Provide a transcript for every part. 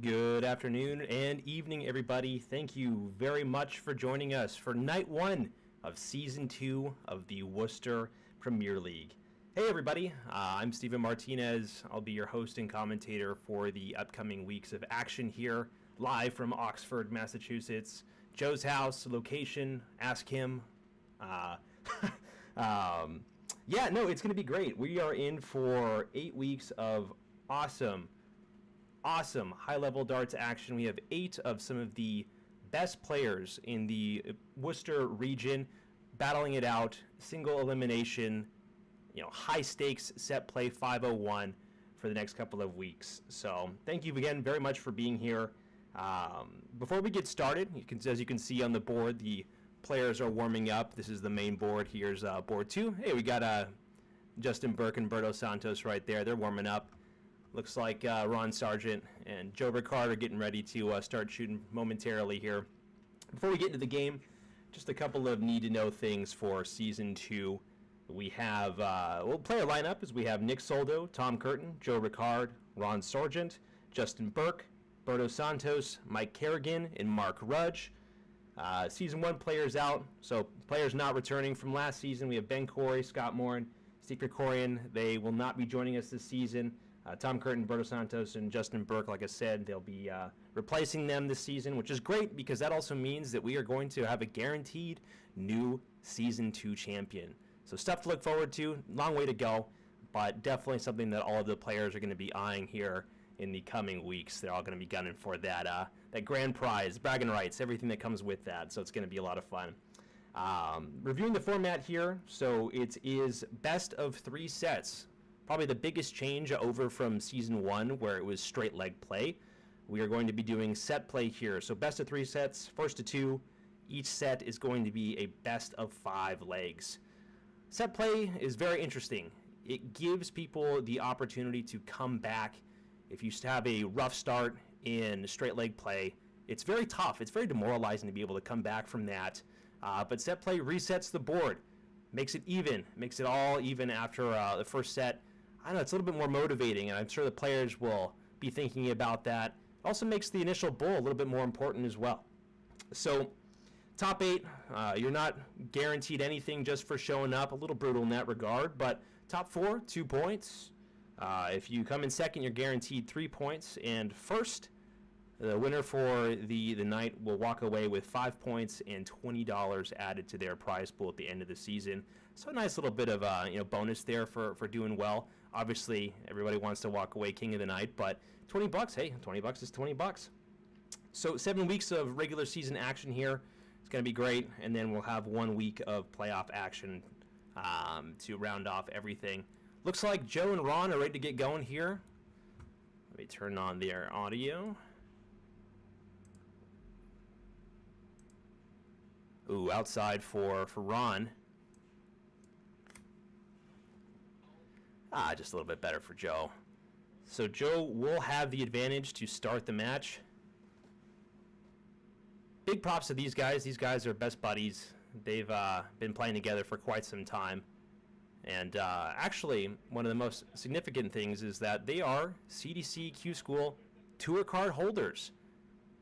Good afternoon and evening, everybody. Thank you very much for joining us for night one of season 2 of the Worcester Premier League. Hey, everybody. I'm Steven Martinez. I'll be your host and commentator for the upcoming weeks of action here, live from Oxford, Massachusetts. Joe's house, location, ask him. It's going to be great. We are in for 8 weeks of awesome high-level darts action. We have 8 of some of the best players in the Worcester region battling it out, single elimination, high-stakes set play 501 for the next couple of weeks. So thank you again very much for being here. Before we get started, as you can see on the board, the players are warming up. This is the main board. Here's board 2. Hey, we got Justin Burke and Roberto Santos right there. They're warming up. Looks like Sargent and Joe Ricard are getting ready to start shooting momentarily here. Before we get into the game, just a couple of need-to-know things for Season 2. We have, player lineup is we have Nick Soldo, Tom Curtin, Joe Ricard, Sargent, Justin Burke, Roberto Santos, Mike Carignan, and Mark Rudge. Season 1 players out, so players not returning from last season. We have Ben Corey, Scott Morin, Steve Krikorian. They will not be joining us this season. Tom Curtin, Roberto Santos, and Justin Burke, like I said, they'll be replacing them this season, which is great because that also means that we are going to have a guaranteed new Season 2 champion. So stuff to look forward to. Long way to go, but definitely something that all of the players are going to be eyeing here in the coming weeks. They're all going to be gunning for that grand prize, bragging rights, everything that comes with that. So it's going to be a lot of fun. Reviewing the format here, so it is best of 3 sets. Probably the biggest change over from Season 1 where it was straight leg play. We are going to be doing set play here. So best of 3 sets, first to 2. Each set is going to be a best of 5 legs. Set play is very interesting. It gives people the opportunity to come back. If you have a rough start in straight leg play, it's very tough. It's very demoralizing to be able to come back from that. But set play resets the board, makes it even, makes it all even after the first set. I know it's a little bit more motivating, and I'm sure the players will be thinking about that. It also makes the initial bowl a little bit more important as well. So, top 8, you're not guaranteed anything just for showing up. A little brutal in that regard, but top 4, 2 points. If you come in second, you're guaranteed 3 points, and first, the winner for the night will walk away with 5 points and $20 added to their prize pool at the end of the season. So a nice little bit of bonus there for doing well. Obviously, everybody wants to walk away king of the night, but $20, hey, $20 is $20. So 7 weeks of regular season action here. It's going to be great, and then we'll have 1 week of playoff action to round off everything. Looks like Joe and Ron are ready to get going here. Let me turn on their audio. Ooh, outside for Ron. Just a little bit better for Joe. So Joe will have the advantage to start the match. Big props to these guys. These guys are best buddies. They've been playing together for quite some time. And actually, one of the most significant things is that they are CDC Q School tour card holders.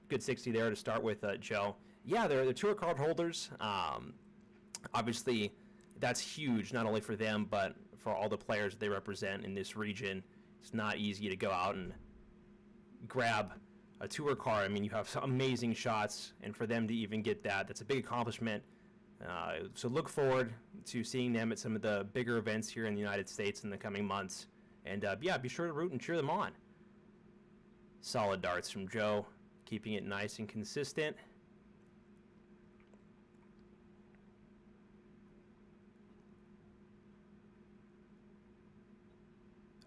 Good 60 there to start with, Joe. Yeah, they're tour card holders. Obviously, that's huge, not only for them, but for all the players that they represent in this region. It's not easy to go out and grab a tour card. I mean, you have some amazing shots, and for them to even get that, that's a big accomplishment. So look forward to seeing them at some of the bigger events here in the United States in the coming months. And, be sure to root and cheer them on. Solid darts from Joe, keeping it nice and consistent.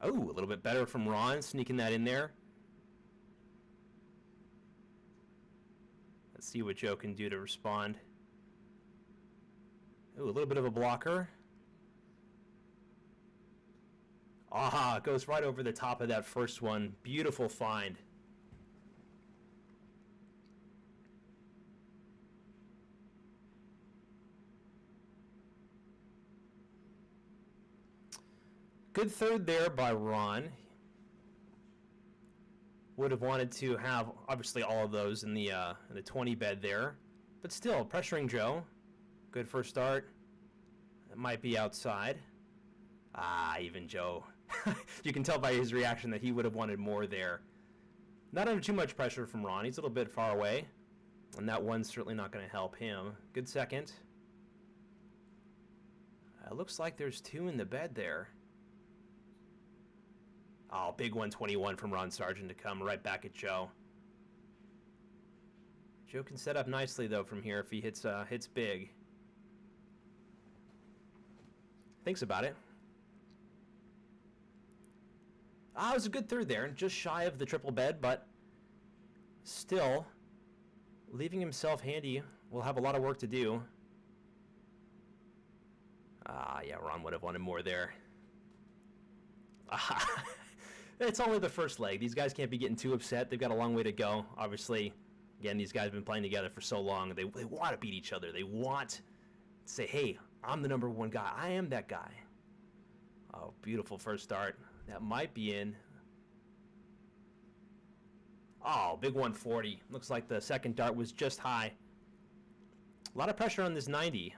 Oh, a little bit better from Ron, sneaking that in there. Let's see what Joe can do to respond. Ooh, a little bit of a blocker. Goes right over the top of that first one. Beautiful find. Good third there by Ron. Would have wanted to have, obviously, all of those in the 20 bed there. But still, pressuring Joe. Good first start. It might be outside. Even Joe. You can tell by his reaction that he would have wanted more there. Not under too much pressure from Ron. He's a little bit far away. And that one's certainly not going to help him. Good second. It looks like there's 2 in the bed there. Oh, big 121 from Ron Sargent to come right back at Joe. Joe can set up nicely, though, from here if he hits big. Thinks about it. It was a good third there. Just shy of the triple bed, but still leaving himself handy. Will have a lot of work to do. Yeah, Ron would have wanted more there. It's only the first leg. These guys can't be getting too upset. They've got a long way to go. Obviously, again, these guys have been playing together for so long. They want to beat each other. They want to say, hey, I'm the number one guy. I am that guy. Oh, beautiful first start. That might be in. Oh, big 140. Looks like the second dart was just high. A lot of pressure on this 90.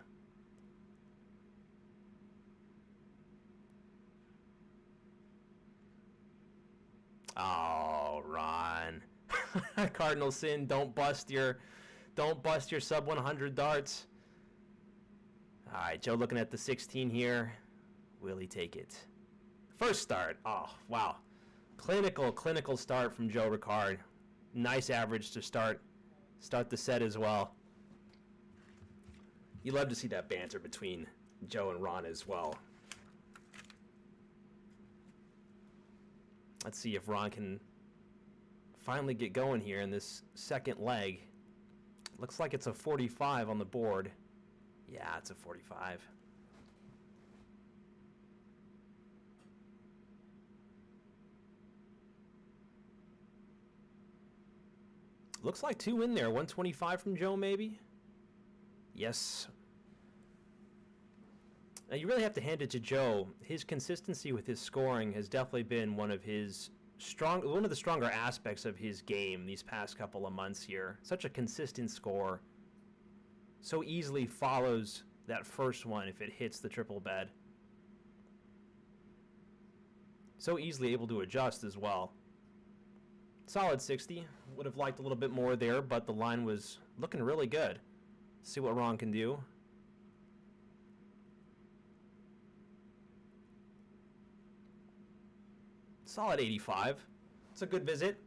Oh, Ron. Cardinal sin. Don't bust your sub 100 darts. All right, Joe looking at the 16 here. Will he take it? First start. Oh, wow. Clinical start from Joe Ricard. Nice average to start the set as well. You love to see that banter between Joe and Ron as well. Let's see if Ron can finally get going here in this second leg. Looks like it's a 45 on the board. Yeah, it's a 45. Looks like 2 in there. 125 from Joe, maybe? Yes. Now, you really have to hand it to Joe. His consistency with his scoring has definitely been one of the stronger aspects of his game these past couple of months here. Such a consistent score. So easily follows that first one if it hits the triple bed. So easily able to adjust as well. Solid 60. Would have liked a little bit more there, but the line was looking really good. See what Ron can do. Solid 85. It's a good visit.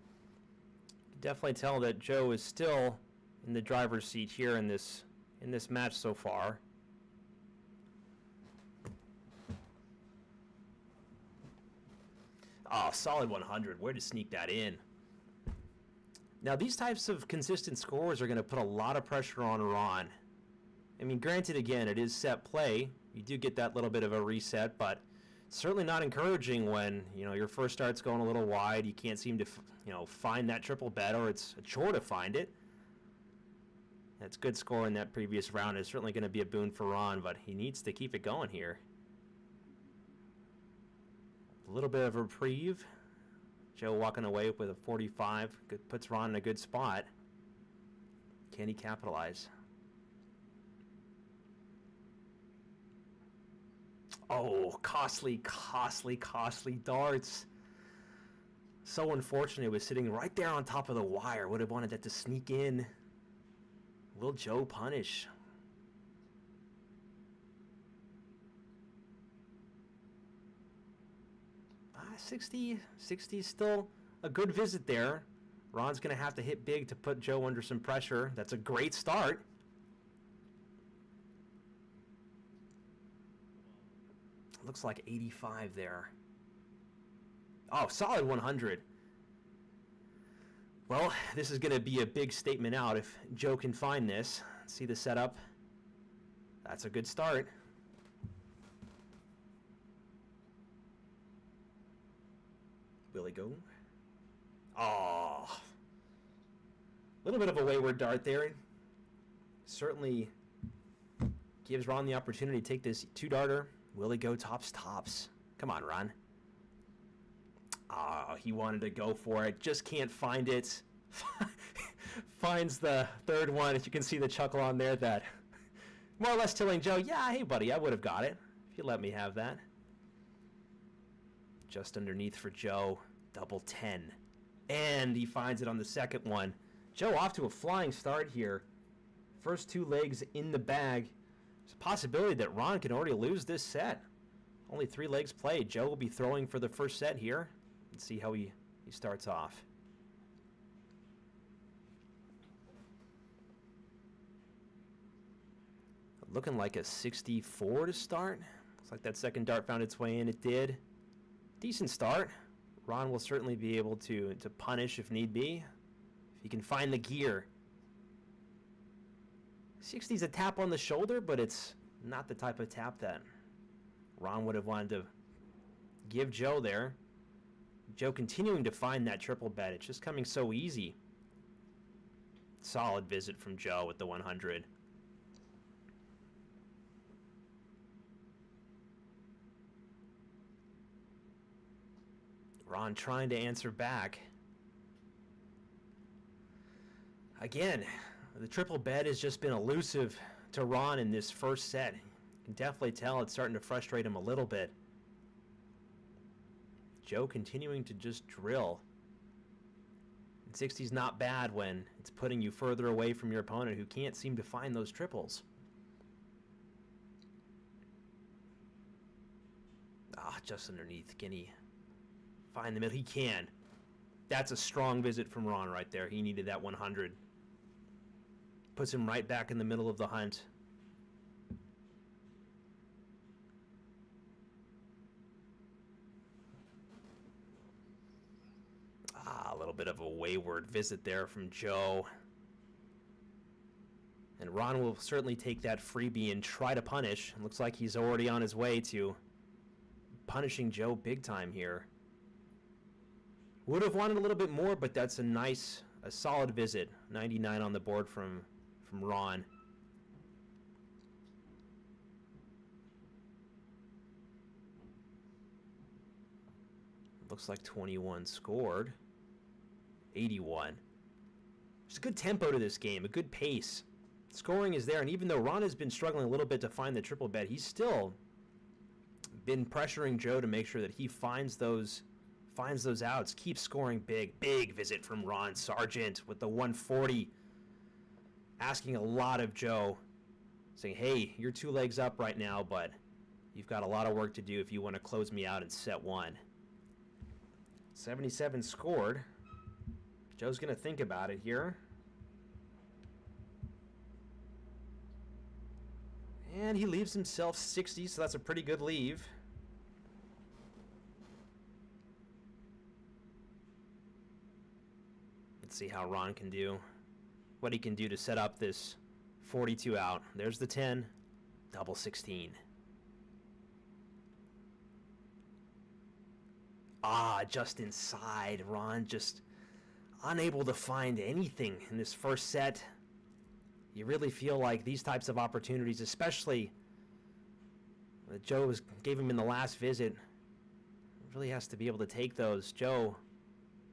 Definitely tell that Joe is still in the driver's seat here in this match so far. Oh, solid 100. Way to sneak that in. Now, these types of consistent scores are going to put a lot of pressure on Ron. I mean, granted, again, it is set play. You do get that little bit of a reset, but certainly not encouraging when, your first start's going a little wide. You can't seem to, find that triple bet, or it's a chore to find it. That's good score in that previous round. It's certainly going to be a boon for Ron, but he needs to keep it going here. A little bit of a reprieve. Joe walking away with a 45. Puts Ron in a good spot. Can he capitalize? Oh, costly darts. So unfortunate. It was sitting right there on top of the wire. Would have wanted that to sneak in. Will Joe punish? Ah, 60 is still a good visit there. Ron's going to have to hit big to put Joe under some pressure. That's a great start. Looks like 85 there. Oh, solid 100. Well, this is going to be a big statement out if Joe can find this. See the setup? That's a good start. Will he go? Oh. A little bit of a wayward dart there. Certainly gives Ron the opportunity to take this 2-darter. Will he go tops? Come on, Ron. Ah, he wanted to go for it. Just can't find it. Finds the third one. As you can see the chuckle on there, that more or less telling Joe, yeah, hey, buddy, I would have got it if you let me have that. Just underneath for Joe. Double 10. And he finds it on the second one. Joe off to a flying start here. First two legs in the bag. There's a possibility that Ron can already lose this set. Only 3 legs played. Joe will be throwing for the first set here. Let's see how he starts off. Looking like a 64 to start. Looks like that second dart found its way in. It did. Decent start. Ron will certainly be able to punish if need be. If he can find the gear. 60's a tap on the shoulder, but it's not the type of tap that Ron would have wanted to give Joe there. Joe continuing to find that triple bet. It's just coming so easy. Solid visit from Joe with the 100. Ron trying to answer back. Again, the triple bet has just been elusive to Ron in this first set. You can definitely tell it's starting to frustrate him a little bit. Joe continuing to just drill. And 60's not bad when it's putting you further away from your opponent who can't seem to find those triples. Ah, just underneath. Can he find the middle? He can. That's a strong visit from Ron right there. He needed that 100. Puts him right back in the middle of the hunt. Ah, a little bit of a wayward visit there from Joe. And Ron will certainly take that freebie and try to punish. It looks like he's already on his way to punishing Joe big time here. Would have wanted a little bit more, but that's a solid visit. 99 on the board from Ron. Looks like 21 scored. 81. There's a good tempo to this game, a good pace. Scoring is there, and even though Ron has been struggling a little bit to find the triple bet, he's still been pressuring Joe to make sure that he finds those outs, keeps scoring big. Big visit from Ron. Sargent with the 140. Asking a lot of Joe. Saying, hey, you're 2 legs up right now, but you've got a lot of work to do if you want to close me out in set 1. 77 scored. Joe's going to think about it here. And he leaves himself 60, so that's a pretty good leave. Let's see how Ron can do. What he can do to set up this 42 out. There's the 10. Double 16. Ah, just inside. Ron just unable to find anything in this first set. You really feel like these types of opportunities, especially that Joe gave him in the last visit, really has to be able to take those. Joe,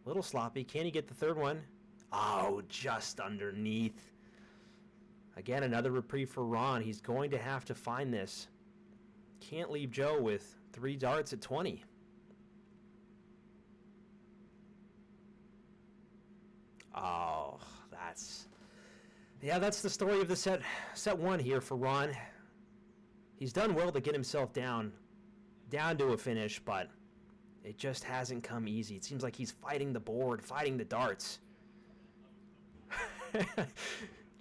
a little sloppy. Can he get the third one? Oh, just underneath. Again, another reprieve for Ron. He's going to have to find this. Can't leave Joe with 3 darts at 20. Oh, that's the story of the set 1 here for Ron. He's done well to get himself down to a finish, but it just hasn't come easy. It seems like he's fighting the board, fighting the darts.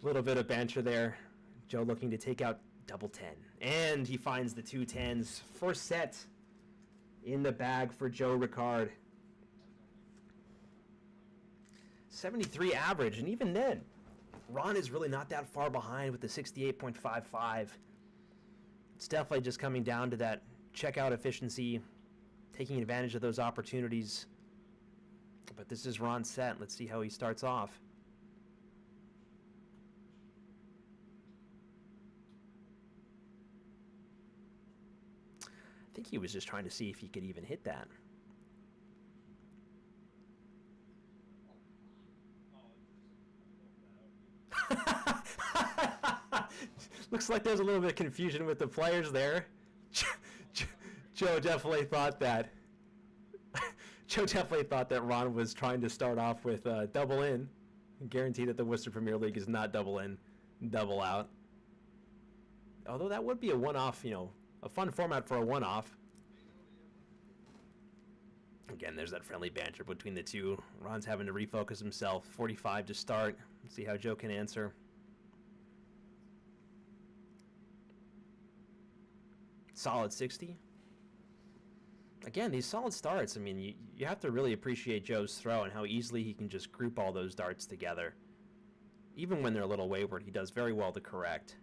Little bit of banter there. Joe looking to take out double 10. And he finds the 2 10s. First set in the bag for Joe Ricard. 73 average, and even then, Ron is really not that far behind with the 68.55. It's definitely just coming down to that checkout efficiency, taking advantage of those opportunities. But this is Ron's set. Let's see how he starts off. I think he was just trying to see if he could even hit that. Looks like there's a little bit of confusion with the players there. Joe definitely thought that. Joe definitely thought that Ron was trying to start off with double in. Guarantee that the Worcester Premier League is not double in, double out. Although that would be a one-off, you know, a fun format for a one-off. Again, there's that friendly banter between the two. Ron's having to refocus himself. 45 to start. Let's see how Joe can answer. Solid 60. Again, these solid starts, I mean, you have to really appreciate Joe's throw and how easily he can just group all those darts together. Even when they're a little wayward, he does very well to correct.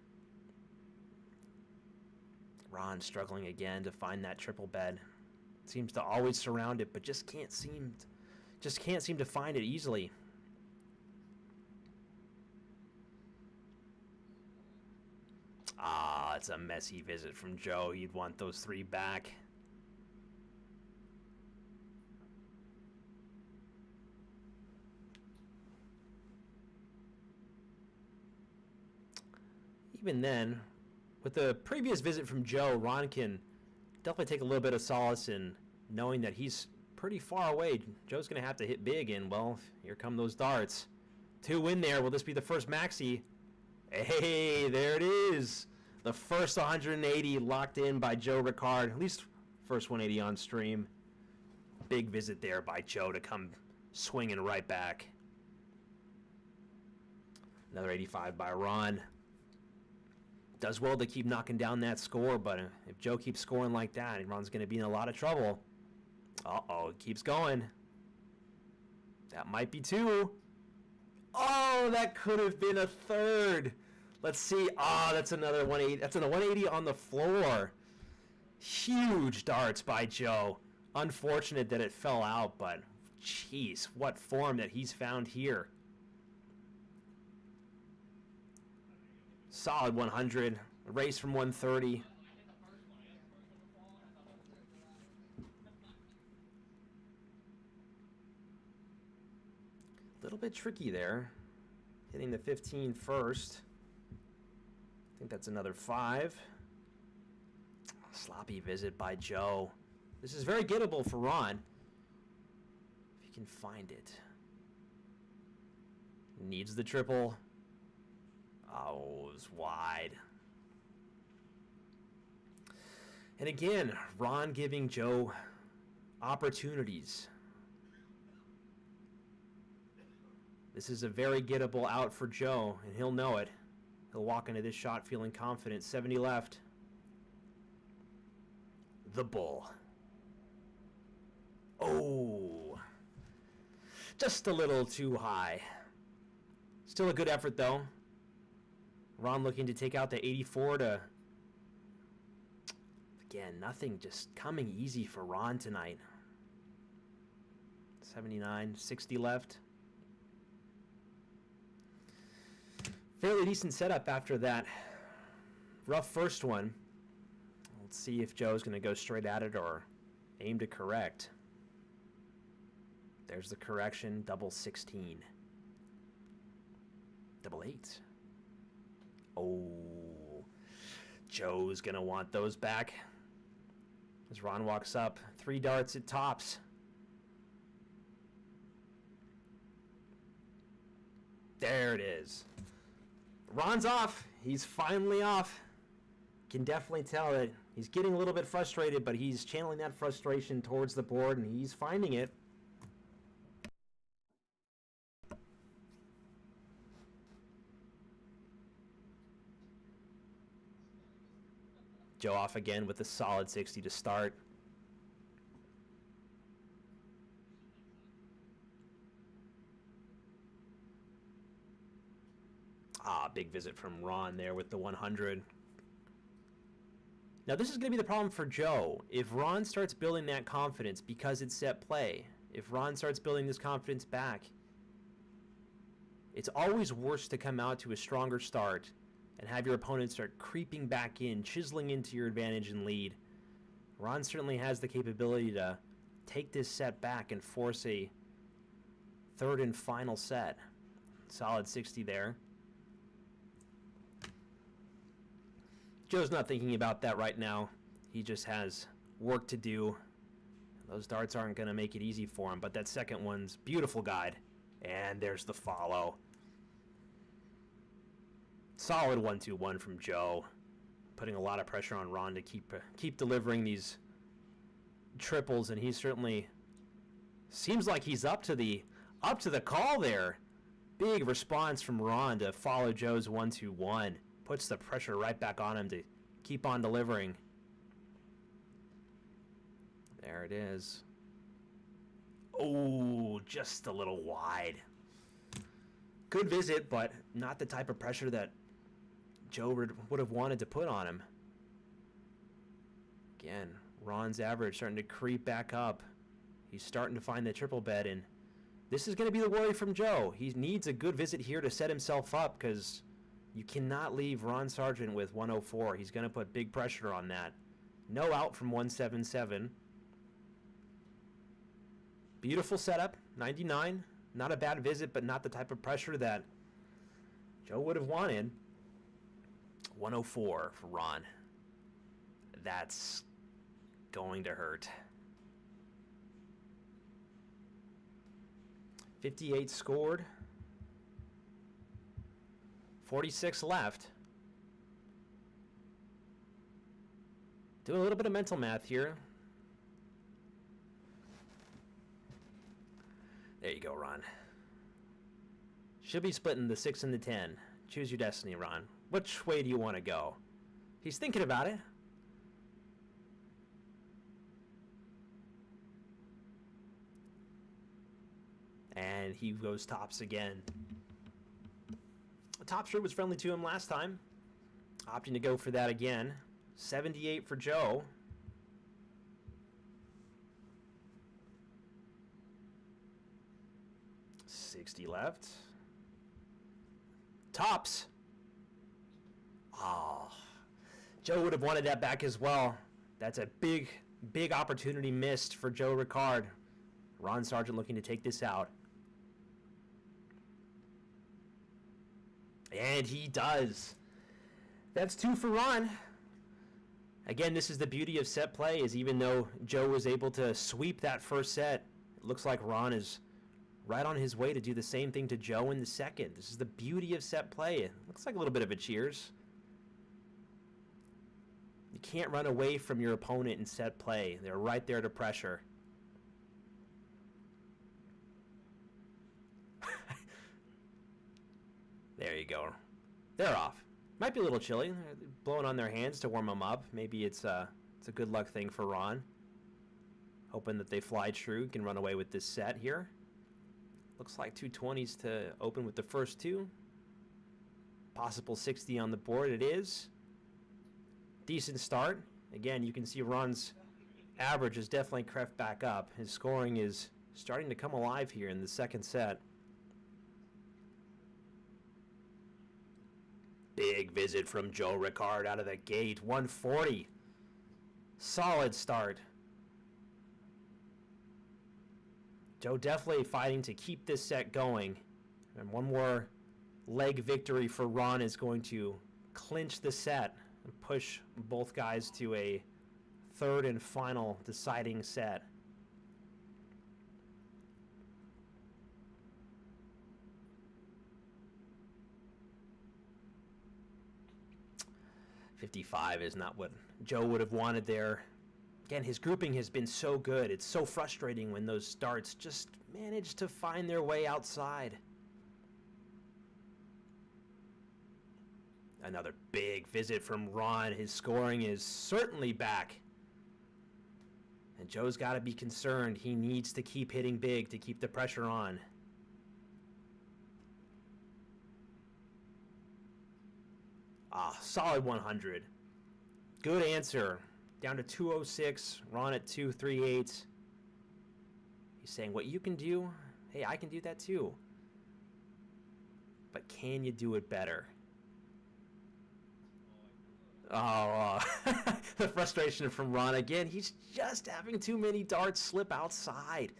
Ron struggling again to find that triple bed. Seems to always surround it, but just can't seem to find it easily. Ah, it's a messy visit from Joe. You'd want those three back. Even then, with the previous visit from Joe, Ron can definitely take a little bit of solace in knowing that he's pretty far away. Joe's going to have to hit big, and, well, here come those darts. 2 in there. Will this be the first maxi? Hey, there it is. The first 180 locked in by Joe Ricard. At least first 180 on stream. Big visit there by Joe to come swinging right back. Another 85 by Ron. Does well to keep knocking down that score, but if Joe keeps scoring like that, Ron's going to be in a lot of trouble. Uh-oh, it keeps going. That might be 2. Oh, that could have been a 3rd. Let's see. Ah, that's another 180. That's a 180 on the floor. Huge darts by Joe. Unfortunate that it fell out, but jeez, what form that he's found here. Solid 100. A race from 130. A little bit tricky there. Hitting the 15 first. I think that's another 5. Sloppy visit by Joe. This is very gettable for Ron. If he can find it. Needs the triple. Oh, it was wide. And again, Ron giving Joe opportunities. This is a very gettable out for Joe, and he'll know it. He'll walk into this shot feeling confident. 70 left. The bull. Oh. Just a little too high. Still a good effort, though. Ron looking to take out the 84 to... Again, nothing just coming easy for Ron tonight. 79, 60 left. Fairly decent setup after that rough first one. Let's see if Joe's going to go straight at it or aim to correct. There's the correction, double 16. Double 8. Oh, Joe's going to want those back. As Ron walks up, 3 darts at tops. There it is. Ron's off. He's finally off. Can definitely tell that he's getting a little bit frustrated, but he's channeling that frustration towards the board, and he's finding it. Joe off again with a solid 60 to start. Ah, big visit from Ron there with the 100. Now this is going to be the problem for Joe. If Ron starts building that confidence because it's set play, if Ron starts building this confidence back, it's always worse to come out to a stronger start and have your opponent start creeping back in, chiseling into your advantage and lead. Ron certainly has the capability to take this set back and force a third and final set. Solid 60 there. Joe's not thinking about that right now. He just has work to do. Those darts aren't going to make it easy for him, but that second one's beautiful guide. And there's the follow. Solid 1-2-1 from Joe. Putting a lot of pressure on Ron to keep delivering these triples, and he certainly seems like he's up to the call there. Big response from Ron to follow Joe's 1-2-1. Puts the pressure right back on him to keep on delivering. There it is. Oh, just a little wide. Good visit, but not the type of pressure that Joe would have wanted to put on him. Again, Ron's average starting to creep back up. He's starting to find the triple bed, and this is going to be the worry from Joe. He needs a good visit here to set himself up, because you cannot leave Ron Sargent with 104. He's going to put big pressure on that. No out from 177. Beautiful setup, 99. Not a bad visit, but not the type of pressure that Joe would have wanted. 104 for Ron. That's going to hurt. 58 scored. 46 left. Doing a little bit of mental math here. There you go, Ron. Should be splitting the 6 and the 10. Choose your destiny, Ron. Which way do you want to go? He's thinking about it. And he goes tops again. The top straight was friendly to him last time. Opting to go for that again. 78 for Joe. $60 left. Tops. Oh, Joe would have wanted that back as well. That's a big, big opportunity missed for Joe Ricard. Ron Sargent looking to take this out. And he does. That's 2 for Ron. Again, this is the beauty of set play, is even though Joe was able to sweep that first set, it looks like Ron is right on his way to do the same thing to Joe in the second. This is the beauty of set play. It looks like a little bit of a cheers. You can't run away from your opponent in set play. They're right there to pressure. There you go. They're off. Might be a little chilly. They're blowing on their hands to warm them up. Maybe it's a good luck thing for Ron. Hoping that they fly true, can run away with this set here. Looks like 220s to open with the first two. Possible 60 on the board. It is. Decent start. Again, you can see Ron's average has definitely crept back up. His scoring is starting to come alive here in the second set. Big visit from Joe Ricard out of the gate. 140. Solid start. Joe definitely fighting to keep this set going. And one more leg victory for Ron is going to clinch the set and push both guys to a third and final deciding set. .55 is not what Joe would have wanted there. Again, his grouping has been so good. It's so frustrating when those darts just manage to find their way outside. Another big visit from Ron. His scoring is certainly back. And Joe's got to be concerned. He needs to keep hitting big to keep the pressure on. Solid 100. Good answer. Down to 206. Ron at 238. He's saying, what you can do, hey, I can do that too. But can you do it better? The frustration from Ron again. He's just having too many darts slip outside.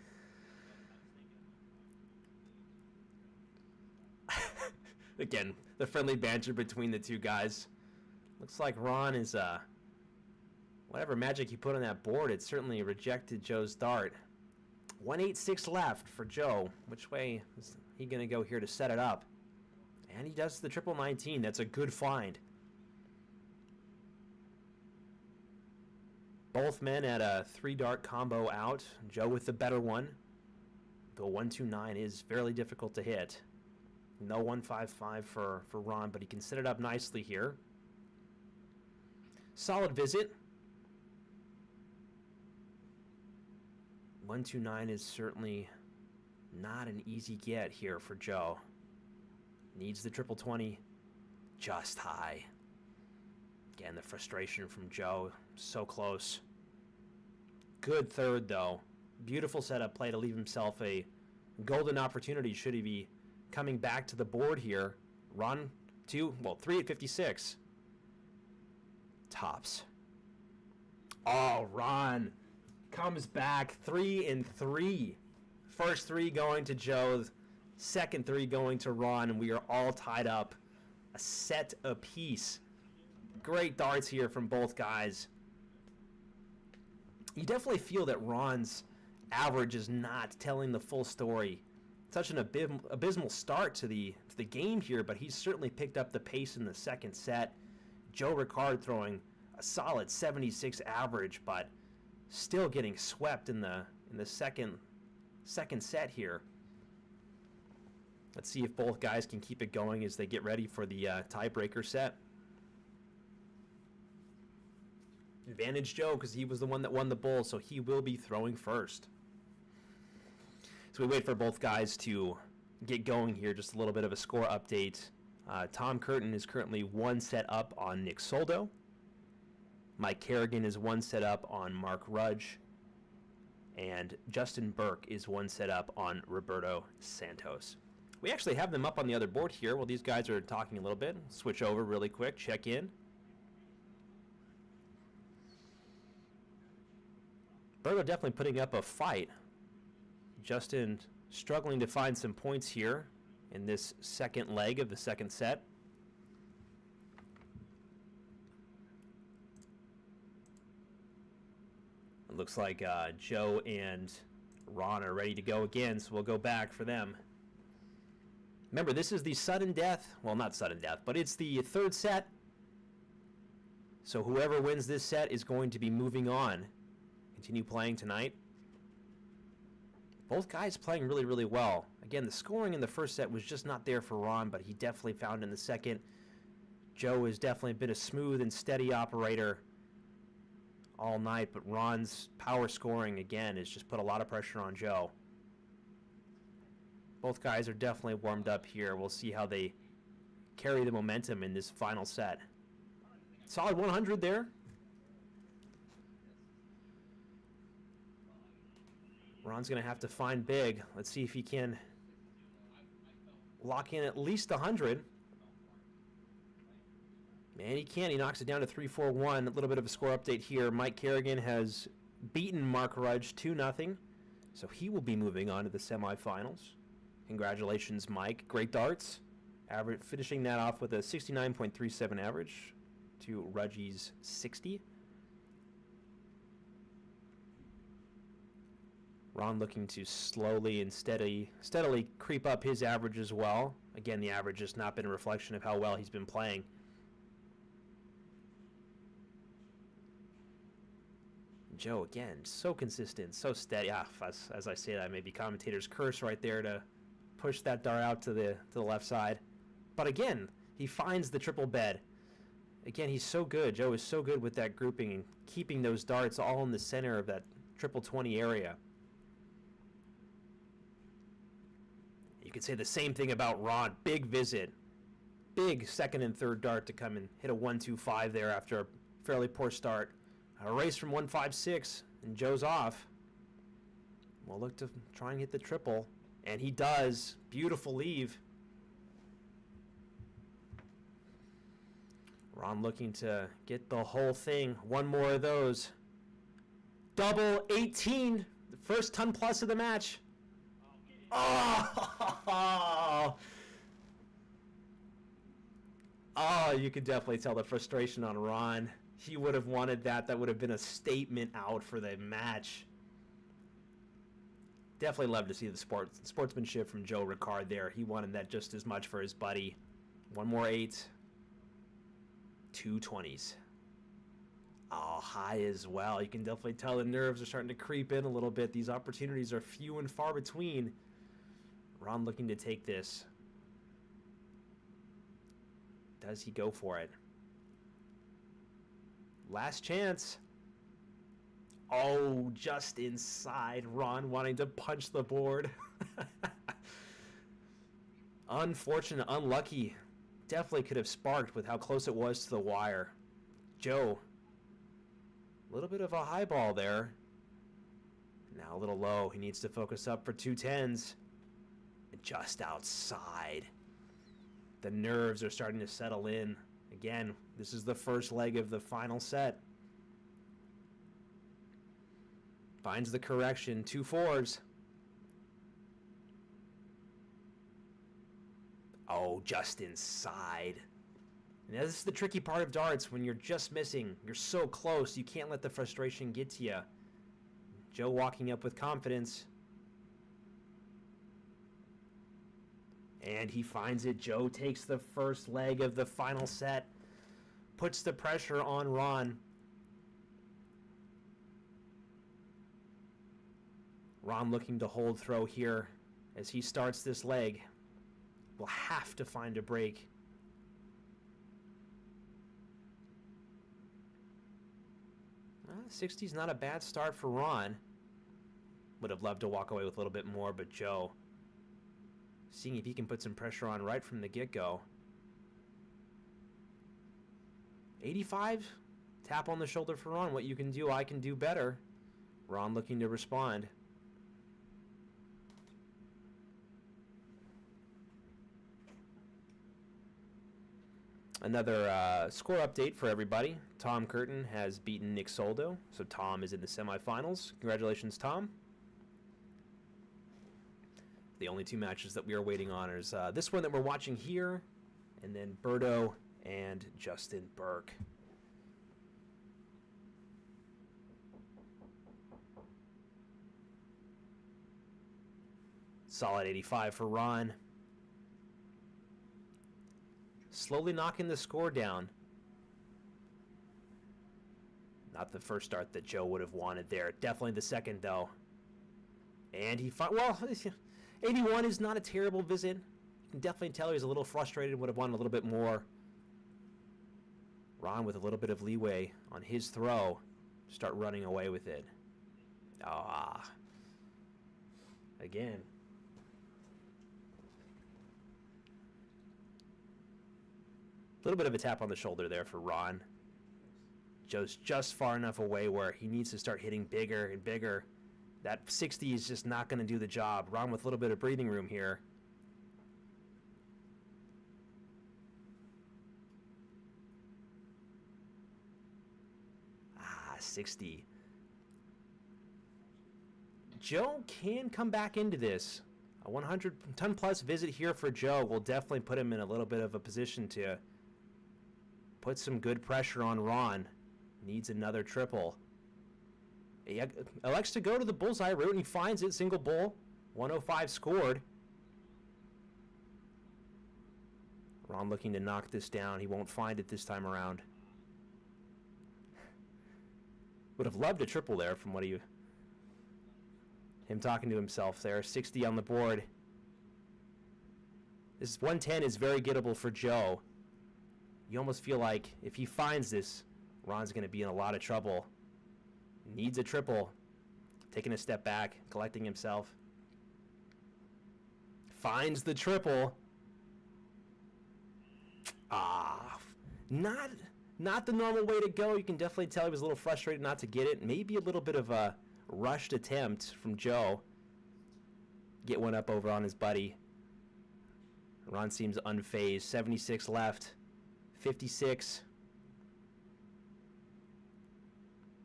Again, the friendly banter between the two guys. Looks like Ron is, whatever magic he put on that board, it certainly rejected Joe's dart. 186 left for Joe. Which way is he going to go here to set it up? And he does the triple 19. That's a good find. Both men at a 3-dart combo out. Joe with the better one. The 129 is fairly difficult to hit. No 155 for Ron, but he can set it up nicely here. Solid visit. 129 is certainly not an easy get here for Joe. Needs the triple 20 just high. Again, the frustration from Joe, so close. Good third, though. Beautiful setup play to leave himself a golden opportunity should he be coming back to the board here. Ron, 3 at 56. Tops. Oh, Ron comes back 3 and 3. First 3 going to Joe, second 3 going to Ron, and we are all tied up. A set apiece. Great darts here from both guys. You definitely feel that Ron's average is not telling the full story. Such an abysmal start to the game here, but he's certainly picked up the pace in the second set. Joe Ricard throwing a solid 76 average, but still getting swept in the second set here. Let's see if both guys can keep it going as they get ready for the tiebreaker set. Advantage Joe because he was the one that won the bowl, so he will be throwing first. So we wait for both guys to get going here. Just a little bit of a score update. Tom Curtin is currently 1 set up on Nick Soldo. Mike Carignan is 1 set up on Mark Rudge. And Justin Burke is 1 set up on Roberto Santos. We actually have them up on the other board here while these guys are talking a little bit. Switch over really quick, check in. Roberto definitely putting up a fight. Justin struggling to find some points here in this second leg of the second set. It looks like Joe and Ron are ready to go again, so we'll go back for them. Remember, this is the sudden death. Well, not sudden death, but it's the third set. So whoever wins this set is going to be moving on. Continue playing tonight. Both guys playing really, really well. Again, the scoring in the first set was just not there for Ron, but he definitely found in the second. Joe has definitely been a smooth and steady operator all night, but Ron's power scoring, again, has just put a lot of pressure on Joe. Both guys are definitely warmed up here. We'll see how they carry the momentum in this final set. Solid 100 there. Ron's going to have to find big. Let's see if he can lock in at least 100. Man, he can. He knocks it down to 3-4-1. A little bit of a score update here. Mike Carignan has beaten Mark Rudge 2-0, so he will be moving on to the semifinals. Congratulations, Mike. Great darts. Finishing that off with a 69.37 average to Rudge's 60. Ron looking to slowly and steadily creep up his average as well. Again, the average has not been a reflection of how well he's been playing. Joe, again, so consistent, so steady. As I say that, maybe commentator's curse right there to push that dart out to the left side. But again, he finds the triple bed. Again, he's so good. Joe is so good with that grouping and keeping those darts all in the center of that triple 20 area. You could say the same thing about Ron. Big visit. Big second and third dart to come and hit a 1-2-5 there after a fairly poor start. A race from 1-5-6, and Joe's off. We'll look to try and hit the triple, and he does. Beautiful leave. Ron looking to get the whole thing. One more of those. Double 18. The first ton plus of the match. Oh, you could definitely tell the frustration on Ron. He would have wanted that. That would have been a statement out for the match. Definitely love to see the sportsmanship from Joe Ricard there. He wanted that just as much for his buddy. One more 8. 2 20s. Oh, high as well. You can definitely tell the nerves are starting to creep in a little bit. These opportunities are few and far between. Ron looking to take this. Does he go for it? Last chance. Oh, just inside. Ron wanting to punch the board. Unfortunate, unlucky. Definitely could have sparked with how close it was to the wire. Joe. A little bit of a high ball there. Now a little low. He needs to focus up for 2 10s. And just outside. The nerves are starting to settle in. Again, this is the first leg of the final set. Finds the correction. 2 4s. Oh, just inside. And this is the tricky part of darts. When you're just missing, you're so close, you can't let the frustration get to you. Joe walking up with confidence. And he finds it. Joe takes the first leg of the final set. Puts the pressure on Ron. Ron looking to hold throw here as he starts this leg. Will have to find a break. Well, 60's not a bad start for Ron. Would have loved to walk away with a little bit more, but Joe seeing if he can put some pressure on right from the get-go. 85, tap on the shoulder for Ron. What you can do, I can do better. Ron looking to respond. Another score update for everybody. Tom Curtin has beaten Nick Soldo, so Tom is in the semifinals. Congratulations, Tom. The only 2 matches that we are waiting on is this one that we're watching here, and then Roberto and Justin Burke. Solid 85 for Ron. Slowly knocking the score down. Not the first start that Joe would have wanted there. Definitely the second, though. And he well, 81 is not a terrible visit. You can definitely tell he was a little frustrated, would have wanted a little bit more. Ron with a little bit of leeway on his throw. Start running away with it. Ah. Again. A little bit of a tap on the shoulder there for Ron. Joe's just far enough away where he needs to start hitting bigger and bigger. That 60 is just not going to do the job. Ron with a little bit of breathing room here. Ah, 60. Joe can come back into this. A 100-ton plus visit here for Joe will definitely put him in a little bit of a position to put some good pressure on Ron. Needs another triple. He elects to go to the bullseye route, and he finds it. Single bull. 105 scored. Ron looking to knock this down. He won't find it this time around. Would have loved a triple there from what him talking to himself there. 60 on the board. This 110 is very gettable for Joe. You almost feel like if he finds this, Ron's going to be in a lot of trouble. Needs a triple. Taking a step back, collecting himself. Finds the triple. Ah, not the normal way to go. You can definitely tell he was a little frustrated not to get it. Maybe a little bit of a rushed attempt from Joe. Get one up over on his buddy. Ron seems unfazed. 76 left. 56.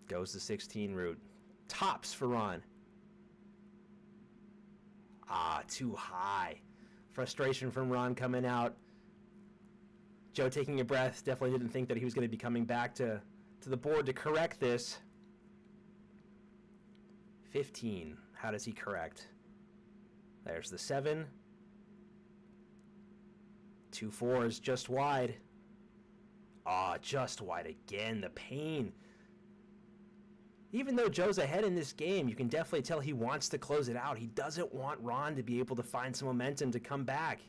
Goes the 16 route. Tops for Ron. Ah, too high. Frustration from Ron coming out. Joe taking a breath. Definitely didn't think that he was going to be coming back to the board to correct this. 15. How does he correct? There's the 7. 2 4s just wide. Ah, just wide again. The pain. Even though Joe's ahead in this game, you can definitely tell he wants to close it out. He doesn't want Ron to be able to find some momentum to come back.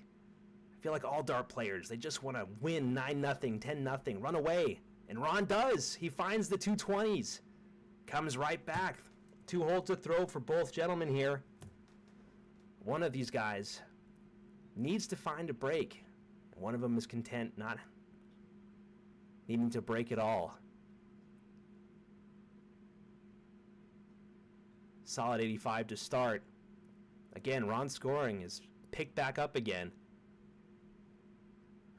I feel like all dart players, they just want to win 9-0, 10-0, run away. And Ron does. He finds the 220s. Comes right back. 2 holes to throw for both gentlemen here. One of these guys needs to find a break. One of them is content not needing to break it all. Solid 85 to start. Again, Ron's scoring is picked back up again.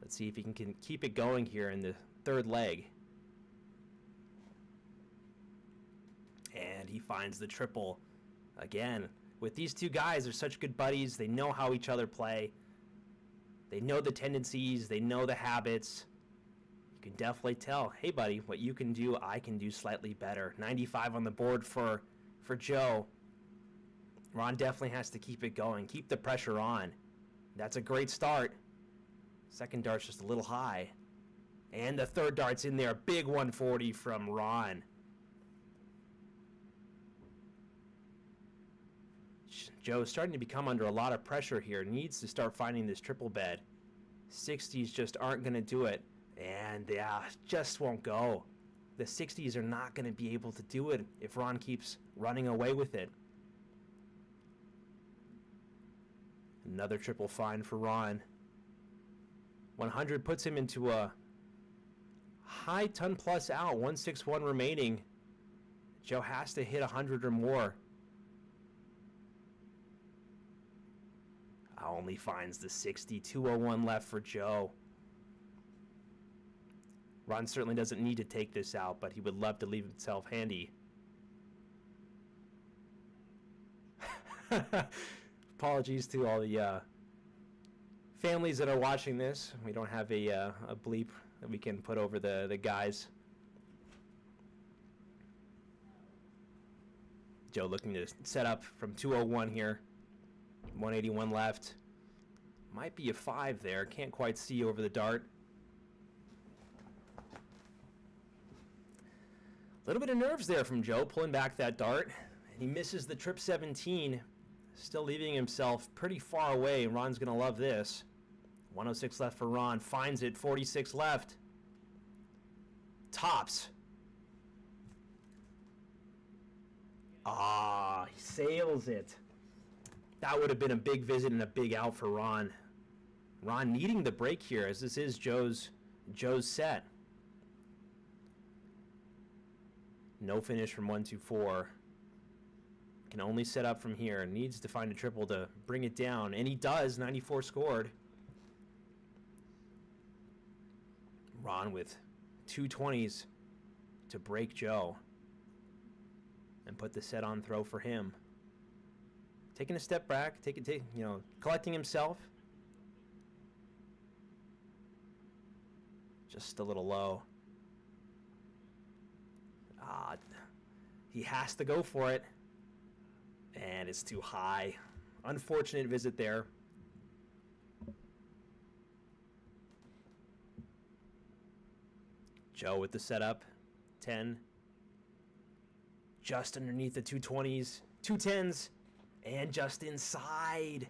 Let's see if he can keep it going here in the 3rd leg. And he finds the triple again. With these two guys, they're such good buddies. They know how each other play. They know the tendencies. They know the habits. You can definitely tell, hey, buddy, what you can do, I can do slightly better. 95 on the board for Joe. Ron definitely has to keep it going. Keep the pressure on. That's a great start. Second dart's just a little high. And the 3rd dart's in there. Big 140 from Ron. Joe's starting to become under a lot of pressure here. Needs to start finding this triple bed. 60s just aren't going to do it. And yeah, just won't go. The 60s are not going to be able to do it if Ron keeps running away with it. Another triple find for Ron. 100 puts him into a high ton plus out. 161 remaining. Joe has to hit 100 or more. Only finds the 60. 201 left for Joe. Ron certainly doesn't need to take this out, but he would love to leave himself handy. Apologies to all the families that are watching this. We don't have a bleep that we can put over the guys. Joe looking to set up from 201 here. 181 left. Might be a 5 there. Can't quite see over the dart. A little bit of nerves there from Joe, pulling back that dart. He misses the trip 17, still leaving himself pretty far away. Ron's going to love this. 106 left for Ron. Finds it. 46 left. Tops. Ah, he sails it. That would have been a big visit and a big out for Ron. Ron needing the break here, as this is Joe's set. No finish from 1-2-4. Can only set up from here. Needs to find a triple to bring it down. And he does. 94 scored. Ron with 220s to break Joe. And put the set on throw for him. Taking a step back. Collecting himself. Just a little low. He has to go for it. And it's too high. Unfortunate visit there. Joe with the setup. 10. Just underneath the 220s. 210s. And just inside.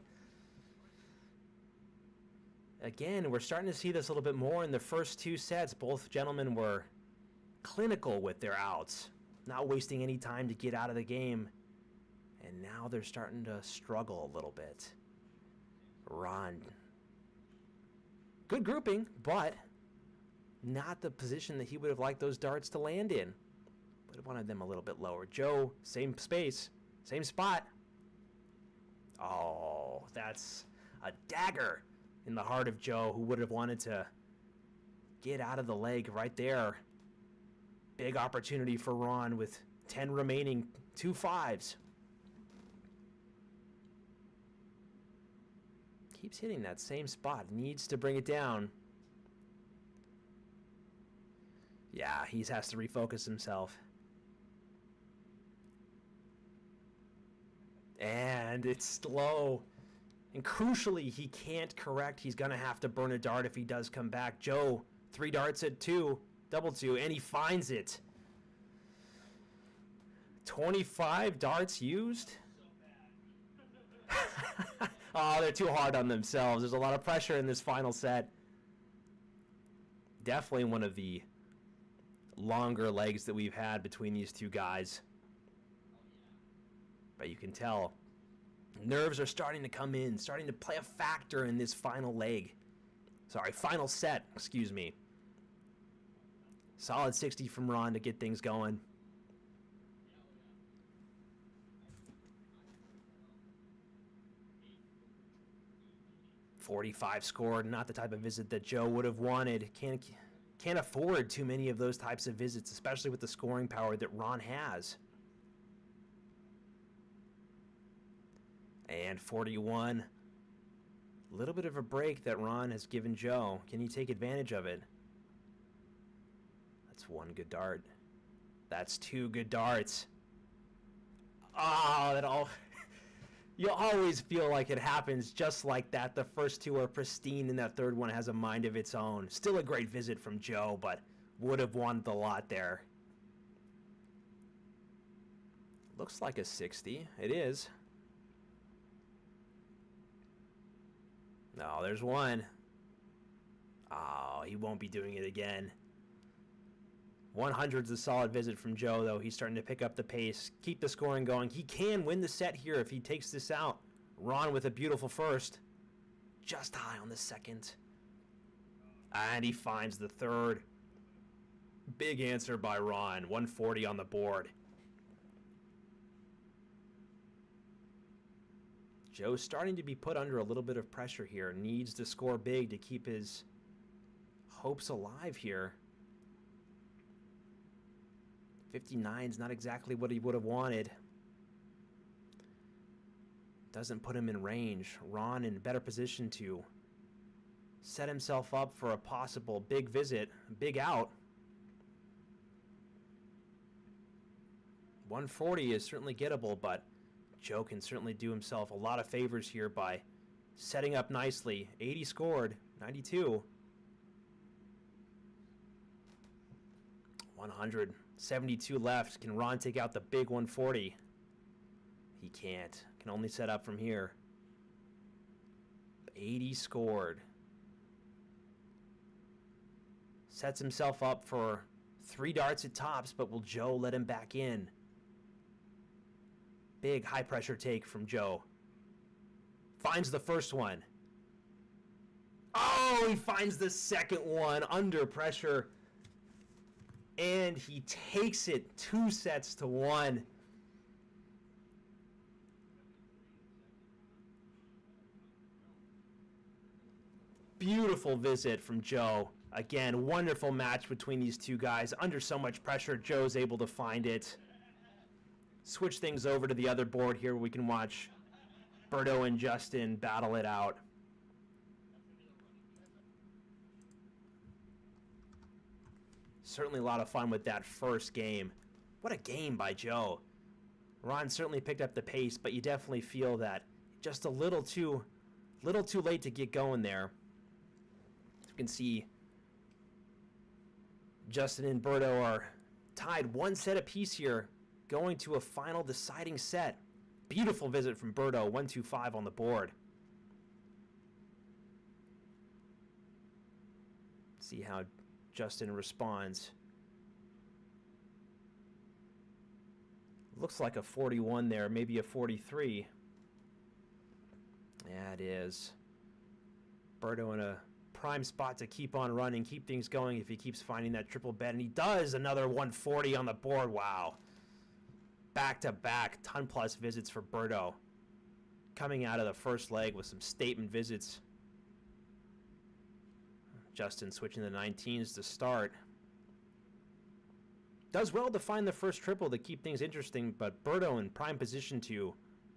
Again, we're starting to see this a little bit more in the first 2 sets. Both gentlemen were clinical with their outs. Not wasting any time to get out of the game. And now they're starting to struggle a little bit. Ron. Good grouping, but not the position that he would have liked those darts to land in. Would have wanted them a little bit lower. Joe, same space, same spot. Oh, that's a dagger in the heart of Joe, who would have wanted to get out of the leg right there. Big opportunity for Ron with 10 remaining, 2 5s. Keeps hitting that same spot. Needs to bring it down. Yeah, he has to refocus himself. And it's slow. And crucially, he can't correct. He's going to have to burn a dart if he does come back. Joe, 3 darts at 2, double 2, and he finds it. 25 darts used? Oh, they're too hard on themselves. There's a lot of pressure in this final set. Definitely one of the longer legs that we've had between these two guys. But you can tell nerves are starting to come in, starting to play a factor in this final leg. Sorry, final set, excuse me. Solid 60 from Ron to get things going. .45 scored, not the type of visit that Joe would have wanted. Can't afford too many of those types of visits, especially with the scoring power that Ron has. And 41. A little bit of a break that Ron has given Joe. Can he take advantage of it? That's 1 good dart. That's 2 good darts. Oh, that all... You always feel like it happens just like that. The first 2 are pristine, and that third one has a mind of its own. Still a great visit from Joe, but would have wanted a lot there. Looks like a 60. It is. No, there's 1. Oh, he won't be doing it again. 100's a solid visit from Joe, though. He's starting to pick up the pace, keep the scoring going. He can win the set here if he takes this out. Ron with a beautiful first. Just high on the second. And he finds the third. Big answer by Ron. 140 on the board. Joe's starting to be put under a little bit of pressure here. Needs to score big to keep his hopes alive here. 59's not exactly what he would have wanted. Doesn't put him in range. Ron in better position to set himself up for a possible big visit, big out. 140 is certainly gettable, but Joe can certainly do himself a lot of favors here by setting up nicely. 80 scored, 92. 172 left. Can Ron take out the big 140? He can't. Can only set up from here. 80 scored. Sets himself up for 3 darts at tops, but will Joe let him back in? Big high pressure take from Joe. Finds the first one. Oh, he finds the second one under pressure. And he takes it 2-1. Beautiful visit from Joe. Again, wonderful match between these two guys. Under so much pressure, Joe's able to find it. Switch things over to the other board here where we can watch Roberto and Justin battle it out. Certainly a lot of fun with that first game. What a game by Joe. Ron certainly picked up the pace, but you definitely feel that just a little too late to get going there. You can see Justin and Roberto are tied 1 set apiece here, going to a final deciding set. Beautiful visit from Roberto, 125 on the board. See how Justin responds. Looks like a 41 there, maybe a 43. Yeah, it is. Roberto in a prime spot to keep on running, keep things going if he keeps finding that triple bet, and he does. Another 140 on the board. Wow. Back-to-back ton-plus visits for Roberto. Coming out of the first leg with some statement visits. Justin switching the 19s to start. Does well to find the first triple to keep things interesting, but Roberto in prime position to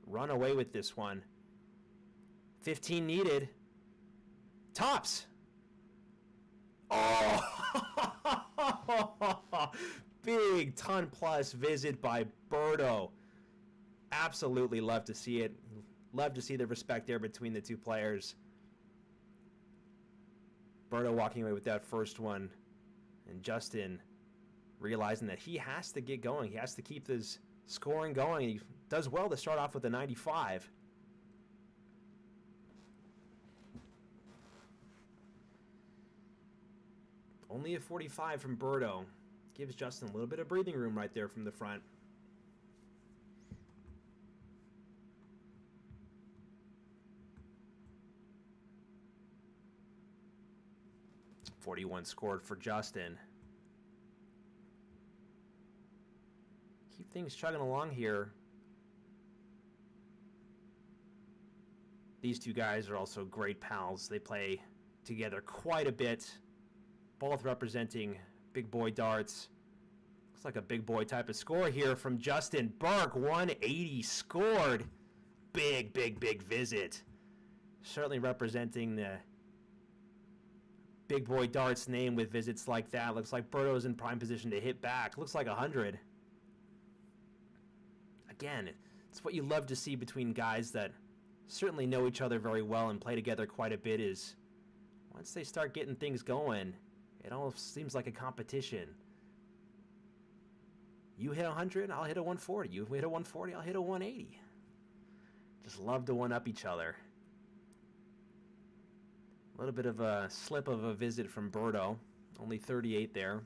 run away with this one. 15 needed. Tops! Oh! Big ton plus visit by Roberto. Absolutely love to see it. Love to see the respect there between the two players. Roberto walking away with that first one. And Justin realizing that he has to get going. He has to keep his scoring going. He does well to start off with a 95. Only a 45 from Roberto. Gives Justin a little bit of breathing room right there from the front. .41 scored for Justin. Keep things chugging along here. These two guys are also great pals. They play together quite a bit. Both representing big boy darts. Looks like a big boy type of score here from Justin. Burke, 180 scored. Big, big, big visit. Certainly representing the big boy darts name with visits like that. Looks like Roberto's in prime position to hit back. Looks like 100. Again, it's what you love to see between guys that certainly know each other very well and play together quite a bit is once they start getting things going, it almost seems like a competition. You hit 100, I'll hit a 140. You hit a 140, I'll hit a 180. Just love to one-up each other. A little bit of a slip of a visit from Roberto. Only 38 there.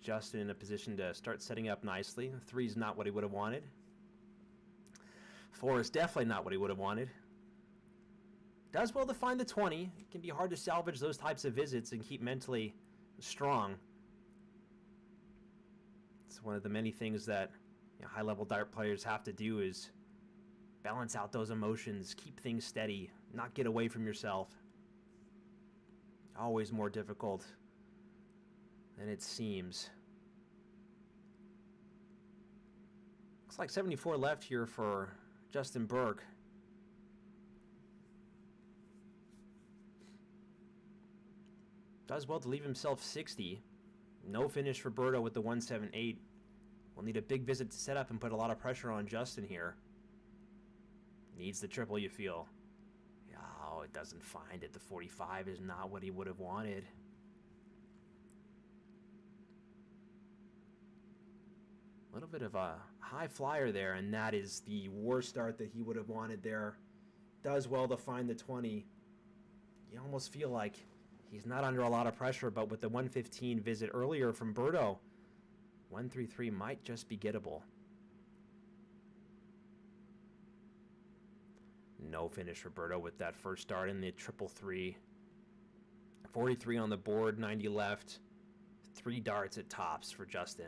Justin in a position to start setting up nicely. 3's not what he would have wanted. 4 is definitely not what he would have wanted. Does well to find the 20. It can be hard to salvage those types of visits and keep mentally strong. It's one of the many things that high-level dart players have to do is balance out those emotions, keep things steady, not get away from yourself. Always more difficult than it seems. Looks like 74 left here for Justin Burke. Does well to leave himself 60. No finish for Roberto with the 178. We'll need a big visit to set up and put a lot of pressure on Justin here. Needs the triple, you feel. Oh, it doesn't find it. The 45 is not what he would have wanted. A little bit of a high flyer there, and that is the worst start that he would have wanted there. Does well to find the 20. You almost feel like he's not under a lot of pressure, but with the 115 visit earlier from Roberto, 133 might just be gettable. No finish for Roberto with that first start in the triple 3. 43 on the board, 90 left. 3 darts at tops for Justin.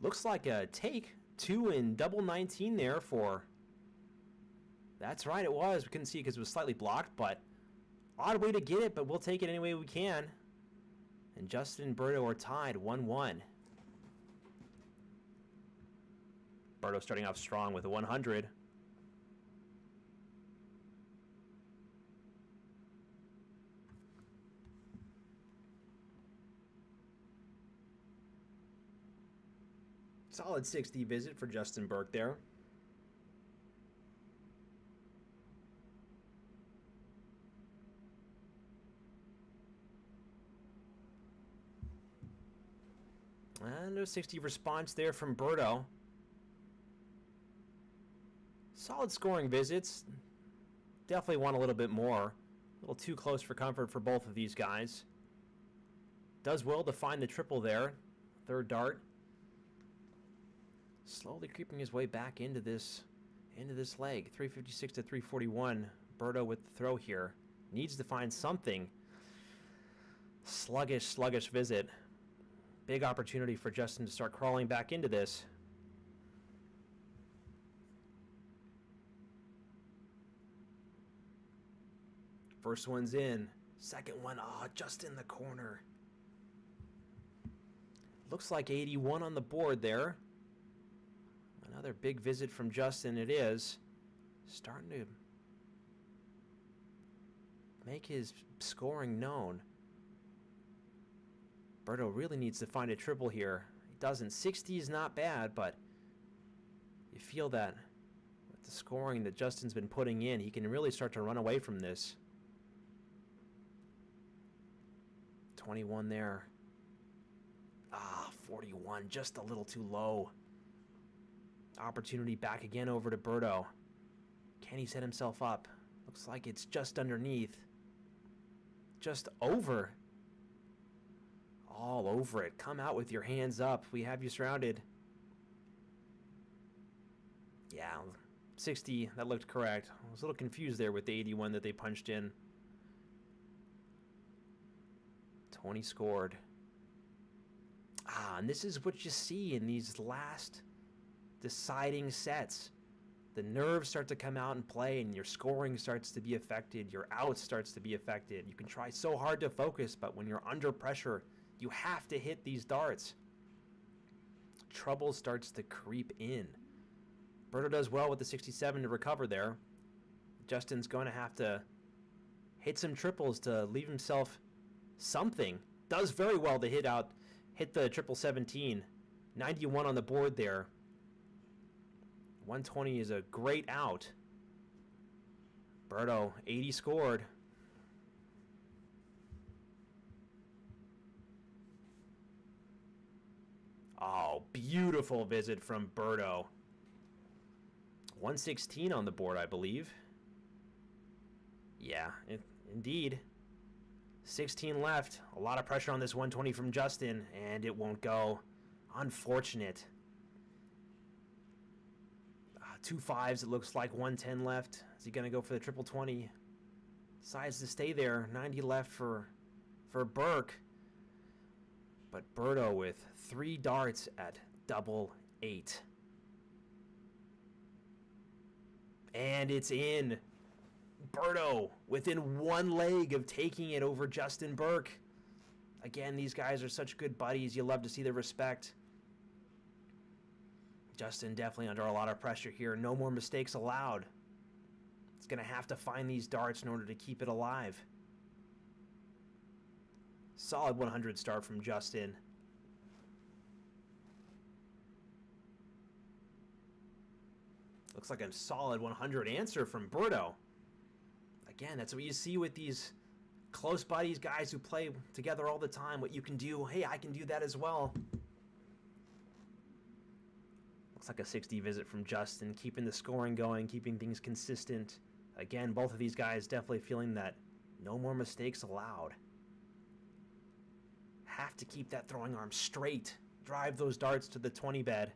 Looks like a take 2 in double 19 there for... That's right, it was. We couldn't see it because it was slightly blocked, but odd way to get it, but we'll take it any way we can. And Justin and Roberto are tied 1-1. Roberto starting off strong with a 100. Solid 60 visit for Justin Burke there. And no 60 response there from Roberto. Solid scoring visits. Definitely want a little bit more. A little too close for comfort for both of these guys. Does well to find the triple there. Third dart. Slowly creeping his way back into this leg. 356 to 341. Roberto with the throw here. Needs to find something. Sluggish visit. Big opportunity for Justin to start crawling back into this. First one's in. Second one, just in the corner. Looks like 81 on the board there. Another big visit from Justin it is. Starting to make his scoring known. Roberto really needs to find a triple here. He doesn't. 60 is not bad, but you feel that with the scoring that Justin's been putting in, he can really start to run away from this. 21 there. 41, just a little too low. Opportunity back again over to Roberto. Can he set himself up? Looks like it's just underneath. Just over. All over it. Come out with your hands up. We have you surrounded. Yeah, 60, that looked correct. I was a little confused there with the 81 that they punched in. 20 scored. And this is what you see in these last deciding sets. The nerves start to come out and play, and your scoring starts to be affected. Your out starts to be affected. You can try so hard to focus, but when you're under pressure, you have to hit these darts. Trouble starts to creep in. Roberto does well with the 67 to recover there. Justin's going to have to hit some triples to leave himself something. Does very well to hit the triple 17. 91 on the board there. 120 is a great out. Roberto, 80 scored. Oh, beautiful visit from Roberto. 116 on the board, I believe. Yeah, indeed. 16 left. A lot of pressure on this 120 from Justin, and it won't go. Unfortunate. 2 5s, it looks like. 110 left. Is he going to go for the triple 20? Decides to stay there. 90 left for Burke. But Roberto with 3 darts at double 8. And it's in. Roberto within 1 leg of taking it over Justin Burke. Again, these guys are such good buddies. You love to see the respect. Justin definitely under a lot of pressure here. No more mistakes allowed. He's going to have to find these darts in order to keep it alive. Solid 100 start from Justin. Looks like a solid 100 answer from Roberto. Again, that's what you see with these close buddies, guys who play together all the time. What you can do, hey, I can do that as well. Looks like a 60 visit from Justin, keeping the scoring going, keeping things consistent. Again, both of these guys definitely feeling that no more mistakes allowed. Have to keep that throwing arm straight. Drive those darts to the 20 bed.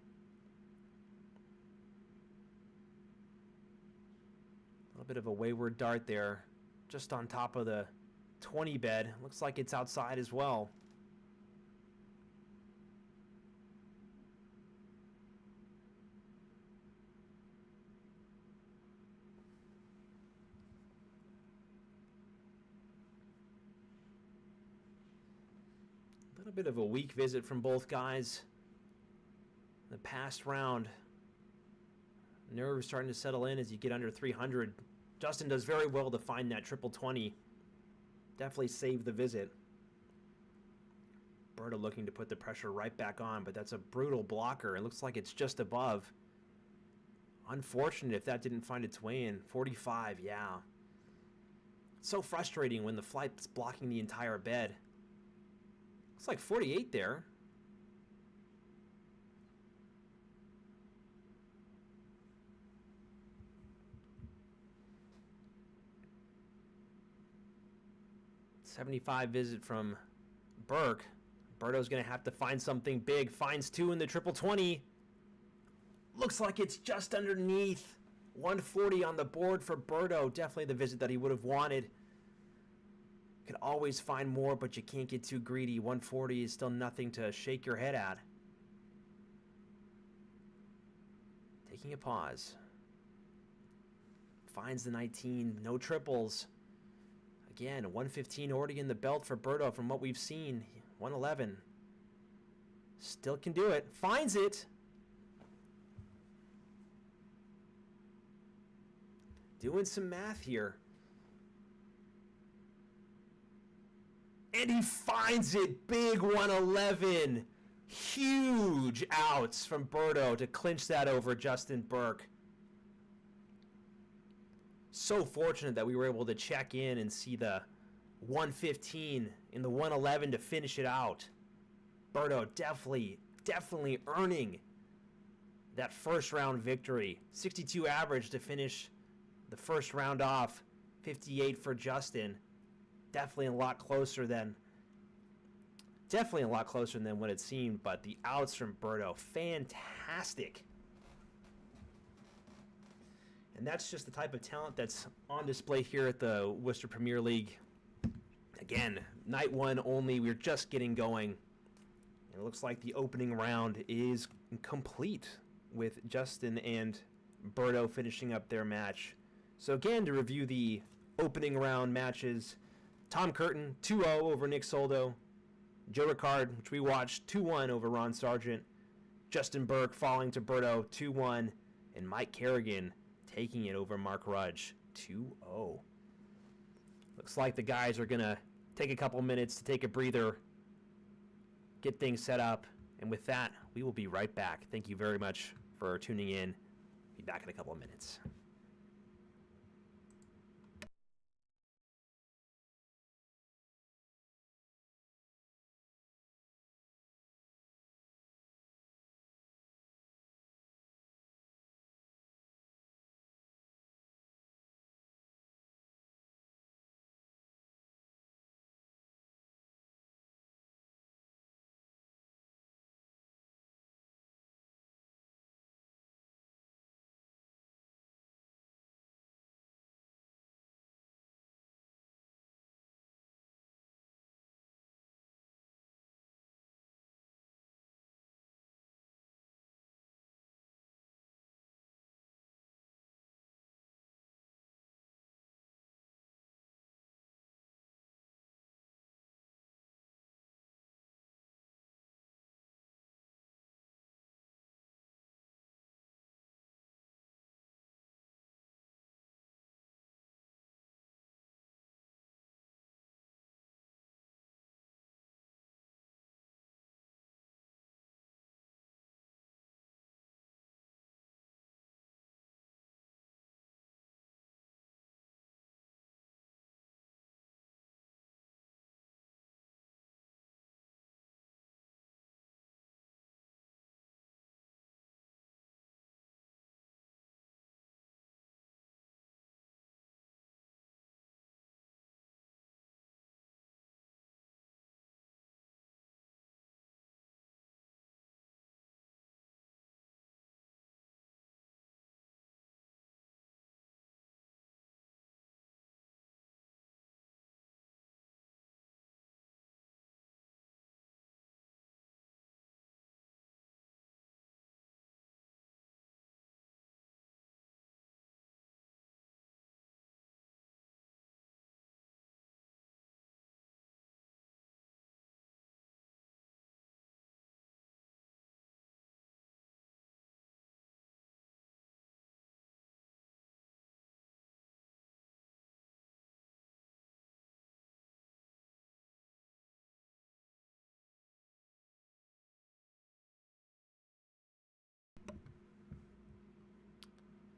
A little bit of a wayward dart there, just on top of the 20 bed. Looks like it's outside as well. A little bit of a weak visit from both guys. The past round. Nerves starting to settle in as you get under 300. Justin does very well to find that triple 20. Definitely saved the visit. Roberto looking to put the pressure right back on, but that's a brutal blocker. It looks like it's just above. Unfortunate if that didn't find its way in. 45, yeah. It's so frustrating when the flight's blocking the entire bed. Looks like 48 there. .75 visit from Burke. Roberto's going to have to find something big. Finds 2 in the triple 20. Looks like it's just underneath. 140 on the board for Roberto. Definitely the visit that he would have wanted. Could always find more, but you can't get too greedy. 140 is still nothing to shake your head at. Taking a pause. Finds the 19. No triples. Again, 115 already in the belt for Roberto from what we've seen. 111. Still can do it. Finds it. Doing some math here. And he finds it. Big 111. Huge outs from Roberto to clinch that over Justin Burke. So fortunate that we were able to check in and see the 115 in the 111 to finish it out. Roberto definitely earning that first round victory. 62 average to finish the first round off. 58 for Justin. Definitely a lot closer than what it seemed, but the outs from Roberto, fantastic. And that's just the type of talent that's on display here at the Worcester Premier League. Again, night one only. We're just getting going. And it looks like the opening round is complete with Justin and Roberto finishing up their match. So again, to review the opening round matches, Tom Curtin, 2-0 over Nick Soldo. Joe Ricard, which we watched, 2-1 over Ron Sargent. Justin Burke falling to Roberto, 2-1. And Mike Carignan taking it over Mark Rudge, 2-0. Looks like the guys are going to take a couple minutes to take a breather, get things set up. And with that, we will be right back. Thank you very much for tuning in. Be back in a couple of minutes.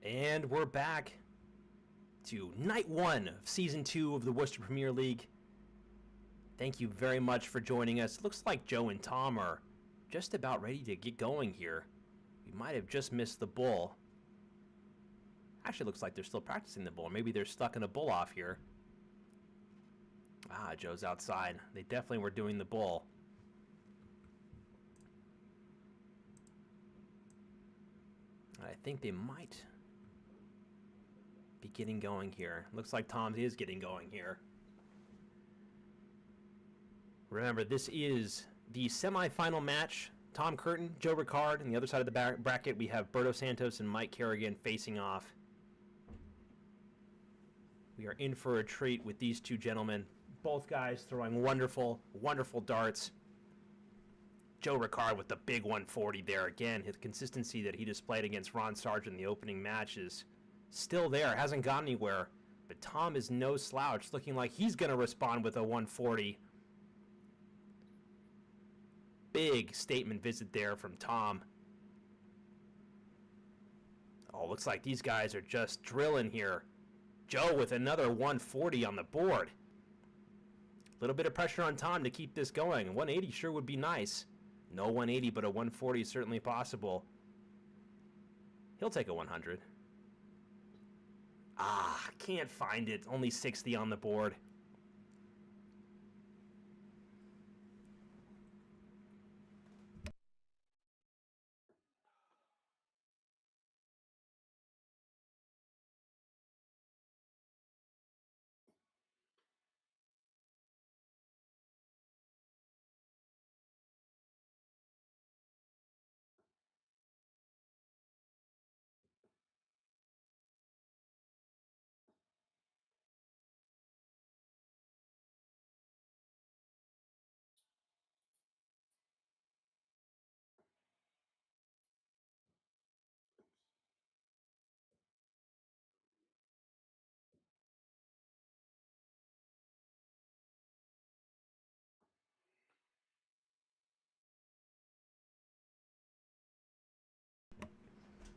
And we're back to night one of season 2 of the Worcester Premier League. Thank you very much for joining us. Looks like Joe and Tom are just about ready to get going here. We might have just missed the bull. Actually, looks like they're still practicing the bull. Maybe they're stuck in a bull off here. Ah, Joe's outside. They definitely were doing the bull. I think they might be getting going here. Looks like Tom is getting going here. Remember, this is the semifinal match. Tom Curtin, Joe Ricard, and the other side of the bracket, we have Roberto Santos and Mike Carignan facing off. We are in for a treat with these two gentlemen. Both guys throwing wonderful, wonderful darts. Joe Ricard with the big 140 there. Again, his consistency that he displayed against Ron Sargent in the opening match is Still there, hasn't gone anywhere. But Tom is no slouch, looking like he's going to respond with a 140. Big statement visit there from Tom. Oh, looks like these guys are just drilling here. Joe with another 140 on the board. A little bit of pressure on Tom to keep this going. 180 sure would be nice. No 180, but a 140 is certainly possible. He'll take a 100. Ah, can't find it. Only 60 on the board.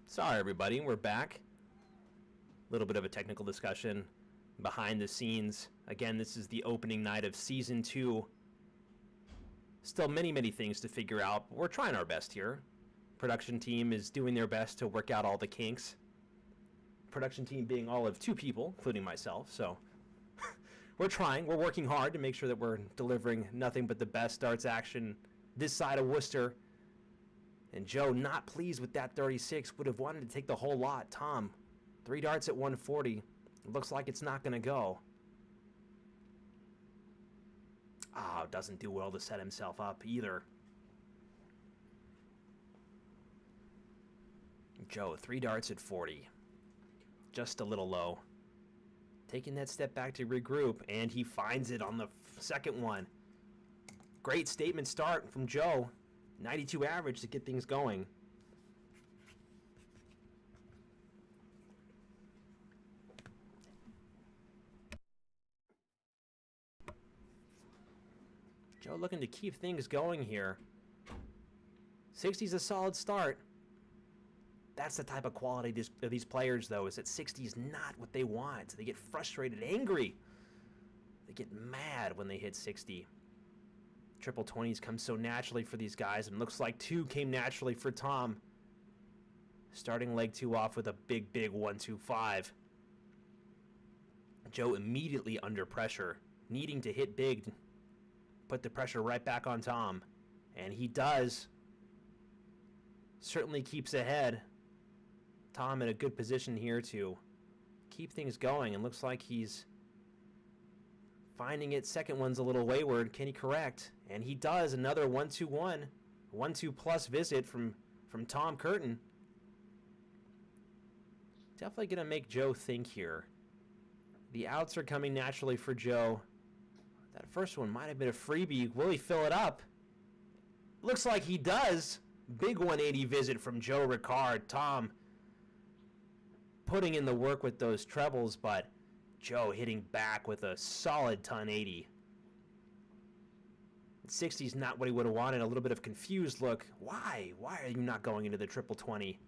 Sorry, everybody, we're back. A little bit of a technical discussion behind the scenes. Again, this is the opening night of Season 2. Still many things to figure out, but we're trying our best here. Production team is doing their best to work out all the kinks. Production team being all of 2 people, including myself, so we're trying. We're working hard to make sure that we're delivering nothing but the best darts action this side of Worcester. And Joe, not pleased with that 36, would have wanted to take the whole lot. Tom, 3 darts at 140. Looks like it's not going to go. Oh, doesn't do well to set himself up either. Joe, 3 darts at 40. Just a little low. Taking that step back to regroup, and he finds it on the second one. Great statement start from Joe. 92 average to get things going. Joe looking to keep things going here. 60's a solid start. That's the type of quality of these players, though, is that 60's not what they want. They get frustrated, angry. They get mad when they hit 60. Triple 20s come so naturally for these guys, and looks like 2 came naturally for Tom. Starting leg 2 off with a big 125. Joe immediately under pressure, needing to hit big, put the pressure right back on Tom. And he does. Certainly keeps ahead. Tom in a good position here to keep things going, and looks like he's finding it. Second one's a little wayward. Can he correct? And he does. Another 1-2-1. 1-2 plus visit from Tom Curtin. Definitely going to make Joe think here. The outs are coming naturally for Joe. That first one might have been a freebie. Will he fill it up? Looks like he does. Big 180 visit from Joe Ricard. Tom putting in the work with those trebles, but Joe hitting back with a solid ton 80. 60's not what he would have wanted. A little bit of confused look. Why? Why are you not going into the triple 20?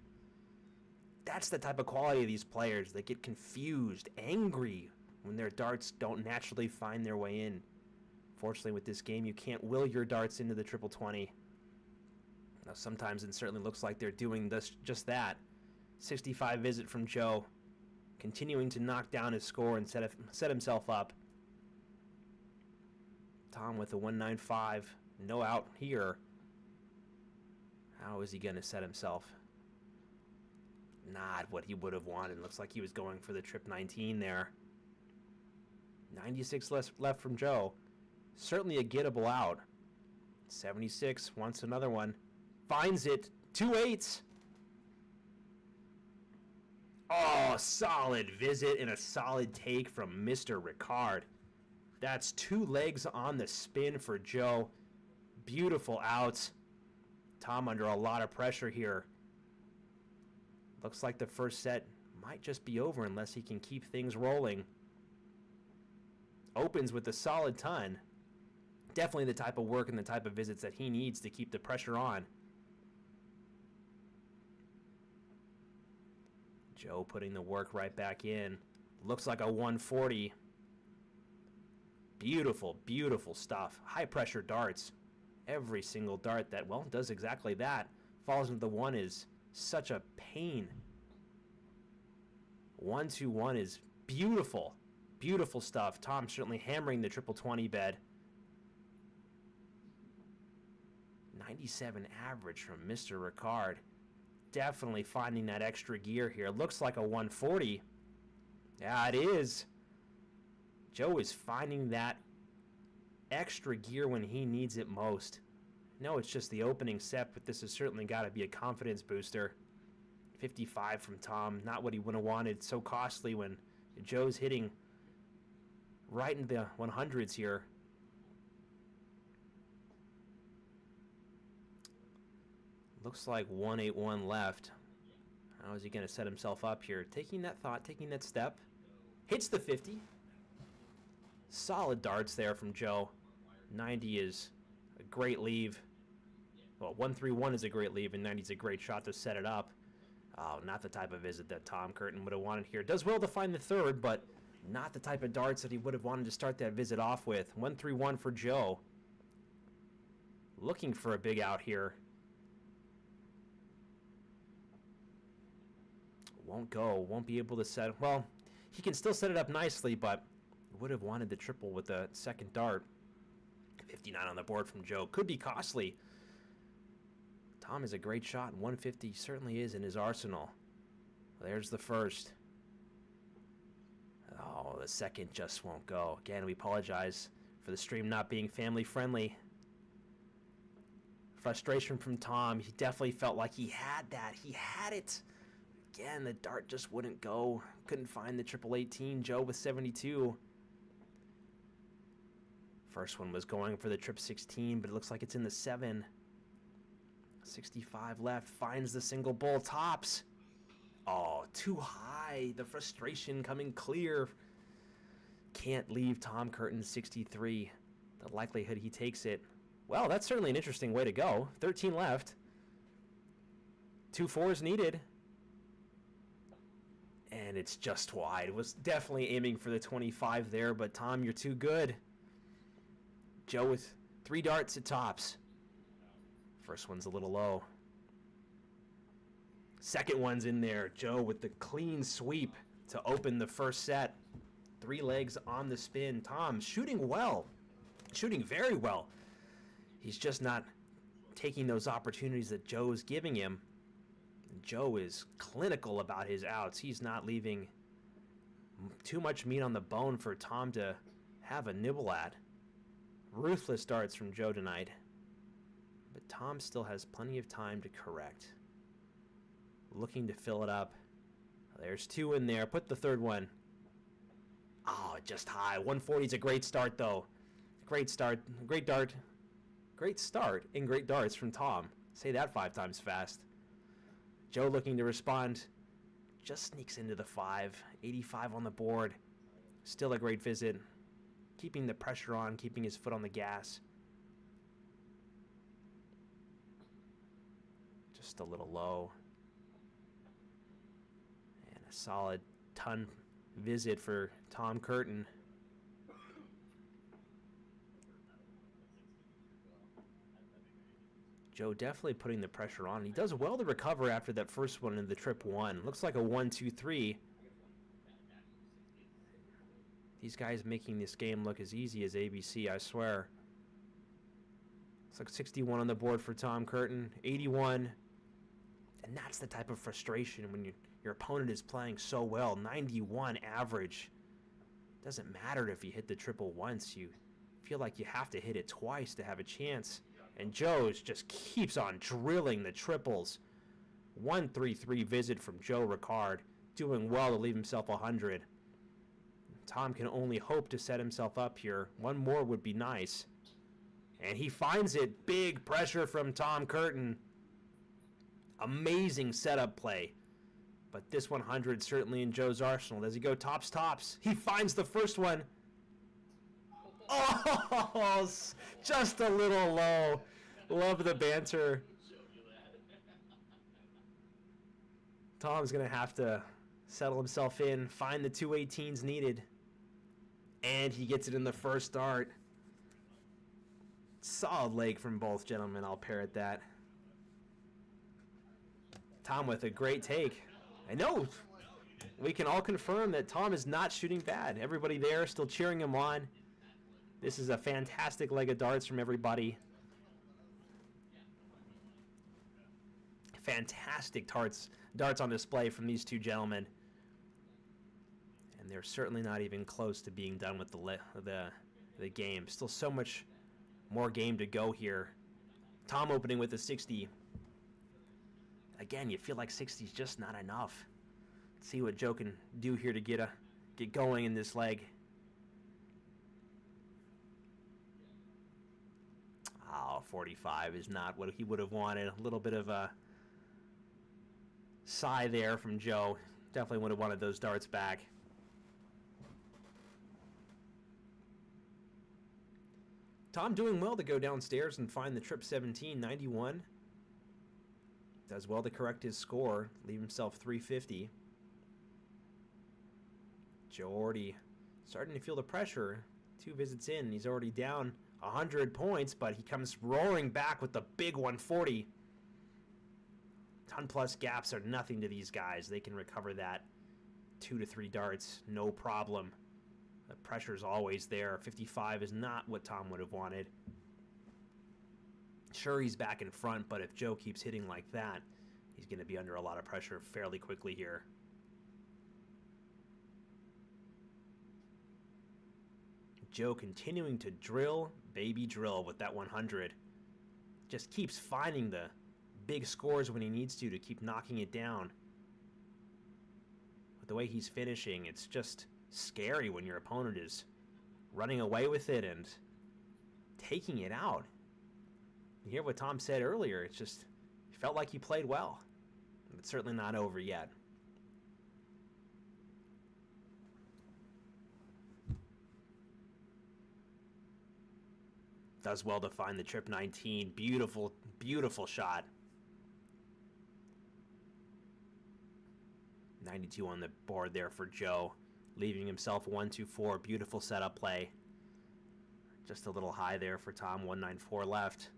That's the type of quality of these players. They get confused, angry when their darts don't naturally find their way in. Fortunately, with this game, you can't will your darts into the triple 20. Now, sometimes it certainly looks like they're doing this, just that. 65 visit from Joe, continuing to knock down his score and set himself up. Tom with a 195, no out here. How is he going to set himself? Not what he would have wanted. Looks like he was going for the trip 19 there. 96 left from Joe. Certainly a gettable out. 76 wants another one. Finds it. 2 8s. Oh, solid visit and a solid take from Mr. Ricard. That's 2 legs on the spin for Joe. Beautiful outs. Tom under a lot of pressure here. Looks like the first set might just be over unless he can keep things rolling. Opens with a solid ton. Definitely the type of work and the type of visits that he needs to keep the pressure on. Joe putting the work right back in. Looks like a 140. Beautiful, beautiful stuff. High pressure darts. Every single dart that, well, does exactly that. Falls into the 1 is such a pain. 1-2-1 is beautiful. Beautiful stuff. Tom certainly hammering the triple 20 bed. 97 average from Mr. Ricard. Definitely finding that extra gear here. Looks like a 140. Yeah, it is. Joe is finding that extra gear when he needs it most. No, it's just the opening set, but this has certainly got to be a confidence booster. 55 from Tom. Not what he would have wanted. So costly when Joe's hitting right in the 100s here. Looks like 181 left. How is he going to set himself up here? Taking that thought, taking that step. Hits the 50. Solid darts there from Joe. 90 is a great leave. Well, 131 is a great leave, and 90 is a great shot to set it up. Oh, not the type of visit that Tom Curtin would have wanted here. Does well to find the third, but not the type of darts that he would have wanted to start that visit off with. 131 for Joe. Looking for a big out here. Won't go. Won't be able to set. Well, he can still set it up nicely, but would have wanted the triple with the second dart. 59 on the board from Joe. Could be costly. Tom is a great shot, and 150 certainly is in his arsenal. There's the first. Oh, the second just won't go. Again, we apologize for the stream not being family friendly. Frustration from Tom. He definitely felt like he had that. He had it. Again, the dart just wouldn't go. Couldn't find the triple 18. Joe with 72. First one was going for the trip 16, but it looks like it's in the 7. 65 left. Finds the single bull. Tops. Oh, too high. The frustration coming clear. Can't leave Tom Curtin 63. The likelihood he takes it. Well, that's certainly an interesting way to go. 13 left. 2 4s needed. And it's just wide. Was definitely aiming for the 25 there, but Tom, you're too good. Joe with 3 darts at tops. First one's a little low. Second one's in there. Joe with the clean sweep to open the first set. 3 legs on the spin. Tom shooting well. Shooting very well. He's just not taking those opportunities that Joe's giving him. Joe is clinical about his outs. He's not leaving too much meat on the bone for Tom to have a nibble at. Ruthless darts from Joe tonight. But Tom still has plenty of time to correct. Looking to fill it up. There's 2 in there. Put the third one. Oh, just high. 140 is a great start, though. Great start. Great dart. Great start and great darts from Tom. Say that 5 times fast. Joe looking to respond. Just sneaks into the 5. 85 on the board. Still a great visit. Keeping the pressure on, keeping his foot on the gas. Just a little low. And a solid ton visit for Tom Curtin. Joe definitely putting the pressure on. He does well to recover after that first one in the trip 1. Looks like a 1-2-3. These guys making this game look as easy as ABC, I swear. Looks like 61 on the board for Tom Curtin. 81. And that's the type of frustration when your opponent is playing so well. 91 average. Doesn't matter if you hit the triple once. You feel like you have to hit it twice to have a chance. And Joe just keeps on drilling the triples. 1-3-3 visit from Joe Ricard. Doing well to leave himself 100. Tom can only hope to set himself up here. One more would be nice. And he finds it. Big pressure from Tom Curtin. Amazing setup play. But this 100 certainly in Joe's arsenal. Does he go tops, tops? He finds the first one. Oh, just a little low. Love the banter. Tom's going to have to settle himself in, find the 218s needed. And he gets it in the first dart. Solid leg from both gentlemen, I'll parrot that. Tom with a great take. I know. We can all confirm that Tom is not shooting bad. Everybody there still cheering him on. This is a fantastic leg of darts from everybody. Fantastic darts on display from these two gentlemen. And they're certainly not even close to being done with the game. Still so much more game to go here. Tom opening with a 60. Again, you feel like 60 is just not enough. Let's see what Joe can do here to get going in this leg. Oh, 45 is not what he would have wanted. A little bit of a sigh there from Joe. Definitely would have wanted those darts back. Tom doing well to go downstairs and find the trip 17, 91. Does well to correct his score, leave himself 350. Joe already starting to feel the pressure. 2 visits in, he's already down 100 points, but he comes roaring back with the big 140. 10+ gaps are nothing to these guys. They can recover that 2 to 3 darts, no problem. The pressure's always there. 55 is not what Tom would have wanted. Sure, he's back in front, but if Joe keeps hitting like that, he's going to be under a lot of pressure fairly quickly here. Joe continuing to drill, baby drill with that 100. Just keeps finding the big scores when he needs to keep knocking it down. With the way he's finishing, it's just scary when your opponent is running away with it and taking it out. You hear what Tom said earlier. It's just, he felt like he played well. It's certainly not over yet. Does well to find the trip 19. Beautiful, beautiful shot. 92 on the board there for Joe. Leaving himself 124. Beautiful setup play. Just a little high there for Tom. 194 left.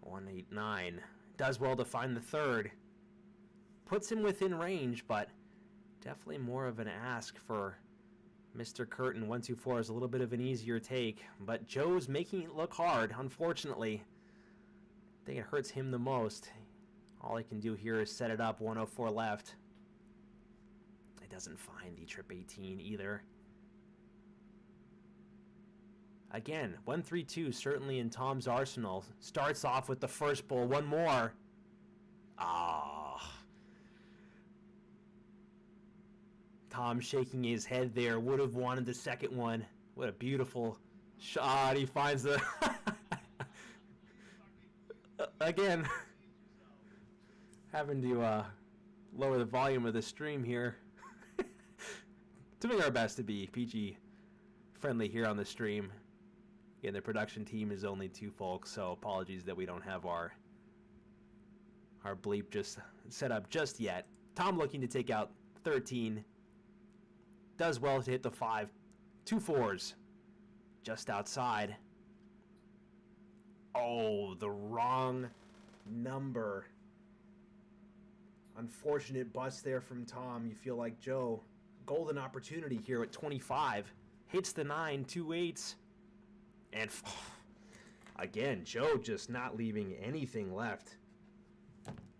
189. Does well to find the third. Puts him within range, but definitely more of an ask for Mr. Curtin. 124 is a little bit of an easier take, but Joe's making it look hard, unfortunately. I think it hurts him the most. All he can do here is set it up. 104 left. It doesn't find the trip 18 either. Again, 132 certainly in Tom's arsenal. Starts off with the first bull. One more. Ah. Tom shaking his head there. Would have wanted the second one. What a beautiful shot. He finds the... Again, having to lower the volume of the stream here. Doing our best to be PG friendly here on the stream. Again, the production team is only 2 folks, so apologies that we don't have our bleep just set up just yet. Tom looking to take out 13. Does well to hit the 5. 2 4s. Just outside. Oh, the wrong number. Unfortunate bust there from Tom. You feel like Joe. Golden opportunity here at 25. Hits the 9, 2 8s. And again, Joe just not leaving anything left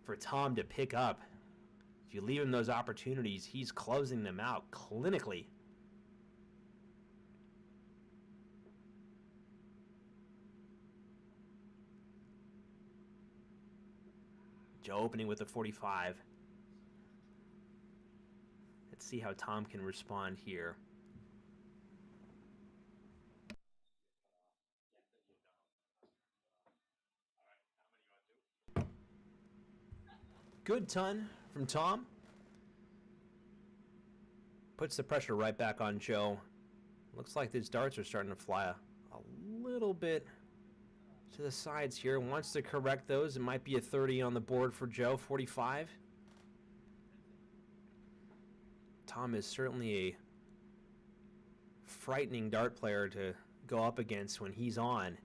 for Tom to pick up. If you leave him those opportunities, he's closing them out clinically. Joe opening with a 45. Let's see how Tom can respond here. Good ton from Tom. Puts the pressure right back on Joe. Looks like these darts are starting to fly a little bit to the sides here. Wants to correct those. It might be a 30 on the board for Joe. 45. Tom is certainly a frightening dart player to go up against when he's on.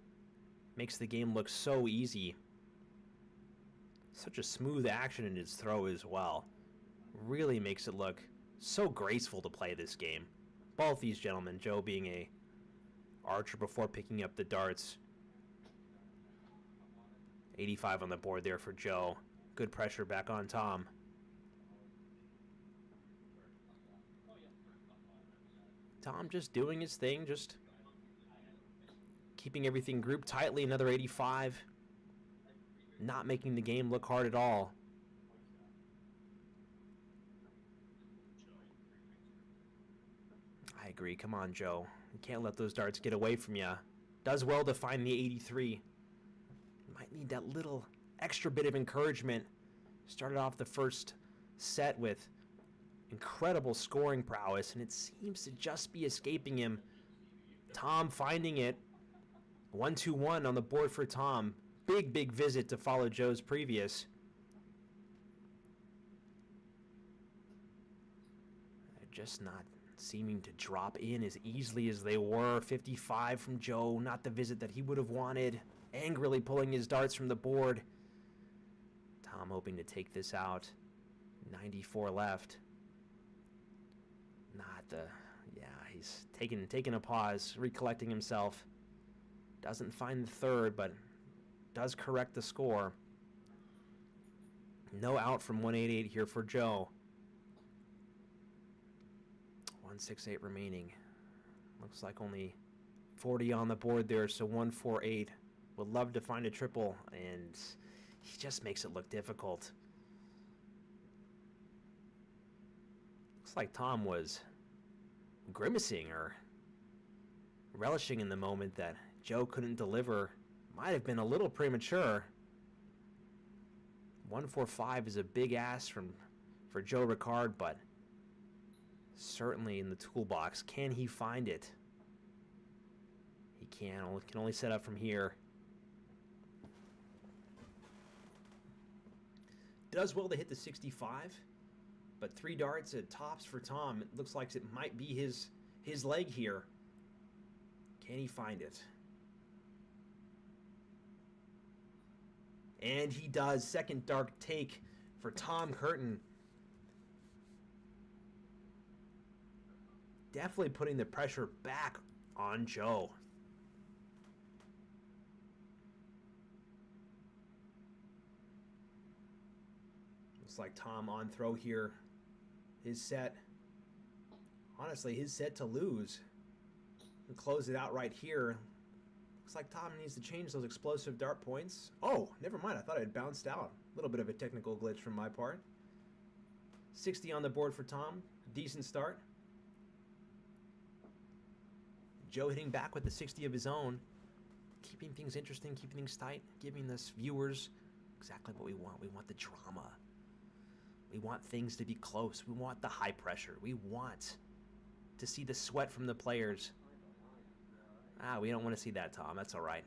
Makes the game look so easy. Such a smooth action in his throw as well. Really makes it look so graceful to play this game. Both these gentlemen, Joe being a archer before picking up the darts. 85 on the board there for Joe. Good pressure back on Tom. Tom just doing his thing, just keeping everything grouped tightly. Another 85. Not making the game look hard at all. I agree. Come on, Joe. You can't let those darts get away from you. Does well to find the 83. Might need that little extra bit of encouragement. Started off the first set with incredible scoring prowess, and it seems to just be escaping him. Tom finding it. 1-2-1 on the board for Tom. Big visit to follow Joe's previous. They're just not seeming to drop in as easily as they were. 55 from Joe, not the visit that he would have wanted. Angrily pulling his darts from the board. Tom hoping to take this out. 94 left. He's taking a pause, recollecting himself. Doesn't find the third, but does correct the score. No out from 188 here for Joe. 168 remaining. Looks like only 40 on the board there, so 148. Would love to find a triple, and he just makes it look difficult. Looks like Tom was grimacing or relishing in the moment that Joe couldn't deliver. Might have been a little premature. 145 is a big ask for Joe Ricard, but certainly in the toolbox. Can he find it? He can only set up from here. Does well to hit the 65, but 3 darts at tops for Tom. It looks like it might be his leg here. Can he find it? And he does. Second dark take for Tom Curtin. Definitely putting the pressure back on Joe. Looks like Tom on throw here. His set. Honestly, his set to lose. And close it out right here. Looks like Tom needs to change those explosive dart points. Oh, never mind. I thought it had bounced out. A little bit of a technical glitch from my part. 60 on the board for Tom. Decent start. Joe hitting back with the 60 of his own. Keeping things interesting, keeping things tight, giving us viewers exactly what we want. We want the drama. We want things to be close. We want the high pressure. We want to see the sweat from the players. We don't want to see that, Tom. That's all right.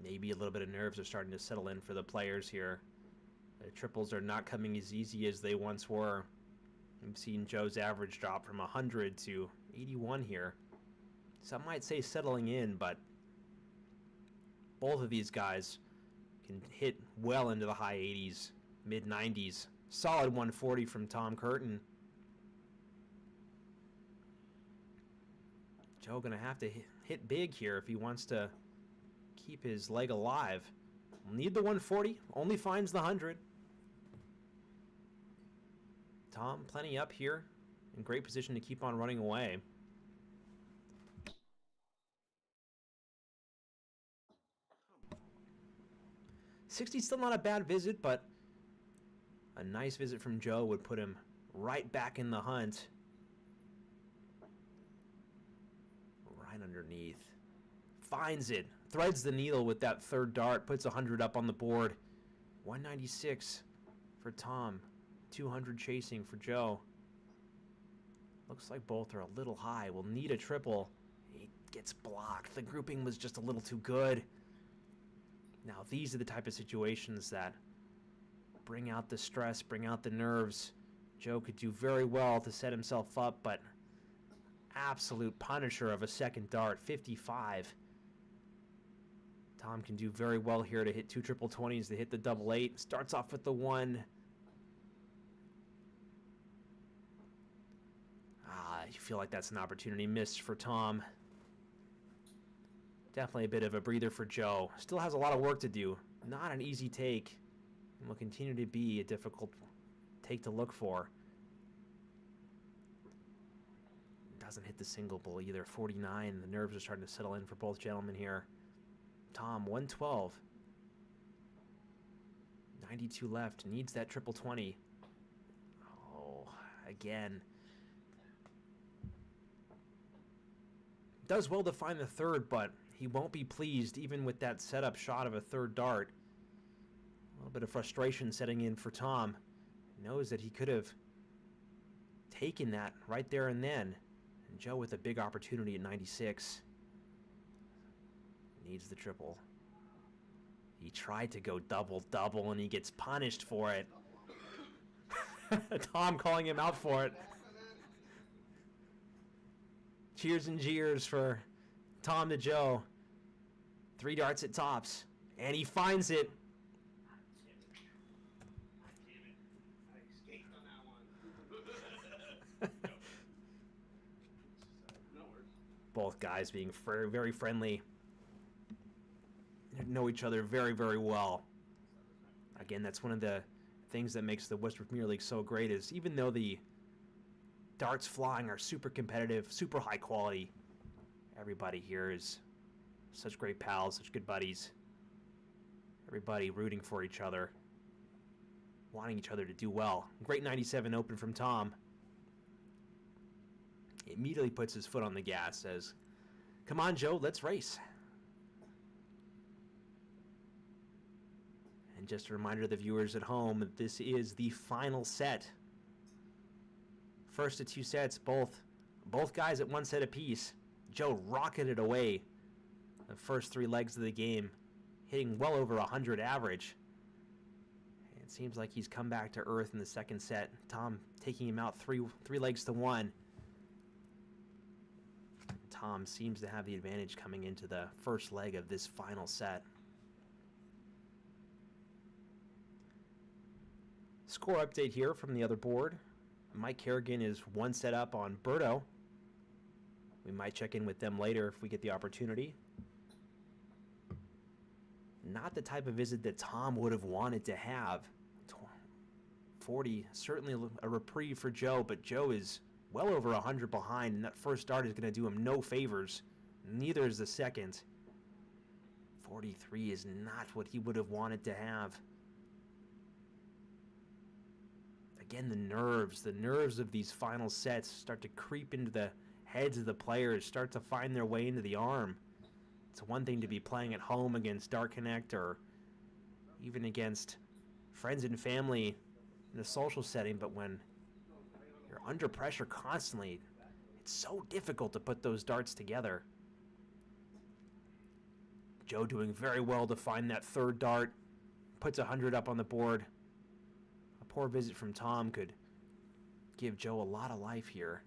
Maybe a little bit of nerves are starting to settle in for the players here. The triples are not coming as easy as they once were. We've seen Joe's average drop from 100 to 81 here. Some might say settling in, but both of these guys can hit well into the high 80s, mid 90s. Solid 140 from Tom Curtin. Joe gonna have to hit big here if he wants to keep his leg alive. Need the 140, only finds the 100. Tom plenty up here, in great position to keep on running away. $60 still not a bad visit, but a nice visit from Joe would put him right back in the hunt. Right underneath. Finds it. Threads the needle with that third dart. Puts 100 up on the board. 196 for Tom. 200 chasing for Joe. Looks like both are a little high. We'll need a triple. He gets blocked. The grouping was just a little too good. Now, these are the type of situations that bring out the stress, bring out the nerves. Joe could do very well to set himself up, but absolute punisher of a second dart, 55. Tom can do very well here to hit 2 triple 20s, to hit the double 8. Starts off with the 1. You feel like that's an opportunity missed for Tom. Definitely a bit of a breather for Joe. Still has a lot of work to do. Not an easy take. And will continue to be a difficult take to look for. Doesn't hit the single bull either. 49. The nerves are starting to settle in for both gentlemen here. Tom, 112. 92 left. Needs that triple 20. Oh, again. Does well to find the third, but he won't be pleased even with that setup shot of a third dart. A little bit of frustration setting in for Tom. Knows that he could have taken that right there and then. And Joe with a big opportunity at 96. Needs the triple. He tried to go double-double and he gets punished for it. Tom calling him out for it. Cheers and jeers for Tom to Joe. 3 darts at tops. And he finds it. Both guys being very friendly. They know each other very, very well. Again, that's one of the things that makes the Worcester Premier League so great is even though the darts flying are super competitive, super high quality, everybody here is such great pals, such good buddies. Everybody rooting for each other, wanting each other to do well. Great 97 open from Tom. He immediately puts his foot on the gas, says, "Come on, Joe, let's race." And just a reminder to the viewers at home that this is the final set. First of 2 sets, both guys at 1 set apiece. Joe rocketed away the first 3 legs of the game, hitting well over 100 average. It seems like he's come back to earth in the second set. Tom taking him out three legs to 1. Tom seems to have the advantage coming into the first leg of this final set. Score update here from the other board. Mike Carignan is 1 set up on Roberto. We might check in with them later if we get the opportunity. Not the type of visit that Tom would have wanted to have. 40, certainly a reprieve for Joe, but Joe is well over 100 behind, and that first dart is going to do him no favors. Neither is the second. 43 is not what he would have wanted to have. Again, the nerves of these final sets start to creep into the heads of the players, start to find their way into the arm. It's one thing to be playing at home against Dart Connect or even against friends and family in a social setting, but when you're under pressure constantly, it's so difficult to put those darts together. Joe doing very well to find that third dart, puts 100 up on the board. A poor visit from Tom could give Joe a lot of life here.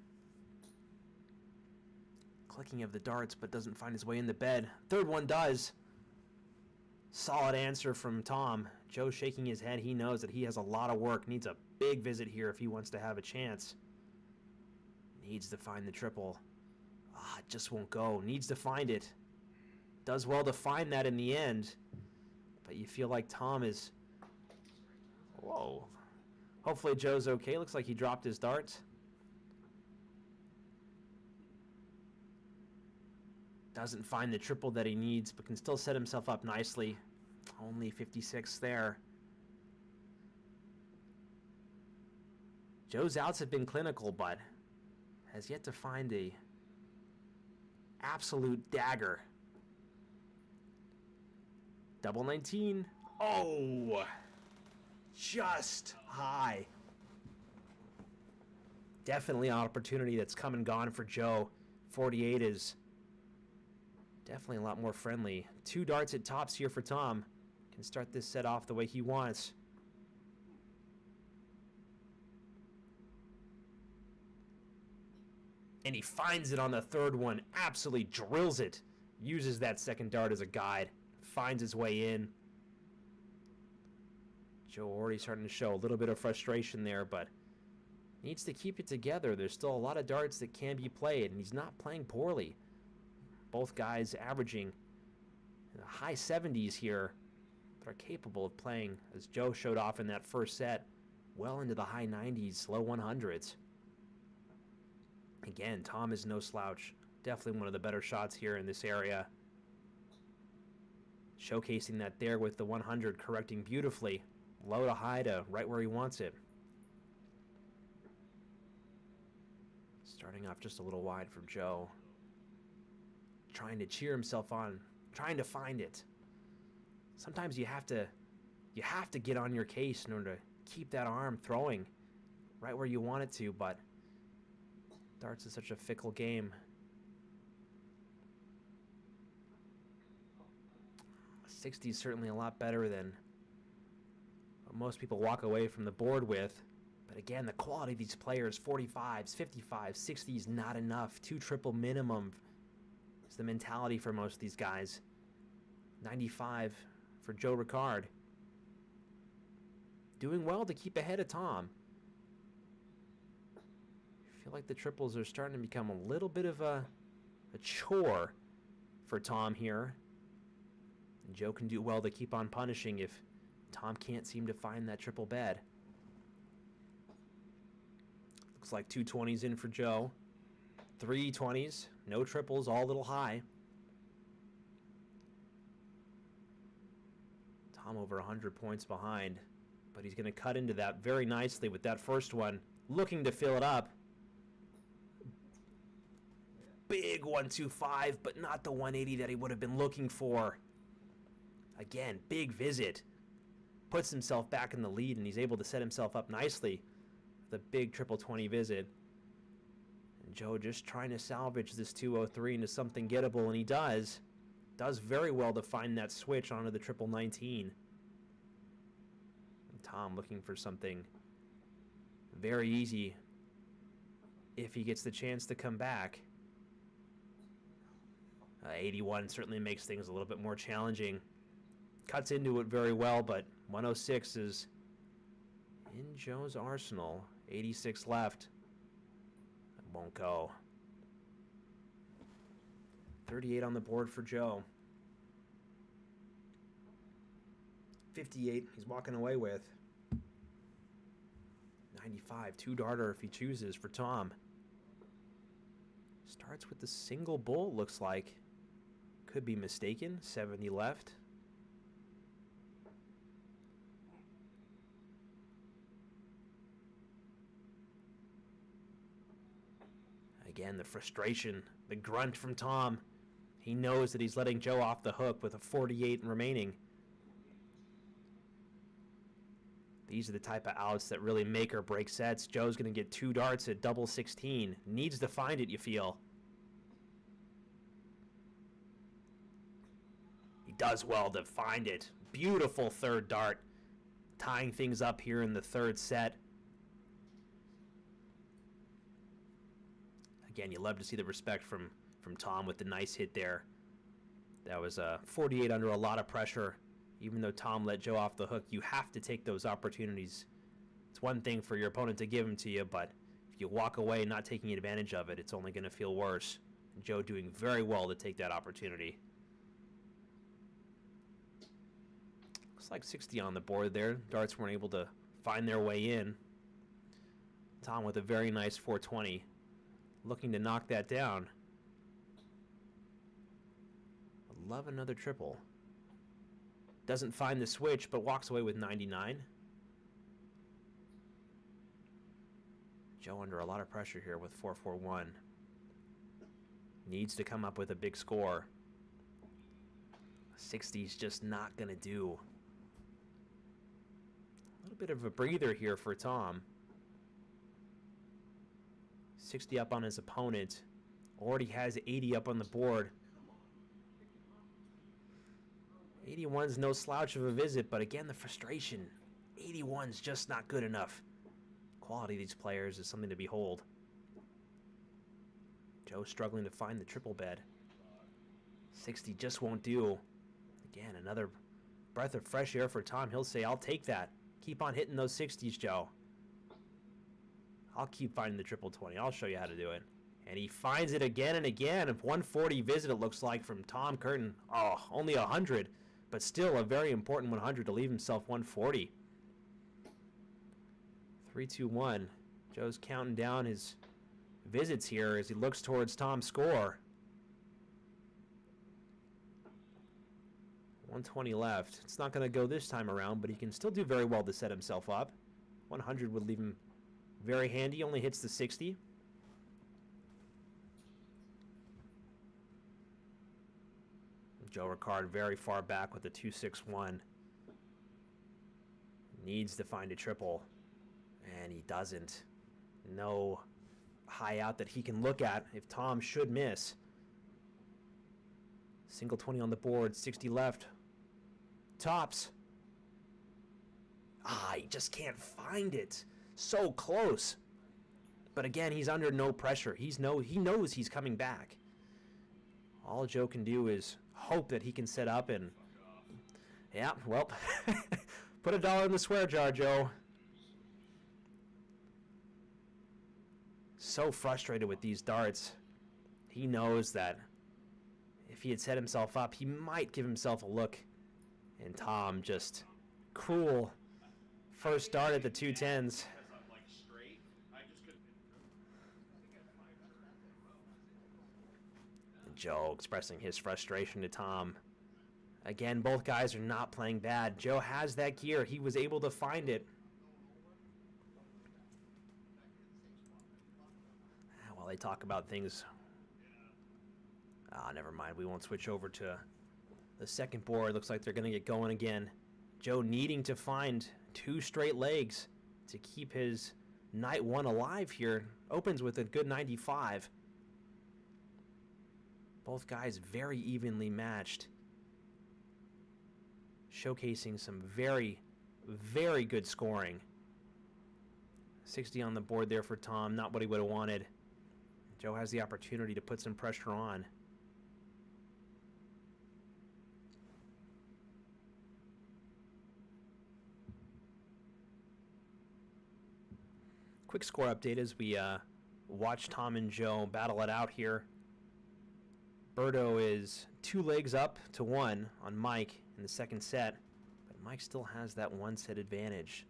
Clicking of the darts, but doesn't find his way in the bed. Third one does. Solid answer from Tom. Joe shaking his head. He knows that he has a lot of work. Needs a big visit here if he wants to have a chance. Needs to find the triple. It just won't go. Needs to find it. Does well to find that in the end. But you feel like Tom is... Whoa. Hopefully Joe's okay. Looks like he dropped his darts. Doesn't find the triple that he needs, but can still set himself up nicely. Only 56 there. Joe's outs have been clinical, but has yet to find a absolute dagger. Double 19. Oh! Just high. Definitely an opportunity that's come and gone for Joe. 48 is definitely a lot more friendly. 2 darts at tops here for Tom. Can start this set off the way he wants. And he finds it on the third one. Absolutely drills it. Uses that second dart as a guide. Finds his way in. Joe already starting to show a little bit of frustration there, but needs to keep it together. There's still a lot of darts that can be played, and he's not playing poorly. Both guys averaging in the high 70s here, but are capable of playing, as Joe showed off in that first set, well into the high 90s, low 100s. Again, Tom is no slouch. Definitely one of the better shots here in this area. Showcasing that there with the 100, correcting beautifully. Low to high to right where he wants it. Starting off just a little wide for Joe. Trying to cheer himself on. Trying to find it. Sometimes you have to get on your case in order to keep that arm throwing right where you want it to, but darts is such a fickle game. 60 is certainly a lot better than what most people walk away from the board with. But again, the quality of these players, 45s, 55s, 60s, not enough. 2 triple minimum is the mentality for most of these guys. 95 for Joe Ricard. Doing well to keep ahead of Tom. I feel like the triples are starting to become a little bit of a chore for Tom here. And Joe can do well to keep on punishing if Tom can't seem to find that triple bed. Looks like 2 20s in for Joe. 3 20s, no triples, all a little high. Tom over 100 points behind, but he's going to cut into that very nicely with that first one, looking to fill it up. Big 125, but not the 180 that he would have been looking for. Again, big visit. Puts himself back in the lead, and he's able to set himself up nicely with a big triple 20 visit. And Joe just trying to salvage this 203 into something gettable, and he does. Does very well to find that switch onto the triple 19. And Tom looking for something very easy if he gets the chance to come back. 81 certainly makes things a little bit more challenging. Cuts into it very well, but 106 is in Joe's arsenal. 86 left. It won't go. 38 on the board for Joe. 58 he's walking away with. 95, 2-darter if he chooses for Tom. Starts with the single bull, looks like. Could be mistaken. 70 left. Again, the frustration, the grunt from Tom. He knows that he's letting Joe off the hook with a 48 remaining. These are the type of outs that really make or break sets. Joe's going to get 2 darts at double 16. Needs to find it, you feel. He does well to find it. Beautiful third dart. Tying things up here in the third set. Again, you love to see the respect from Tom with the nice hit there. That was a 48 under a lot of pressure. Even though Tom let Joe off the hook, you have to take those opportunities. It's one thing for your opponent to give them to you, but if you walk away not taking advantage of it, it's only going to feel worse. And Joe doing very well to take that opportunity. Looks like 60 on the board there. Darts weren't able to find their way in. Tom with a very nice 420. Looking to knock that down. I'd love another triple. Doesn't find the switch, but walks away with 99. Joe under a lot of pressure here with 441. Needs to come up with a big score. 60's just not going to do. A little bit of a breather here for Tom. 60 up on his opponent. Already has 80 up on the board. 81's no slouch of a visit, but again, the frustration. 81's just not good enough. Quality of these players is something to behold. Joe struggling to find the triple bed. 60 just won't do. Again, another breath of fresh air for Tom. He'll say, I'll take that. Keep on hitting those 60s, Joe. I'll keep finding the triple 20. I'll show you how to do it. And he finds it again and again. A 140 visit, it looks like, from Tom Curtin. Oh, only 100, but still a very important 100 to leave himself 140. 3-2-1. Joe's counting down his visits here as he looks towards Tom's score. 120 left. It's not going to go this time around, but he can still do very well to set himself up. 100 would leave him very handy. Only hits the 60. Joe Ricard very far back with the 2-6-1. Needs to find a triple, and he doesn't. No high out that he can look at if Tom should miss. Single 20 on the board, 60 left. Tops. He just can't find it. So close. But again, he's under no pressure. He knows he's coming back. All Joe can do is hope that he can set up and... Yeah, well, put $1 in the swear jar, Joe. So frustrated with these darts. He knows that if he had set himself up, he might give himself a look. And Tom just cruel first dart at the 210s. And Joe expressing his frustration to Tom. Again, both guys are not playing bad. Joe has that gear. He was able to find it. While they talk about things... never mind. We won't switch over to the second board. Looks like they're going to get going again. Joe needing to find 2 straight legs to keep his night 1 alive here. Opens with a good 95. Both guys very evenly matched. Showcasing some very, very good scoring. 60 on the board there for Tom. Not what he would have wanted. Joe has the opportunity to put some pressure on. Quick score update as we watch Tom and Joe battle it out here. Roberto is 2 legs up to 1 on Mike in the second set, but Mike still has that 1 set advantage.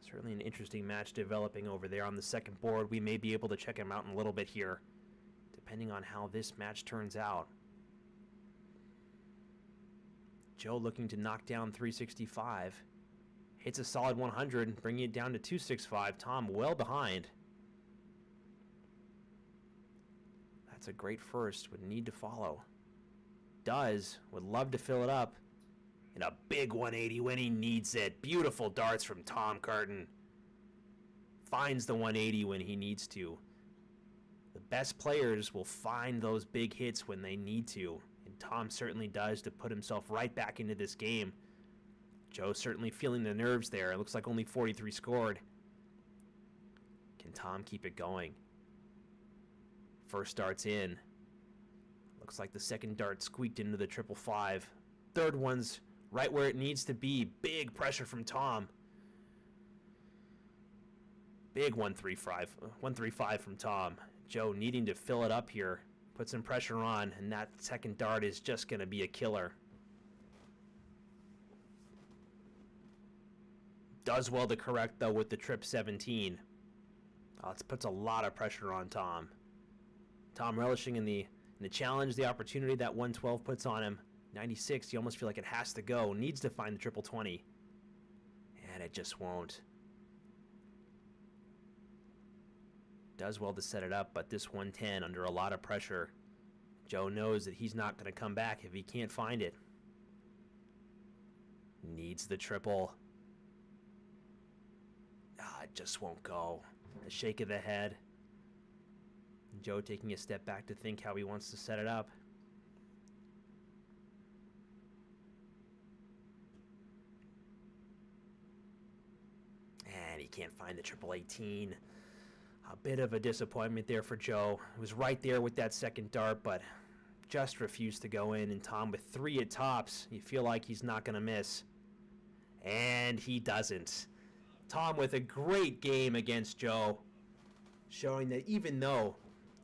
Certainly an interesting match developing over there on the second board. We may be able to check him out in a little bit here, depending on how this match turns out. Joe looking to knock down 365. Hits a solid 100, bringing it down to 265. Tom well behind. That's a great first. Would need to follow. Does. Would love to fill it up. And a big 180 when he needs it. Beautiful darts from Tom Curtin. Finds the 180 when he needs to. The best players will find those big hits when they need to. And Tom certainly does to put himself right back into this game. Joe certainly feeling the nerves there. It looks like only 43 scored. Can Tom keep it going? First dart's in. Looks like the second dart squeaked into the 555. Third one's right where it needs to be. Big pressure from Tom. Big 135 from Tom. Joe needing to fill it up here. Put some pressure on, and that second dart is just going to be a killer. Does well to correct, though, with the trip 17. It puts a lot of pressure on Tom. Tom relishing in the challenge, the opportunity that 112 puts on him. 96, you almost feel like it has to go. Needs to find the triple 20. And it just won't. Does well to set it up, but this 110 under a lot of pressure. Joe knows that he's not going to come back if he can't find it. Needs the triple. It just won't go. A shake of the head. Joe taking a step back to think how he wants to set it up. And he can't find the triple 18. A bit of a disappointment there for Joe. It was right there with that second dart, but just refused to go in. And Tom with 3 at tops. You feel like he's not going to miss. And he doesn't. Tom with a great game against Joe, showing that even though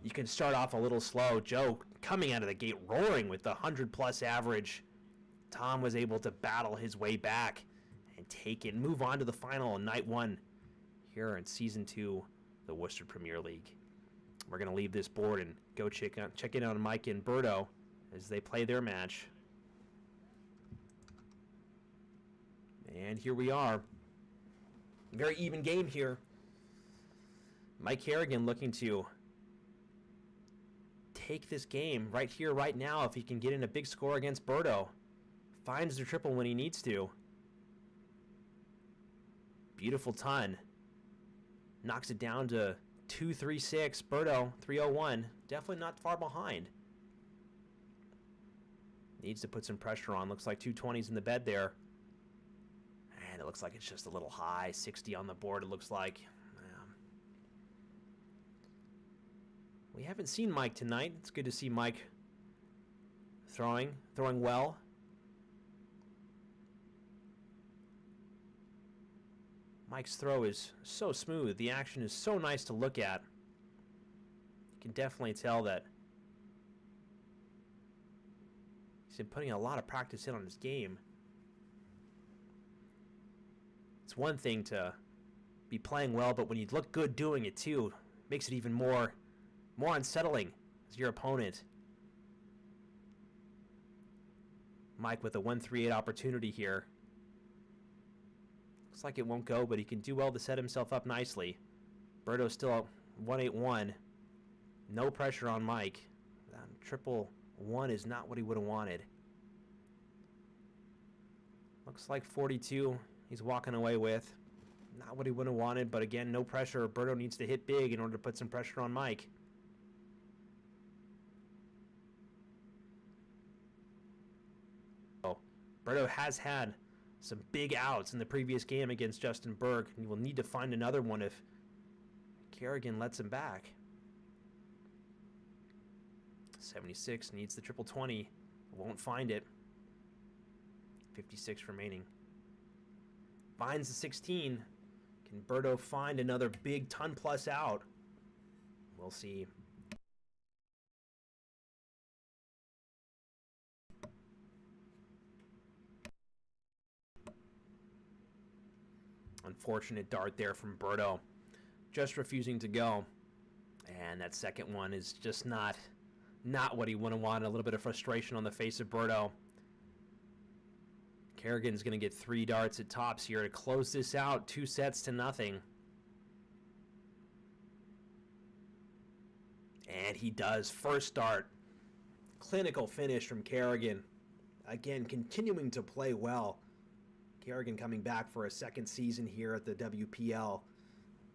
you can start off a little slow, Joe coming out of the gate roaring with the 100-plus average. Tom was able to battle his way back and take it, move on to the final on night 1 here in Season 2, the Worcester Premier League. We're going to leave this board and go check in on Mike and Roberto as they play their match. And here we are. Very even game here. Mike Carignan looking to take this game right here, right now, if he can get in a big score against Roberto. Finds the triple when he needs to. Beautiful ton. Knocks it down to 236. Roberto, 301. Definitely not far behind. Needs to put some pressure on. Looks like 220's in the bed there. And it looks like it's just a little high. 60 on the board, it looks like. We haven't seen Mike tonight. It's good to see Mike throwing well. Mike's throw is so smooth. The action is so nice to look at. You can definitely tell that he's been putting a lot of practice in on his game. It's one thing to be playing well, but when you look good doing it too, it makes it even more unsettling as your opponent. Mike with a 1-3-8 opportunity here. Looks like it won't go, but he can do well to set himself up nicely. Roberto still 1-8-1. No pressure on Mike. Triple 1 is not what he would have wanted. Looks like 42 he's walking away with. Not what he would have wanted, but again, no pressure. Roberto needs to hit big in order to put some pressure on Mike. Roberto has had some big outs in the previous game against Justin Burke, and he will need to find another one if Carignan lets him back. 76 needs the triple 20. Won't find it. 56 remaining. Finds the 16. Can Roberto find another big ton-plus out? We'll see. Unfortunate dart there from Roberto. Just refusing to go. And that second one is just not what he would have wanted. A little bit of frustration on the face of Roberto. Carrigan's going to get 3 darts at tops here to close this out. 2-0. And he does. First dart. Clinical finish from Carignan. Again, continuing to play well. Carignan coming back for a second season here at the WPL.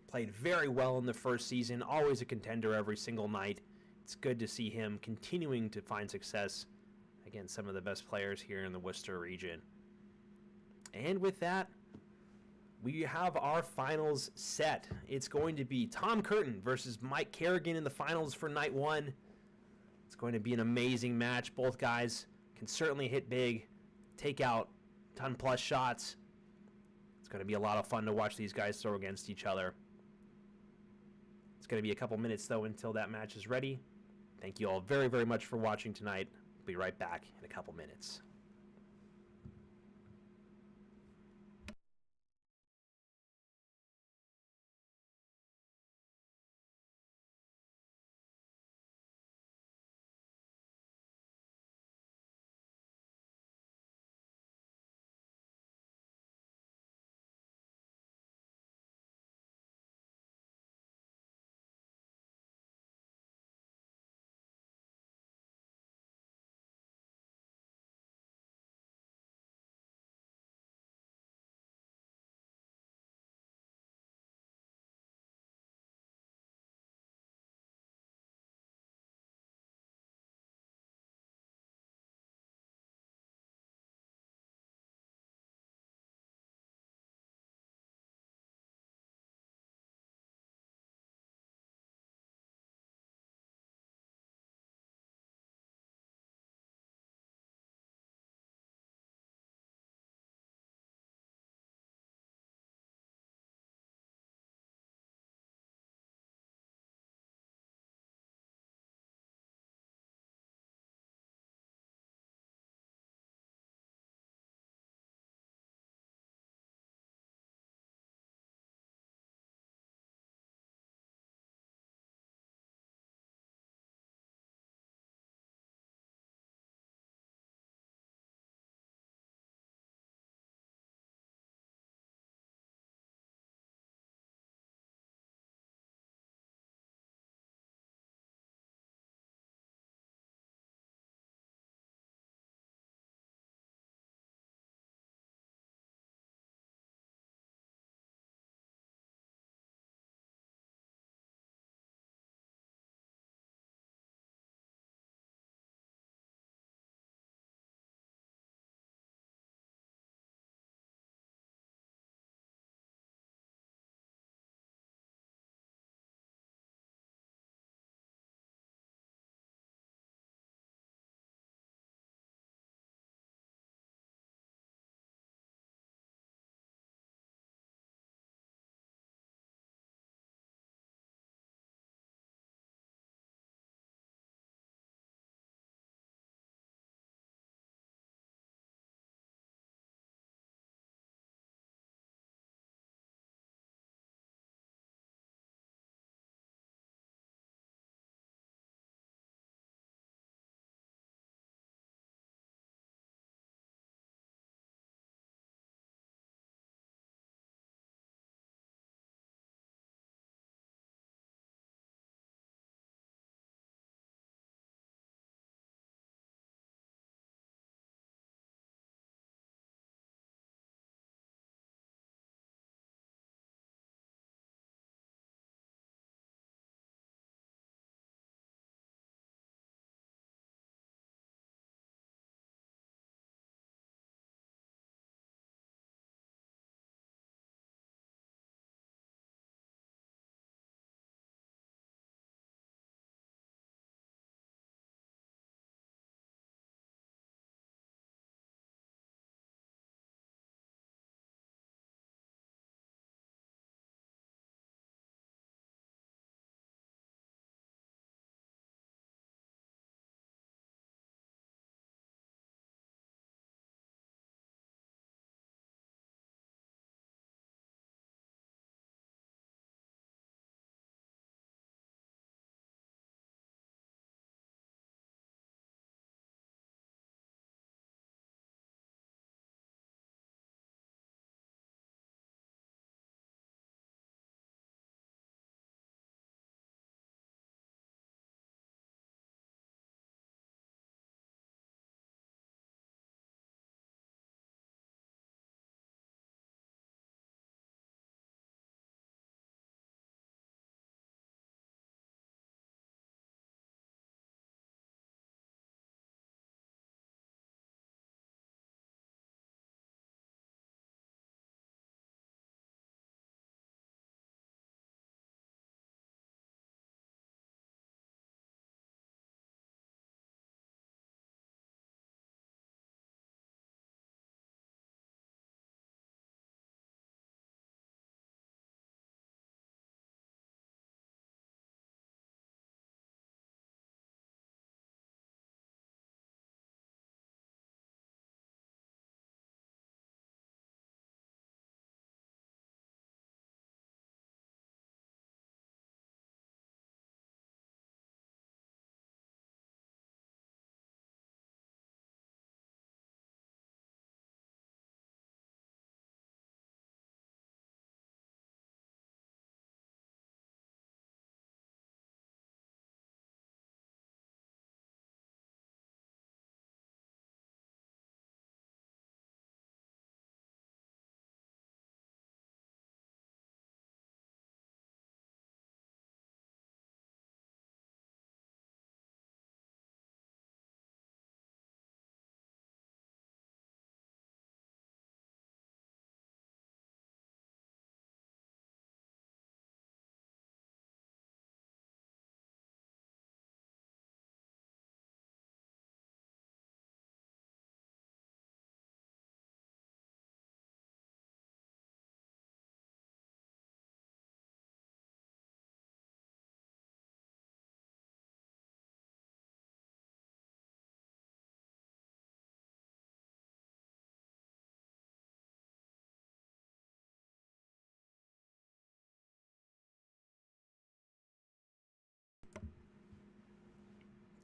Played very well in the first season. Always a contender every single night. It's good to see him continuing to find success against some of the best players here in the Worcester region. And with that, we have our finals set. It's going to be Tom Curtin versus Mike Carignan in the finals for night 1. It's going to be an amazing match. Both guys can certainly hit big, take out ton-plus shots. It's going to be a lot of fun to watch these guys throw against each other. It's going to be a couple minutes, though, until that match is ready. Thank you all very, very much for watching tonight. We'll be right back in a couple minutes.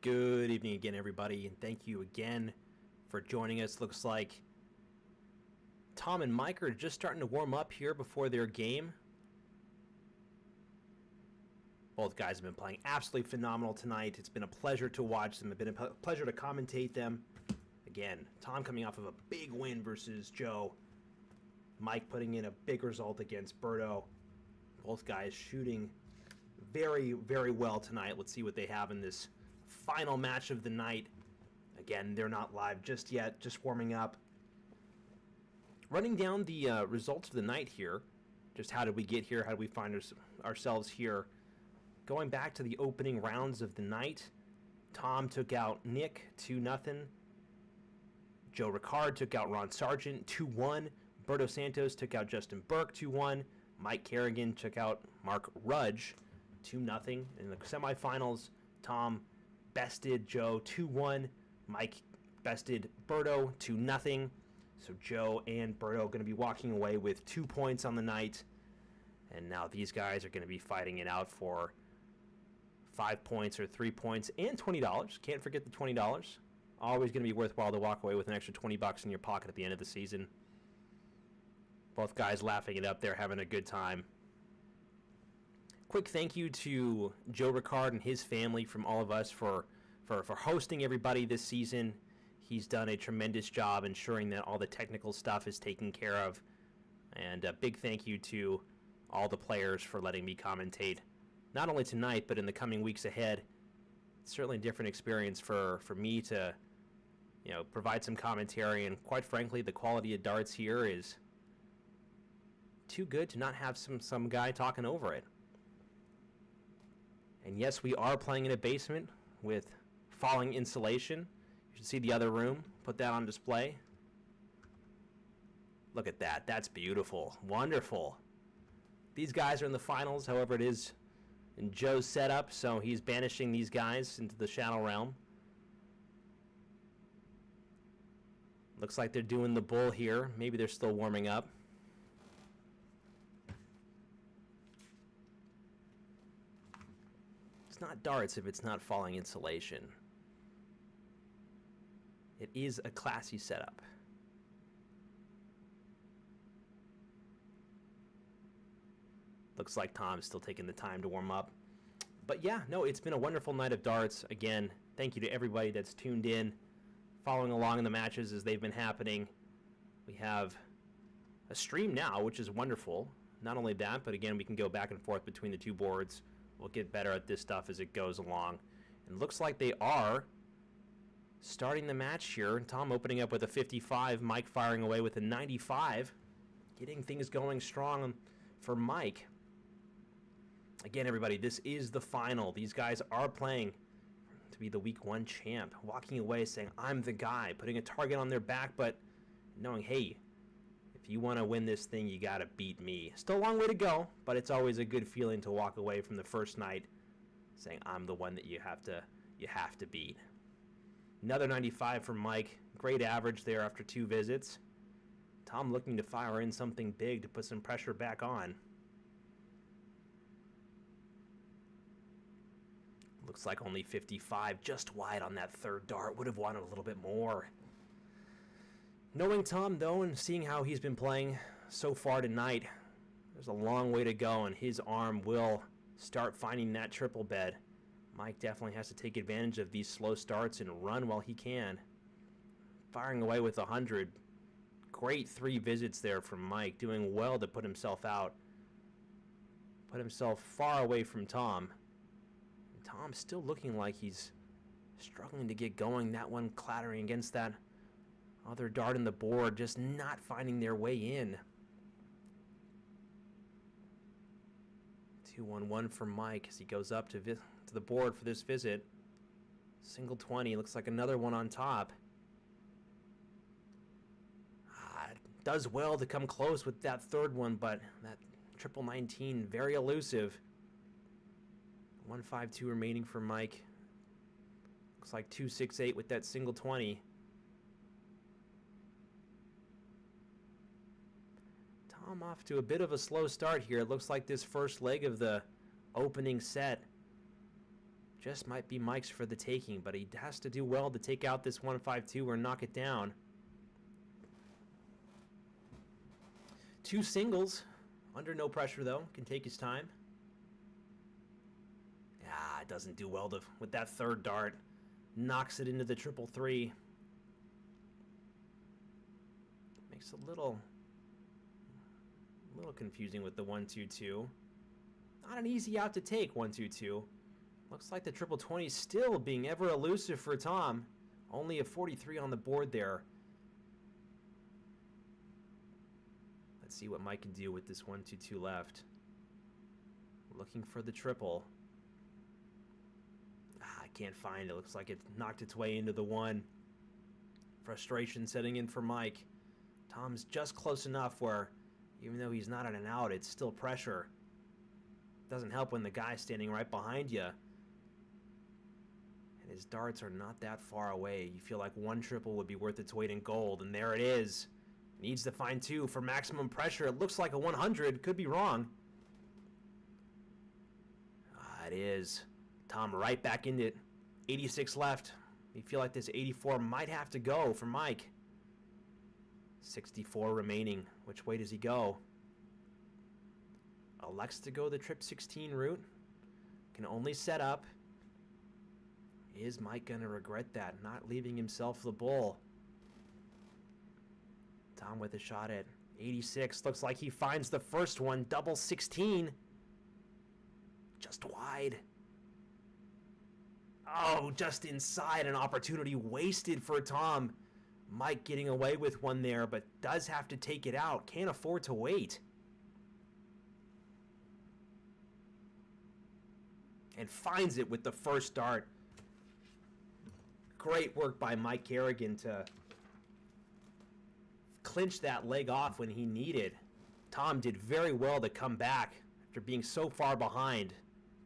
Good evening again, everybody, and thank you again for joining us. Looks like Tom and Mike are just starting to warm up here before their game. Both guys have been playing absolutely phenomenal tonight. It's been a pleasure to watch them. It's been a pleasure to commentate them. Again, Tom coming off of a big win versus Joe. Mike putting in a big result against Roberto. Both guys shooting very, very well tonight. Let's see what they have in this final match of the night. Again, they're not live just yet, just warming up. Running down the results of the night here. Just how did we get here? How did we find ourselves here? Going back to the opening rounds of the night, Tom took out Nick 2-0. Joe Ricard took out Sargent 2-1. Roberto Santos took out Burke 2-1. Mike Carignan took out Rudge 2-0. In the semifinals, Tom bested Joe 2-1. Mike bested Roberto 2-0. So Joe and Roberto going to be walking away with 2 points on the night. And now these guys are going to be fighting it out for 5 points or 3 points and $20. Can't forget the $20. Always going to be worthwhile to walk away with an extra $20 in your pocket at the end of the season. Both guys laughing it up there, having a good time. Quick thank you to Joe Ricard and his family from all of us for hosting everybody this season. He's done a tremendous job ensuring that all the technical stuff is taken care of. And a big thank you to all the players for letting me commentate, not only tonight, but in the coming weeks ahead. It's certainly a different experience for me to, provide some commentary. And quite frankly, the quality of darts here is too good to not have some guy talking over it. And yes, we are playing in a basement with falling insulation. You should see the other room. Put that on display. Look at that. That's beautiful. Wonderful. These guys are in the finals, however it is in Joe's setup, so he's banishing these guys into the shadow realm. Looks like they're doing the bull here. Maybe they're still warming up. It's not darts if it's not falling insulation. It is a classy setup. Looks like Tom's still taking the time to warm up. But yeah, no, it's been a wonderful night of darts. Again, thank you to everybody that's tuned in, following along in the matches as they've been happening. We have a stream now, which is wonderful. Not only that, but again, we can go back and forth between the two boards. We'll get better at this stuff as it goes along. And looks like they are starting the match here. Tom opening up with a 55, Mike firing away with a 95. Getting things going strong for Mike. Again, everybody, this is the final. These guys are playing to be the week 1 champ. Walking away saying, I'm the guy. Putting a target on their back, but knowing, hey, if you want to win this thing, you got to beat me. Still a long way to go, but it's always a good feeling to walk away from the first night saying, I'm the one that you have to beat. Another 95 from Mike. Great average there after 2 visits. Tom looking to fire in something big to put some pressure back on. Looks like only 55, just wide on that third dart. Would have wanted a little bit more. Knowing Tom, though, and seeing how he's been playing so far tonight, there's a long way to go, and his arm will start finding that triple bed. Mike definitely has to take advantage of these slow starts and run while he can. Firing away with 100. Great 3 visits there from Mike, doing well to put himself out. Put himself far away from Tom. And Tom's still looking like he's struggling to get going. That one clattering against that other dart in the board, just not finding their way in. 2-1-1 for Mike as he goes up to the board for this visit. Single 20, looks like another one on top. Does well to come close with that third one, but that triple 19, very elusive. 152 remaining for Mike. Looks like 268 with that single 20. Tom off to a bit of a slow start here. It looks like this first leg of the opening set just might be Mike's for the taking, but he has to do well to take out this 1-5-2 or knock it down. 2 singles, under no pressure though, can take his time. Ah, it doesn't do well with that third dart. Knocks it into the 3-3. Makes a little confusing with the 1-2-2. Not an easy out to take, 1-2-2. Looks like the 20 still being ever elusive for Tom. Only a 43 on the board there. Let's see what Mike can do with this 1-2-2 left. Looking for the triple. I can't find it. Looks like it knocked its way into the 1. Frustration setting in for Mike. Tom's just close enough where, even though he's not on an out, it's still pressure. Doesn't help when the guy's standing right behind you. And his darts are not that far away. You feel like 1 triple would be worth its weight in gold, and there it is. Needs to find 2 for maximum pressure. It looks like a 100. Could be wrong. It is. Tom right back into it. 86 left. You feel like this 84 might have to go for Mike. 64 remaining. Which way does he go? Elects to go the trip 16 route. Can only set up. Is Mike going to regret that? Not leaving himself the bull. Tom with a shot at 86. Looks like he finds the first one. Double 16. Just wide. Oh, just inside. An opportunity wasted for Tom. Mike getting away with one there, but does have to take it out. Can't afford to wait. And finds it with the first dart. Great work by Mike Carignan to clinch that leg off when he needed. Tom did very well to come back after being so far behind.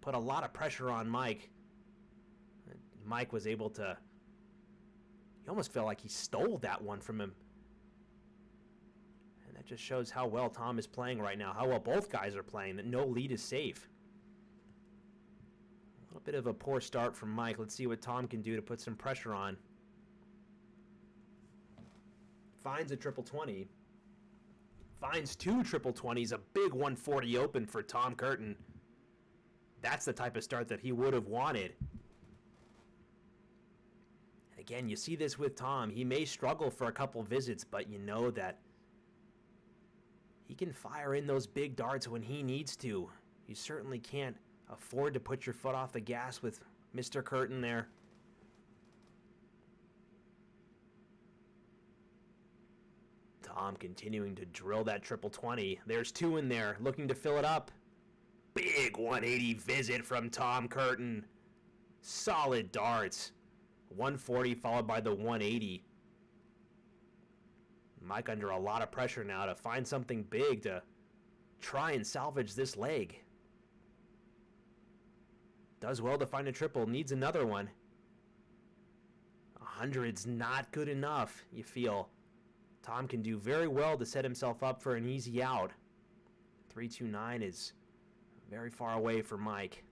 Put a lot of pressure on Mike. Mike was able to... He almost felt like he stole that one from him. And that just shows how well Tom is playing right now. How well both guys are playing. That no lead is safe. A little bit of a poor start from Mike. Let's see what Tom can do to put some pressure on. Finds a 20. Finds 2 20s. A big 140 open for Tom Curtin. That's the type of start that he would have wanted. Again, you see this with Tom. He may struggle for a couple visits, but you know that he can fire in those big darts when he needs to. You certainly can't afford to put your foot off the gas with Mr. Curtin there. Tom continuing to drill that 20. There's 2 in there, looking to fill it up. Big 180 visit from Tom Curtin. Solid darts. 140 followed by the 180. Mike under a lot of pressure now to find something big to try and salvage this leg. Does well to find a triple. Needs another one. 100's not good enough, you feel. Tom can do very well to set himself up for an easy out. 329 is very far away for Mike.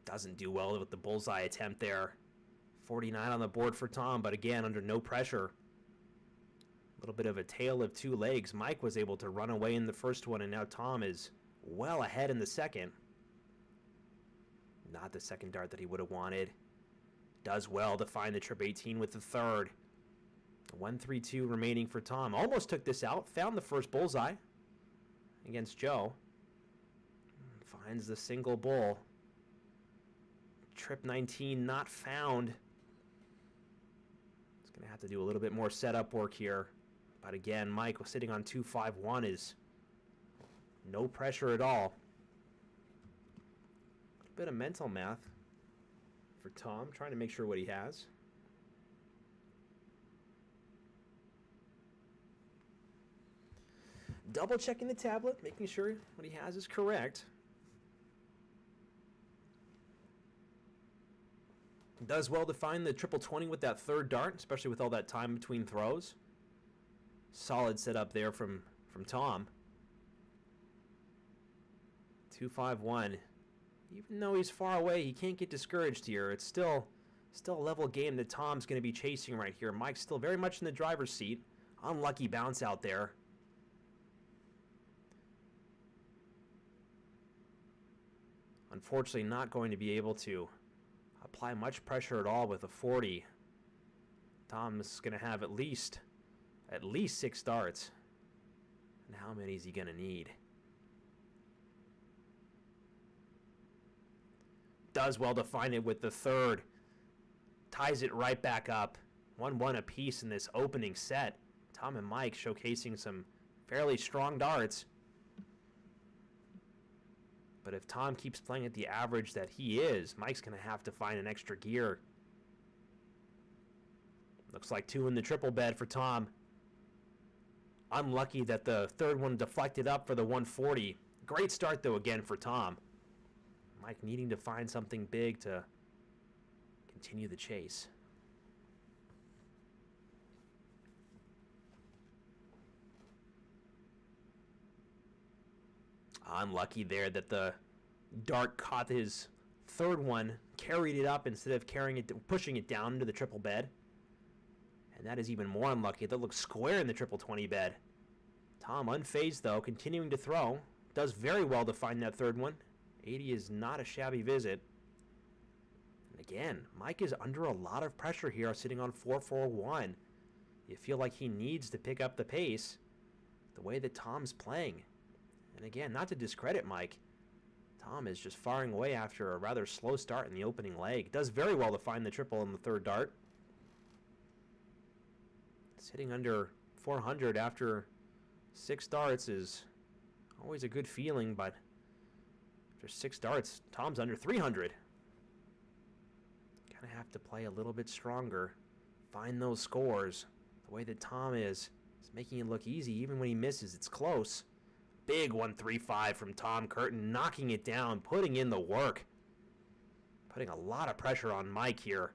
Doesn't do well with the bullseye attempt there. 49 on the board for Tom, but again, under no pressure. A little bit of a tale of 2 legs. Mike was able to run away in the first one, and now Tom is well ahead in the second. Not the second dart that he would have wanted. Does well to find the trip 18 with the third. 1-3-2 remaining for Tom. Almost took this out. Found the first bullseye against Joe. Finds the single bull. Trip 19 not found. It's going to have to do a little bit more setup work here. But again, Mike sitting on 251 is no pressure at all. A bit of mental math for Tom, trying to make sure what he has. Double checking the tablet, making sure what he has is correct. Does well to find the 20 with that third dart, especially with all that time between throws. Solid setup there from Tom. 251. Even though he's far away, he can't get discouraged here. It's still a level game that Tom's going to be chasing right here. Mike's still very much in the driver's seat. Unlucky bounce out there. Unfortunately, not going to be able to apply much pressure at all with a 40. Tom's going to have at least 6 darts. And how many is he going to need? Does well to find it with the third. Ties it right back up. 1-1 apiece in this opening set. Tom and Mike showcasing some fairly strong darts. But if Tom keeps playing at the average that he is, Mike's going to have to find an extra gear. Looks like 2 in the triple bed for Tom. Unlucky that the third one deflected up for the 140. Great start, though, again for Tom. Mike needing to find something big to continue the chase. Unlucky there that the dart caught his third one, carried it up instead of pushing it down into the triple bed. And that is even more unlucky. That looks square in the triple 20 bed. Tom unfazed, though, continuing to throw. Does very well to find that third one. 80 is not a shabby visit. And again, Mike is under a lot of pressure here, sitting on 4-4-1. You feel like he needs to pick up the pace the way that Tom's playing. And again, not to discredit Mike, Tom is just firing away after a rather slow start in the opening leg. Does very well to find the triple in the third dart. Sitting under 400 after 6 darts is always a good feeling, but after 6 darts, Tom's under 300. Gonna have to play a little bit stronger, find those scores. The way that Tom is making it look easy. Even when he misses, it's close. Big 135 from Tom Curtin, knocking it down, putting in the work. Putting a lot of pressure on Mike here.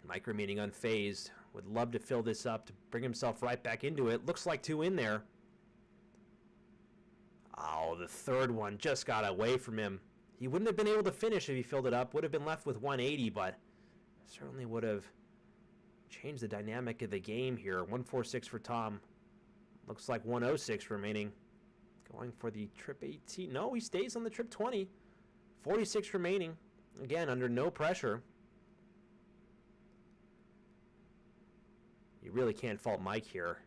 Mike remaining unfazed. Would love to fill this up to bring himself right back into it. Looks like 2 in there. Oh, the third one just got away from him. He wouldn't have been able to finish if he filled it up. Would have been left with 180, but certainly would have changed the dynamic of the game here. 146 for Tom. Looks like 106 remaining. Going for the trip 18. No, he stays on the trip 20. 46 remaining. Again, under no pressure. You really can't fault Mike here.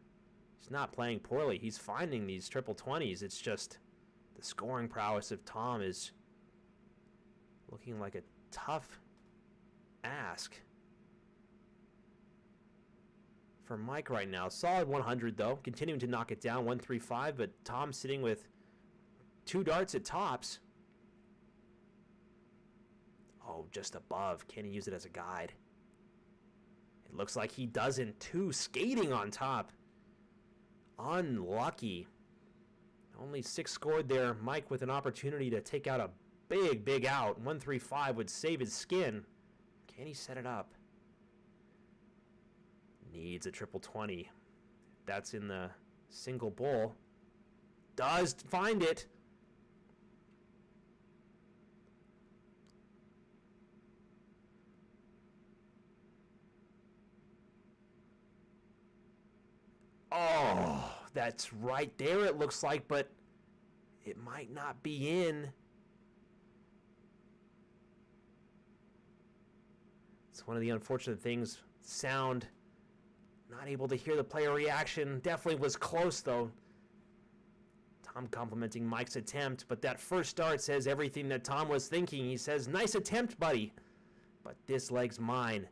He's not playing poorly. He's finding these triple 20s. It's just the scoring prowess of Tom is looking like a tough ask for Mike right now. Solid 100 though. Continuing to knock it down. 135, but Tom sitting with 2 darts at tops. Oh, just above. Can he use it as a guide? It looks like he doesn't. 2 skating on top. Unlucky. Only 6 scored there. Mike with an opportunity to take out a big out. 135 would save his skin. Can he set it up? Needs a triple 20. That's in the single bowl. Does find it. Oh, that's right there it looks like, but it might not be in. It's one of the unfortunate things. Sound, not able to hear the player reaction. Definitely was close, though. Tom complimenting Mike's attempt, but that first start says everything that Tom was thinking. He says, nice attempt, buddy, but this leg's mine.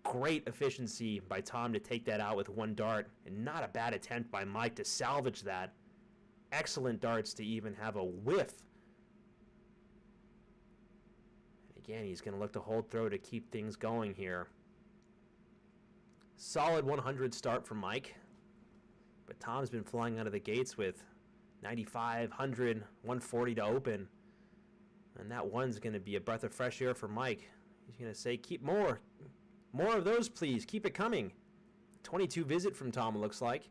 Great efficiency by Tom to take that out with 1 dart, and not a bad attempt by Mike to salvage that. Excellent darts to even have a whiff. And again, he's going to look to hold throw to keep things going here. Solid 100 start from Mike, but Tom's been flying out of the gates with 95, 100, 140 to open, and that one's going to be a breath of fresh air for Mike. He's going to say, keep more of those, please. Keep it coming. 22 visit from Tom, it looks like.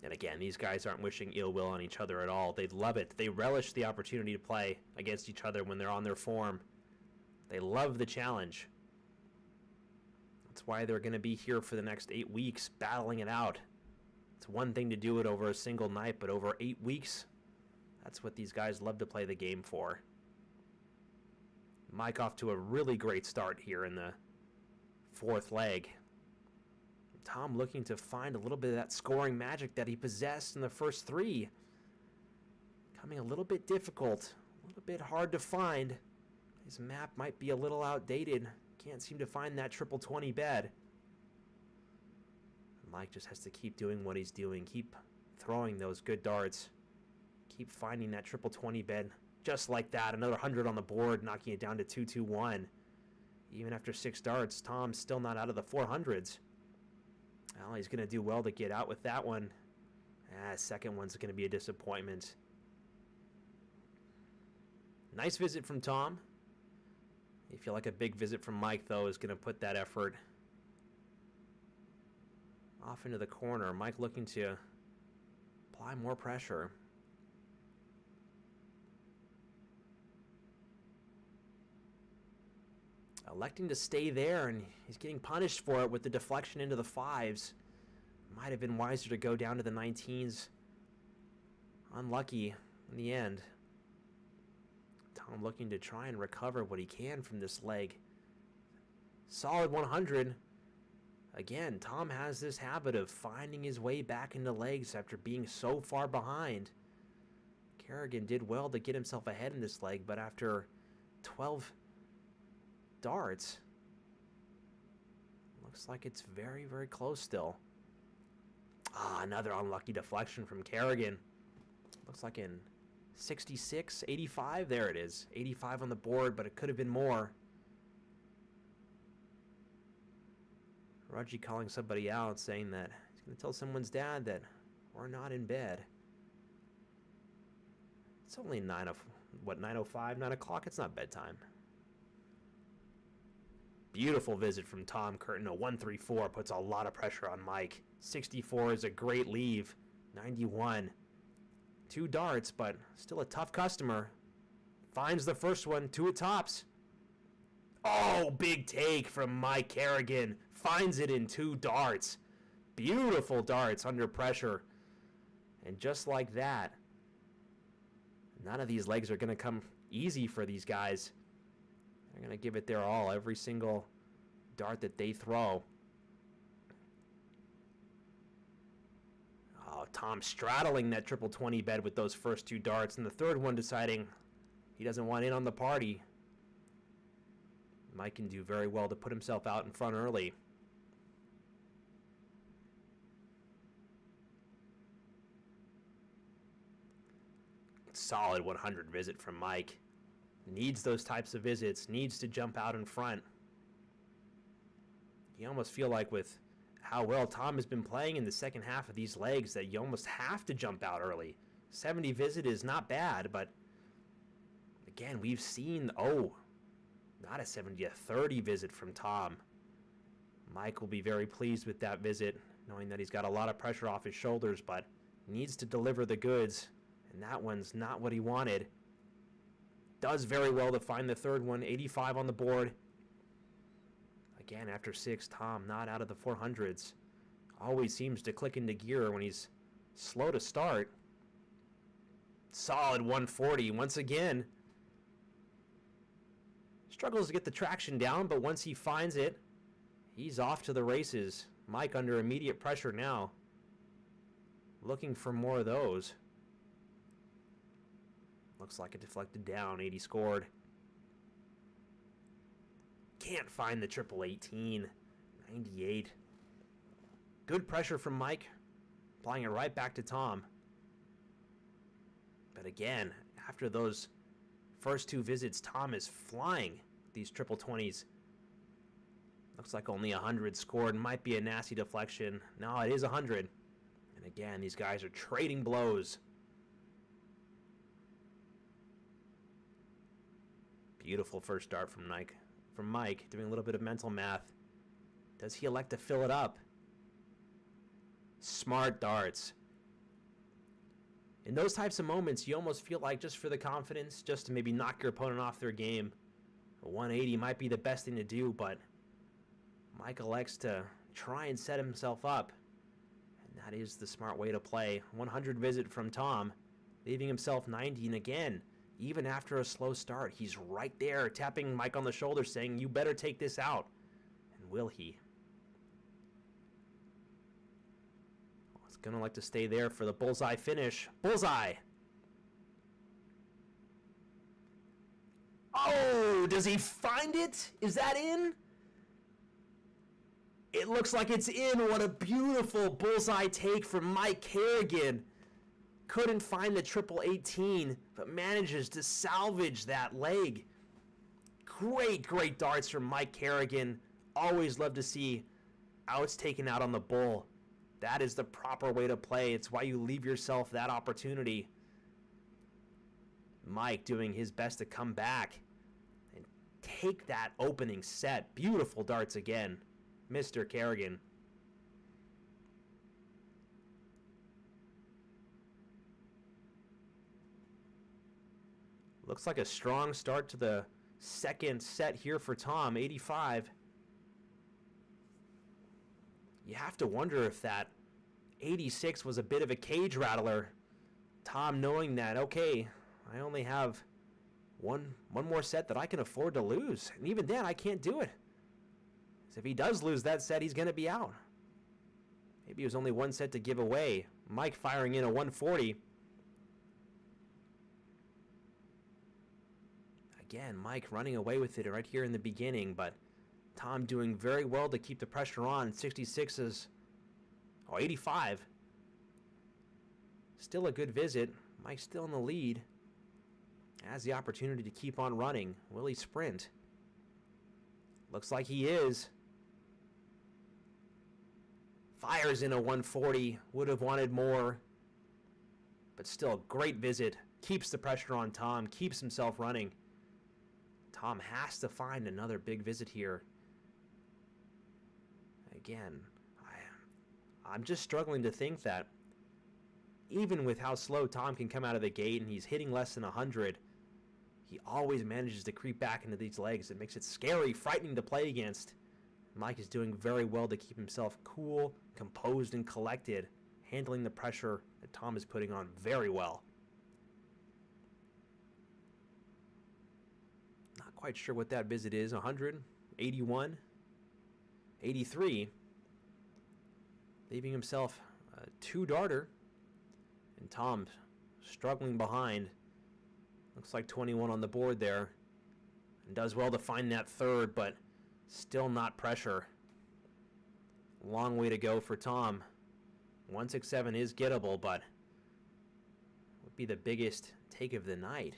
And again, these guys aren't wishing ill will on each other at all. They love it. They relish the opportunity to play against each other when they're on their form. They love the challenge. That's why they're going to be here for the next 8 weeks, battling it out. It's one thing to do it over a single night, but over 8 weeks, that's what these guys love to play the game for. Mike off to a really great start here in the fourth leg. Tom looking to find a little bit of that scoring magic that he possessed in the first three. Coming a little bit difficult, a little bit hard to find. His map might be a little outdated. Can't seem to find that triple 20 bed. Mike just has to keep doing what he's doing. Keep throwing those good darts. Keep finding that triple 20 bed. Just like that, another 100 on the board, knocking it down to 221. Even after 6 darts, Tom's still not out of the 400s. Well, he's going to do well to get out with that one. Second one's going to be a disappointment. Nice visit from Tom. I feel like a big visit from Mike, though, is going to put that effort off into the corner. Mike looking to apply more pressure. Electing to stay there, and he's getting punished for it with the deflection into the 5s. Might have been wiser to go down to the 19s. Unlucky in the end. Tom looking to try and recover what he can from this leg. Solid 100. Again, Tom has this habit of finding his way back into legs after being so far behind. Carignan did well to get himself ahead in this leg, but after 12 darts, looks like it's very, very close still. Another unlucky deflection from Carignan. Looks like in 66, 85, there it is. 85 on the board, but it could have been more. Rudge calling somebody out, saying that he's going to tell someone's dad that we're not in bed. It's only 9:05, 9 o'clock? It's not bedtime. Beautiful visit from Tom Curtin. A 134 puts a lot of pressure on Mike. 64 is a great leave. 91. 2 darts, but still a tough customer. Finds the first one. 2 at tops. Oh, big take from Mike Carignan. Finds it in 2 darts. Beautiful darts under pressure. And just like that, none of these legs are going to come easy for these guys. They're going to give it their all every single dart that they throw. Oh, Tom straddling that triple 20 bed with those first 2 darts, and the third one deciding he doesn't want in on the party. Mike can do very well to put himself out in front early. Solid 100 visit from Mike. Needs those types of visits, needs to jump out in front. You almost feel like with how well Tom has been playing in the second half of these legs that you almost have to jump out early. 70 visit is not bad, but again, we've seen, not a 70, a 30 visit from Tom. Mike will be very pleased with that visit, knowing that he's got a lot of pressure off his shoulders, but needs to deliver the goods, and that one's not what he wanted. Does very well to find the third one. 85 on the board. Again, after 6, Tom not out of the 400s. Always seems to click into gear when he's slow to start. Solid 140 once again. Struggles to get the traction down, but once he finds it, he's off to the races. Mike under immediate pressure now. Looking for more of those. Looks like it deflected down. 80 scored. Can't find the triple 18. 98. Good pressure from Mike. Applying it right back to Tom. But again, after those first 2 visits, Tom is flying these triple 20s. Looks like only 100 scored. Might be a nasty deflection. No, it is 100. And again, these guys are trading blows. Beautiful first dart from Mike, doing a little bit of mental math. Does he elect to fill it up? Smart darts. In those types of moments, you almost feel like just for the confidence, just to maybe knock your opponent off their game, a 180 might be the best thing to do, but Mike elects to try and set himself up, and that is the smart way to play. 100 visit from Tom, leaving himself 90, and again, even after a slow start, he's right there, tapping Mike on the shoulder, saying, you better take this out. And will he? Well, he's going to like to stay there for the bullseye finish. Bullseye! Oh, does he find it? Is that in? It looks like it's in. What a beautiful bullseye take from Mike Carignan. Couldn't find the triple 18, but manages to salvage that leg. Great darts from Mike Carignan. Always love to see outs taken out on the bull. That is the proper way to play. It's why you leave yourself that opportunity. Mike doing his best to come back and take that opening set. Beautiful darts again, Mr. Carignan. Looks like a strong start to the second set here for Tom, 85. You have to wonder if that 86 was a bit of a cage rattler. Tom knowing that, okay, I only have one more set that I can afford to lose. And even then, I can't do it. Because if he does lose that set, he's going to be out. Maybe it was only one set to give away. Mike firing in a 140. Again, Mike running away with it right here in the beginning, but Tom doing very well to keep the pressure on. 66 is, 85. Still a good visit. Mike still in the lead. Has the opportunity to keep on running. Will he sprint? Looks like he is. Fires in a 140. Would have wanted more. But still, a great visit. Keeps the pressure on Tom. Keeps himself running. Tom has to find another big visit here. Again, I'm just struggling to think that even with how slow Tom can come out of the gate and he's hitting less than 100, he always manages to creep back into these legs. It makes it scary, frightening to play against. Mike is doing very well to keep himself cool, composed, and collected, handling the pressure that Tom is putting on very well. Not quite sure what that visit is. 100, 81, 83. Leaving himself a two-darter. And Tom struggling behind. Looks like 21 on the board there. And does well to find that third, but still not pressure. Long way to go for Tom. 167 is gettable, but would be the biggest take of the night.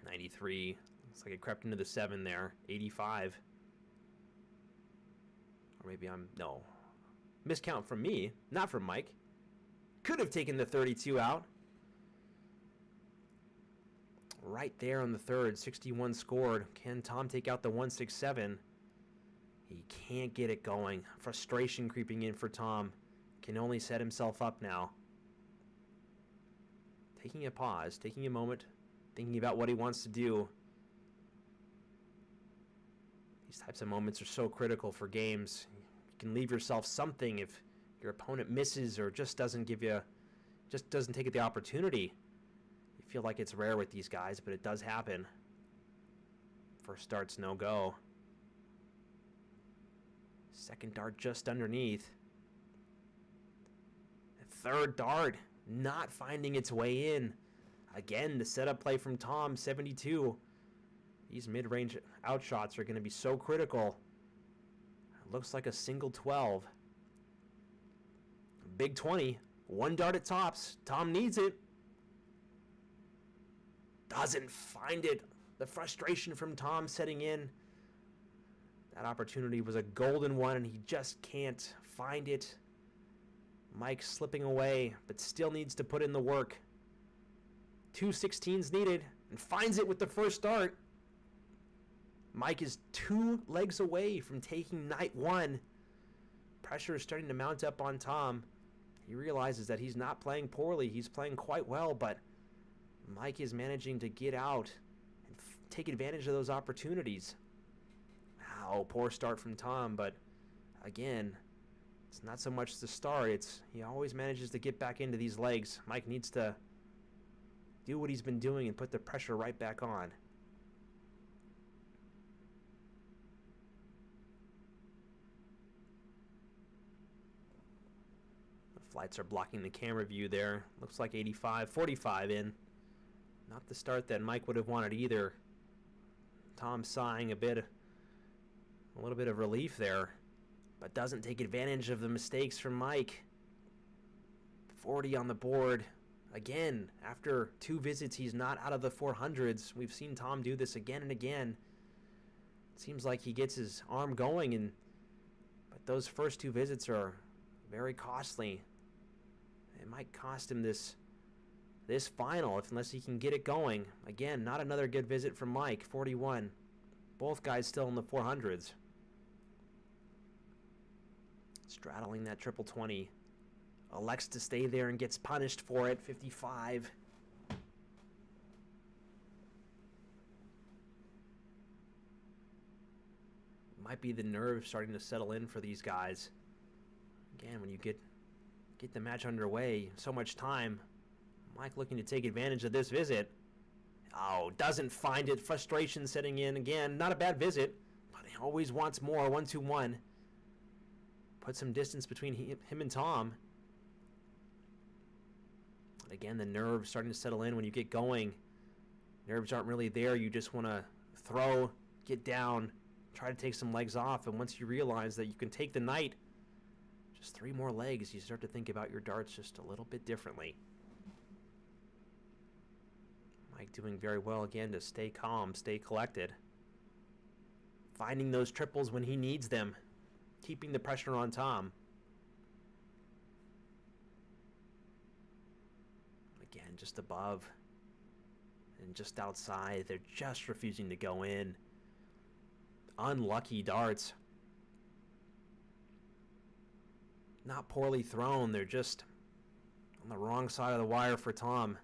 93. Looks like it crept into the 7 there. 85. Or maybe no. Miscount from me, not from Mike. Could have taken the 32 out. Right there on the third. 61 scored. Can Tom take out the 167? He can't get it going. Frustration creeping in for Tom. Can only set himself up now. Taking a pause. Taking a moment. Thinking about what he wants to do. These types of moments are so critical for games. You can leave yourself something if your opponent misses or just doesn't give you, just doesn't take the opportunity. You feel like it's rare with these guys, but it does happen. First dart's no go. Second dart just underneath. The third dart not finding its way in. Again, the setup play from Tom, 72. These mid-range outshots are going to be so critical. It looks like a single 12. Big 20. One dart at tops. Tom needs it. Doesn't find it. The frustration from Tom setting in. That opportunity was a golden one, and he just can't find it. Mike slipping away, but still needs to put in the work. 2 16s needed, and finds it with the first dart. Mike is 2 legs away from taking night 1. Pressure is starting to mount up on Tom. He realizes that he's not playing poorly. He's playing quite well, but Mike is managing to get out and take advantage of those opportunities. Wow, poor start from Tom, but again, it's not so much the start. It's he always manages to get back into these legs. Mike needs to do what he's been doing and put the pressure right back on. Flights are blocking the camera view there. Looks like 85, 45 in. Not the start that Mike would have wanted either. Tom sighing a little bit of relief there, but doesn't take advantage of the mistakes from Mike. 40 on the board. Again, after 2 visits, he's not out of the 400s. We've seen Tom do this again and again. It seems like he gets his arm going, but those first 2 visits are very costly. It might cost him this final unless he can get it going. Again, not another good visit from Mike, 41. Both guys still in the 400s. Straddling that triple 20. Elects to stay there and gets punished for it, 55. Might be the nerve starting to settle in for these guys. Again, when you get the match underway, so much time. Mike looking to take advantage of this visit. Oh, doesn't find it. Frustration setting in again. Not a bad visit, but he always wants more. 1-2-1. Put some distance between him and Tom. Again, the nerves starting to settle in when you get going. Nerves aren't really there. You just want to throw, get down, try to take some legs off. And once you realize that you can take the night, just 3 more legs, you start to think about your darts just a little bit differently. Mike doing very well again to stay calm, stay collected. Finding those triples when he needs them. Keeping the pressure on Tom. Again, just above and just outside. They're just refusing to go in. Unlucky darts. Not poorly thrown, they're just on the wrong side of the wire for Tom.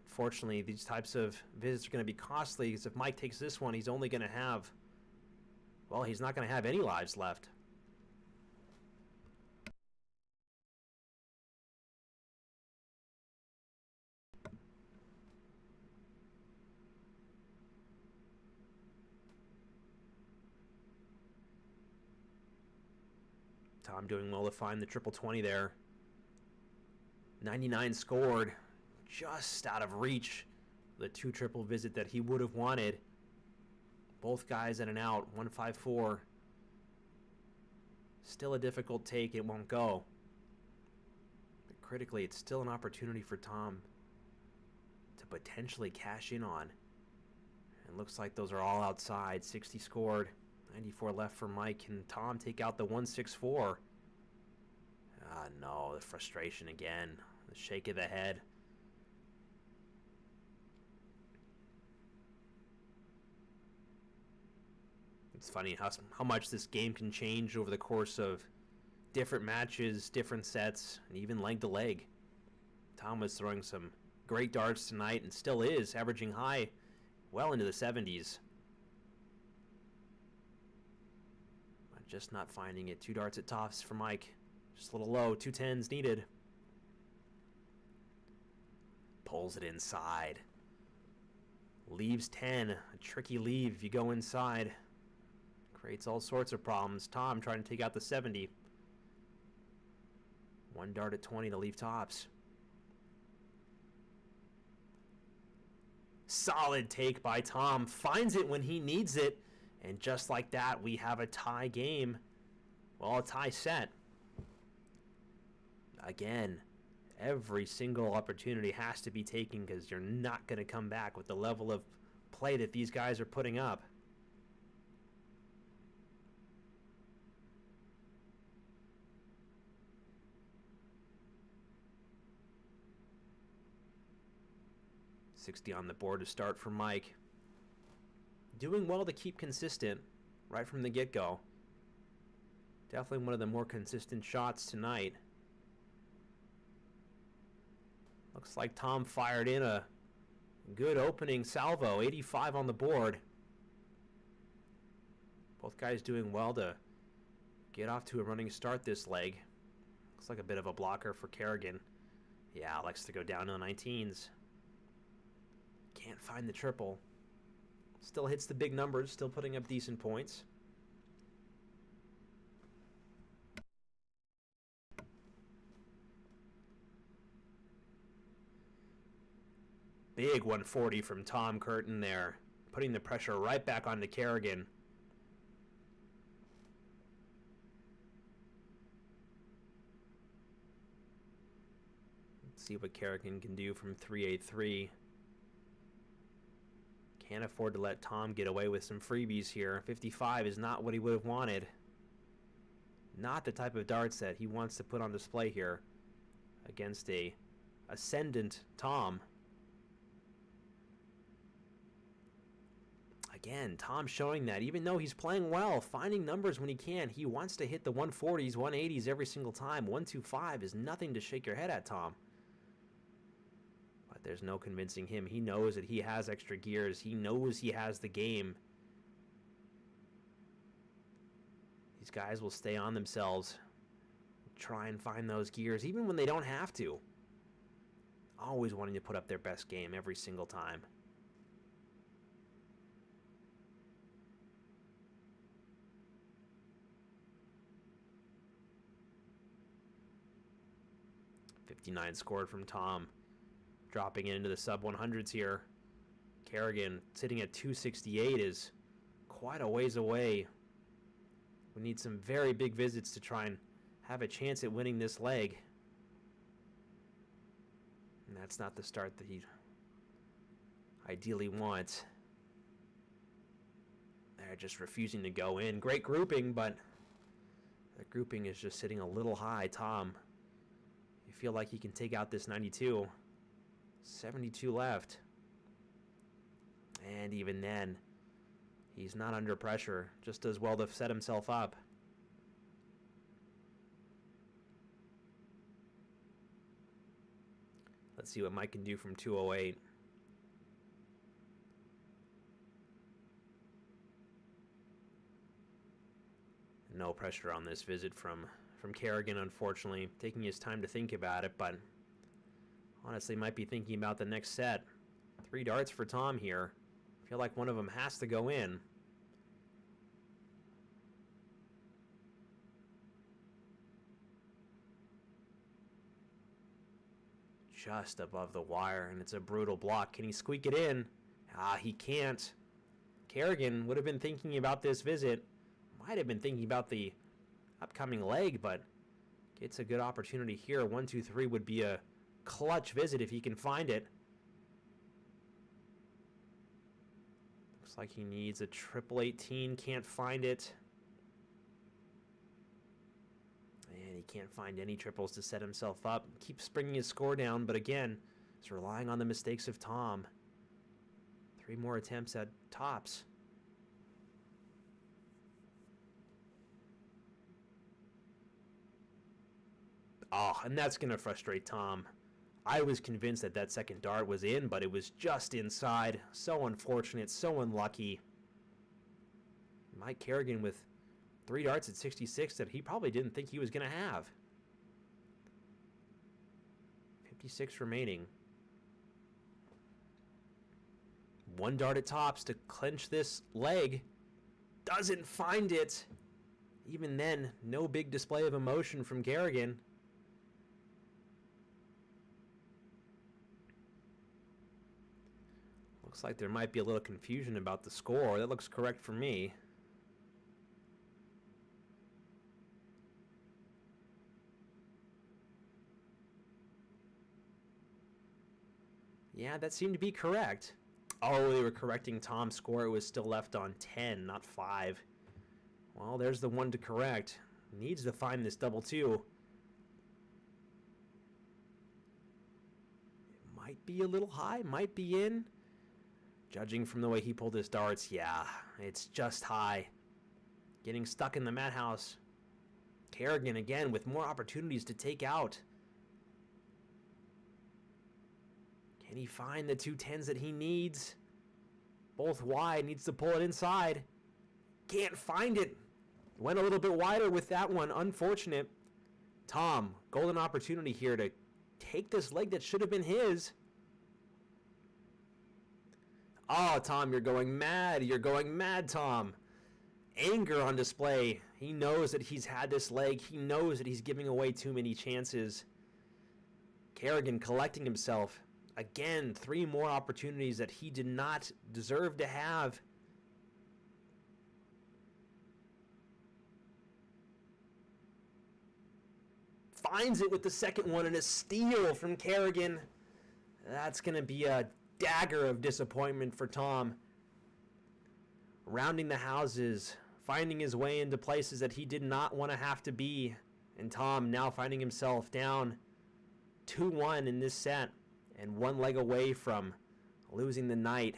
Unfortunately, these types of visits are going to be costly, because if Mike takes this one, he's only going to have, well, he's not going to have any lives left. Tom doing well to find the triple 20 there. 99 scored, just out of reach. The 2 triple visit that he would have wanted. Both guys in and out, 154. Still a difficult take, it won't go. But critically, it's still an opportunity for Tom to potentially cash in on. And looks like those are all outside. 60 scored. 94 left for Mike. Can Tom take out the 164? No, the frustration again. The shake of the head. It's funny how much this game can change over the course of different matches, different sets, and even leg to leg. Tom was throwing some great darts tonight and still is, averaging high well into the 70s. Just not finding it. 2 darts at tops for Mike. Just a little low. 2 10s needed. Pulls it inside. Leaves 10. A tricky leave if you go inside. Creates all sorts of problems. Tom trying to take out the 70. 1 dart at 20 to leave tops. Solid take by Tom. Finds it when he needs it. And just like that, we have a tie game. Well, a tie set. Again, every single opportunity has to be taken, because you're not going to come back with the level of play that these guys are putting up. $60 on the board to start for Mike. Doing well to keep consistent right from the get-go. Definitely one of the more consistent shots tonight. Looks like Tom fired in a good opening salvo. 85 on the board. Both guys doing well to get off to a running start this leg. Looks like a bit of a blocker for Carignan. Yeah, likes to go down to the 19s. Can't find the triple. Still hits the big numbers, still putting up decent points. Big 140 from Tom Curtin there, putting the pressure right back onto Carignan. Let's see what Carignan can do from 383. Can't afford to let Tom get away with some freebies here. 55 is not what he would have wanted. Not the type of darts that he wants to put on display here against a ascendant Tom. Again, Tom showing that even though he's playing well, finding numbers when he can, he wants to hit the 140s, 180s every single time. 125 is nothing to shake your head at, Tom. But there's no convincing him. He knows that he has extra gears. He knows he has the game. These guys will stay on themselves, try and find those gears, even when they don't have to. Always wanting to put up their best game every single time. .59 scored from Tom, dropping into the sub 100s here. Carignan sitting at 268 is quite a ways away. We need some very big visits to try and have a chance at winning this leg. And that's not the start that he ideally wants. They're just refusing to go in. Great grouping, but the grouping is just sitting a little high. Tom, you feel like he can take out this 92. 72 left. And even then, he's not under pressure. Just does well to set himself up. Let's see what Mike can do from 208. No pressure on this visit from Carignan, unfortunately. Taking his time to think about it, but honestly might be thinking about the next set. 3 darts for Tom here. Feel like one of them has to go in. Just above the wire, and it's a brutal block. Can he squeak it in? Ah, he can't. Carignan would have been thinking about this visit. Might have been thinking about the upcoming leg, but gets a good opportunity here. 1, 2, 3 would be a clutch visit if he can find it. Looks like he needs a triple 18. Can't find it. And he can't find any triples to set himself up. Keeps bringing his score down, but again, he's relying on the mistakes of Tom. 3 more attempts at tops. Oh, and that's going to frustrate Tom. I was convinced that that second dart was in, but it was just inside. So unfortunate, so unlucky. Mike Carignan with 3 darts at 66 that he probably didn't think he was going to have. 56 remaining. 1 dart at tops to clinch this leg. Doesn't find it. Even then, no big display of emotion from Carignan. Looks like there might be a little confusion about the score. That looks correct for me. Yeah, that seemed to be correct. Oh, they were correcting Tom's score. It was still left on 10, not 5. Well, there's the one to correct. Needs to find this double 2. It might be a little high, might be in. Judging from the way he pulled his darts, yeah, it's just high. Getting stuck in the madhouse. Carignan again with more opportunities to take out. Can he find the 210s that he needs? Both wide, needs to pull it inside. Can't find it. Went a little bit wider with that one, unfortunate. Tom, golden opportunity here to take this leg that should have been his. Oh, Tom, you're going mad. You're going mad, Tom. Anger on display. He knows that he's had this leg. He knows that he's giving away too many chances. Carignan collecting himself. Again, 3 more opportunities that he did not deserve to have. Finds it with the second one, and a steal from Carignan. That's going to be a dagger of disappointment for Tom. Rounding the houses, finding his way into places that he did not want to have to be. And Tom now finding himself down 2-1 in this set and 1 leg away from losing the night.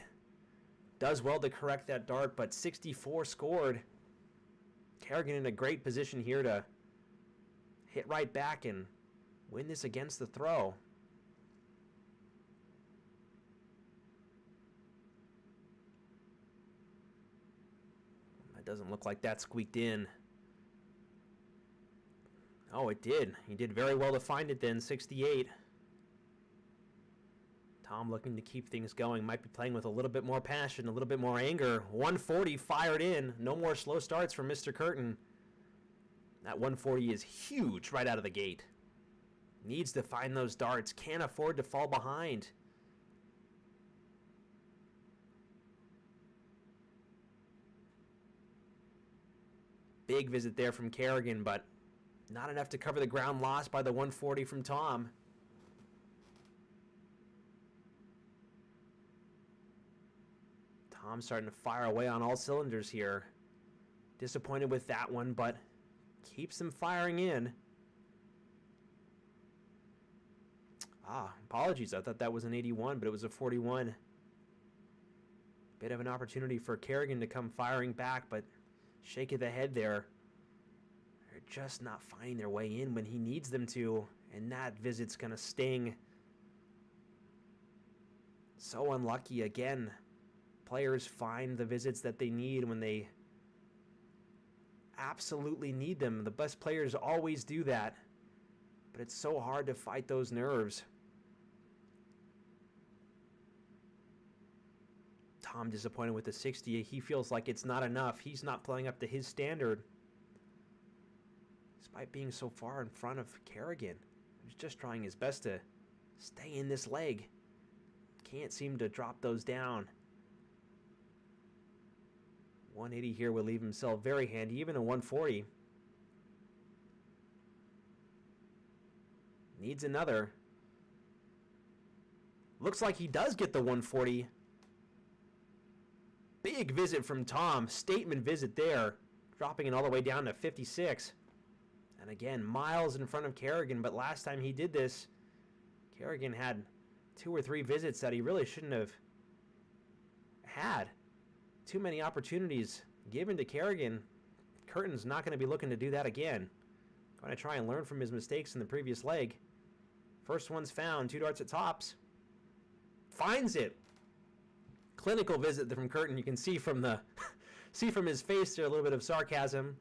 Does well to correct that dart, but 64 scored. Carignan in a great position here to hit right back and win this against the throw. That doesn't look like that squeaked in. Oh, it did. He did very well to find it then, 68. Tom looking to keep things going. Might be playing with a little bit more passion, a little bit more anger. 140 fired in. No more slow starts from Mr. Curtin. That 140 is huge right out of the gate. Needs to find those darts. Can't afford to fall behind. Big visit there from Carignan, but not enough to cover the ground lost by the 140 from Tom. Tom starting to fire away on all cylinders here. Disappointed with that one, but keeps him firing in. Apologies. I thought that was an 81, but it was a 41. Bit of an opportunity for Carignan to come firing back, but shake of the head there. They're just not finding their way in when he needs them to, and that visit's going to sting. So unlucky again. Players find the visits that they need when they absolutely need them. The best players always do that, but it's so hard to fight those nerves. Tom disappointed with the 60. He feels like it's not enough. He's not playing up to his standard, despite being so far in front of Carignan. He's just trying his best to stay in this leg. Can't seem to drop those down. 180 here will leave himself very handy, even a 140. Needs another. Looks like he does get the 140. Big visit from Tom. Statement visit there. Dropping it all the way down to 56. And again, miles in front of Carignan, but last time he did this, Carignan had 2 or 3 visits that he really shouldn't have had. Too many opportunities given to Carignan. Curtin's not going to be looking to do that again. Going to try and learn from his mistakes in the previous leg. First one's found. 2 darts at tops. Finds it. Clinical visit from Curtin. You can see from the see from his face there a little bit of sarcasm.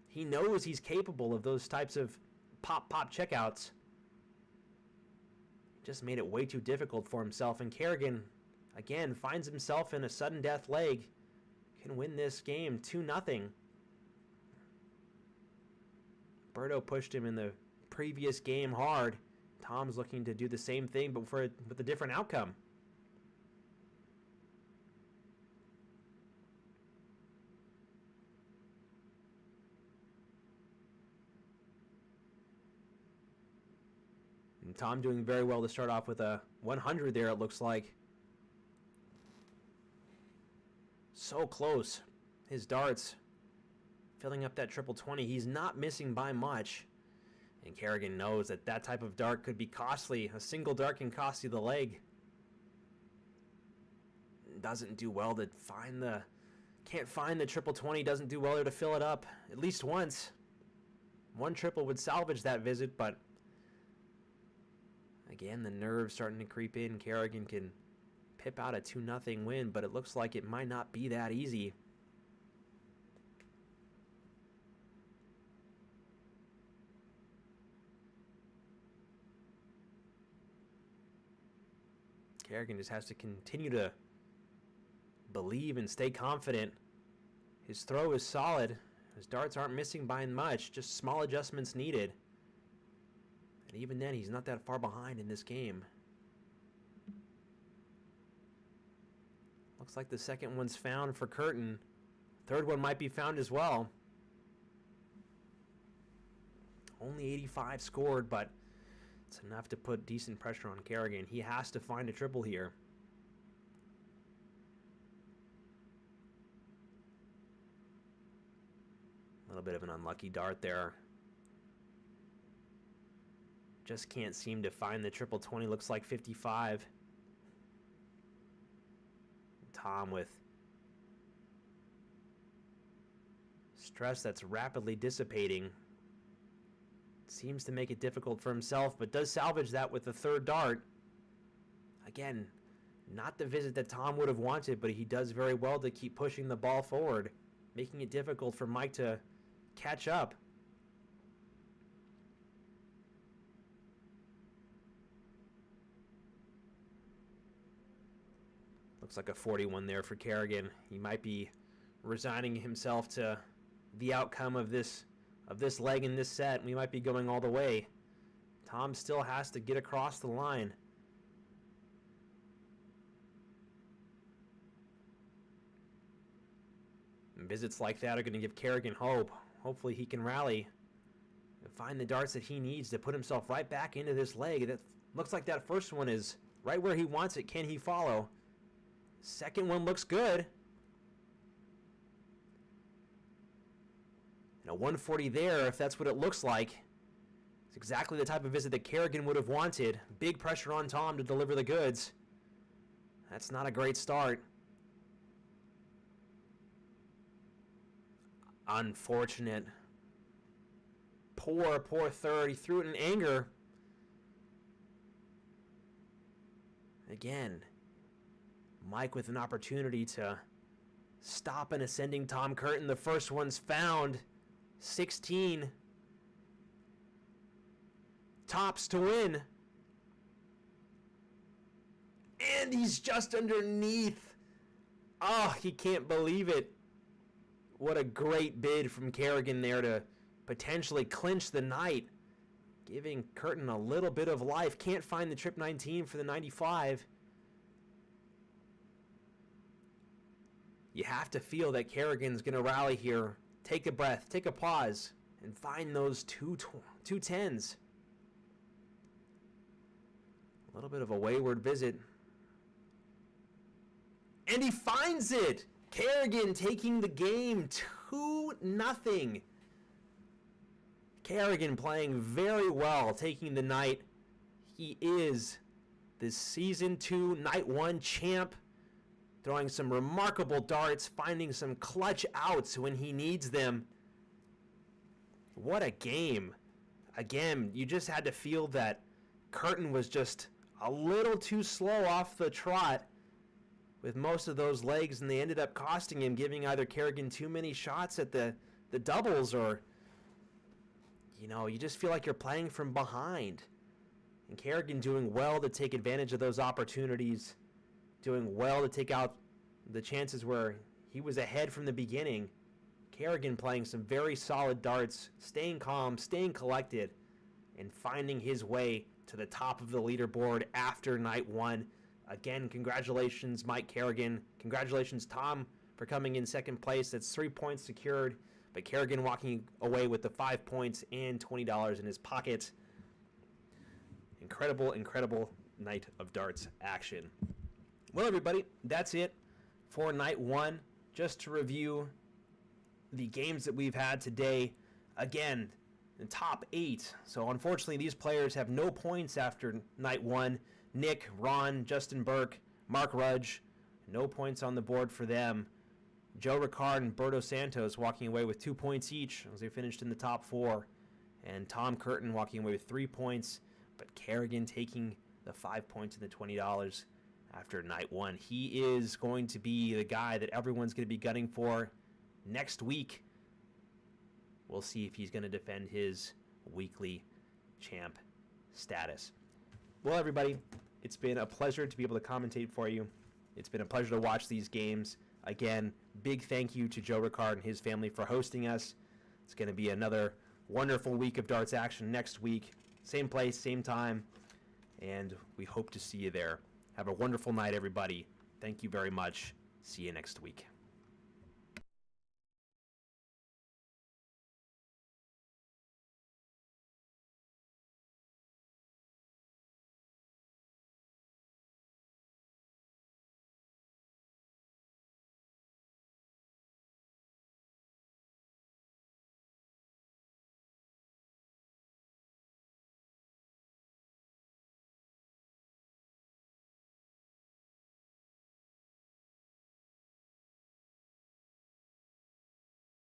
He knows he's capable of those types of pop checkouts. Just made it way too difficult for himself, and Carignan again finds himself in a sudden death leg. Can win this game 2-0. Roberto pushed him in the previous game hard. Tom's looking to do the same thing, but with a different outcome. And Tom doing very well to start off with a 100 there, it looks like. So close. His darts filling up that triple 20. He's not missing by much. And Carignan knows that that type of dart could be costly. A single dart can cost you the leg. Doesn't do well to find the... Can't find the triple 20. Doesn't do well there to fill it up. At least once. One triple would salvage that visit, but... Again, the nerves starting to creep in. Carignan can pip out a 2-0 win, but it looks like it might not be that easy. Carignan just has to continue to believe and stay confident. His throw is solid. His darts aren't missing by much, just small adjustments needed. And even then, he's not that far behind in this game. Looks like the second one's found for Curtin. Third one might be found as well. Only 85 scored, but it's enough to put decent pressure on Carignan. He has to find a triple here. A little bit of an unlucky dart there. Just can't seem to find the triple 20. Looks like 55. Tom with stress that's rapidly dissipating. Seems to make it difficult for himself, but does salvage that with the third dart. Again, not the visit that Tom would have wanted, but he does very well to keep pushing the ball forward, making it difficult for Mike to catch up. Looks like a 41 there for Carignan. He might be resigning himself to the outcome of this leg in this set. We might be going all the way. Tom still has to get across the line. And visits like that are going to give Carignan hope. Hopefully he can rally and find the darts that he needs to put himself right back into this leg. That looks like that first one is right where he wants it. Can he follow? Second one looks good. And a 140 there, if that's what it looks like. It's exactly the type of visit that Carignan would have wanted. Big pressure on Tom to deliver the goods. That's not a great start. Unfortunate. Poor third. He threw it in anger. Again, Mike with an opportunity to stop an ascending Tom Curtin. The first one's found. 16. Tops to win. And he's just underneath. Oh, he can't believe it. What a great bid from Carignan there to potentially clinch the night. Giving Curtin a little bit of life. Can't find the trip 19 for the 95. You have to feel that Carrigan's going to rally here. Take a breath, take a pause, and find those two 10s. A little bit of a wayward visit. And he finds it! Carignan taking the game 2-0. Carignan playing very well, taking the night. He is the Season 2 Night 1 champ. Throwing some remarkable darts, finding some clutch outs when he needs them. What a game. Again, you just had to feel that Curtin was just a little too slow off the trot with most of those legs, and they ended up costing him, giving either Carignan too many shots at the doubles, or, you know, you just feel like you're playing from behind. And Carignan doing well to take advantage of those opportunities. Doing well to take out the chances where he was ahead from the beginning. Carignan playing some very solid darts, staying calm, staying collected, and finding his way to the top of the leaderboard after night 1. Again, congratulations, Mike Carignan. Congratulations, Tom, for coming in second place. That's 3 points secured, but Carignan walking away with the 5 points and $20 in his pocket. Incredible night of darts action. Well, everybody, that's it for night 1. Just to review the games that we've had today. Again, the top 8. So, unfortunately, these players have no points after night 1. Nick, Ron, Justin Burke, Mark Rudge, no points on the board for them. Joe Ricard and Roberto Santos walking away with 2 points each as they finished in the top 4. And Tom Curtin walking away with 3 points. But Carignan taking the 5 points and the $20 after night one. He is going to be the guy that everyone's going to be gunning for next week. We'll see if he's going to defend his weekly champ status. Well, everybody, it's been a pleasure to be able to commentate for you. It's been a pleasure to watch these games. Again, big thank you to Joe Ricard and his family for hosting us. It's going to be another wonderful week of darts action next week. Same place, same time, and we hope to see you there. Have a wonderful night, everybody. Thank you very much. See you next week.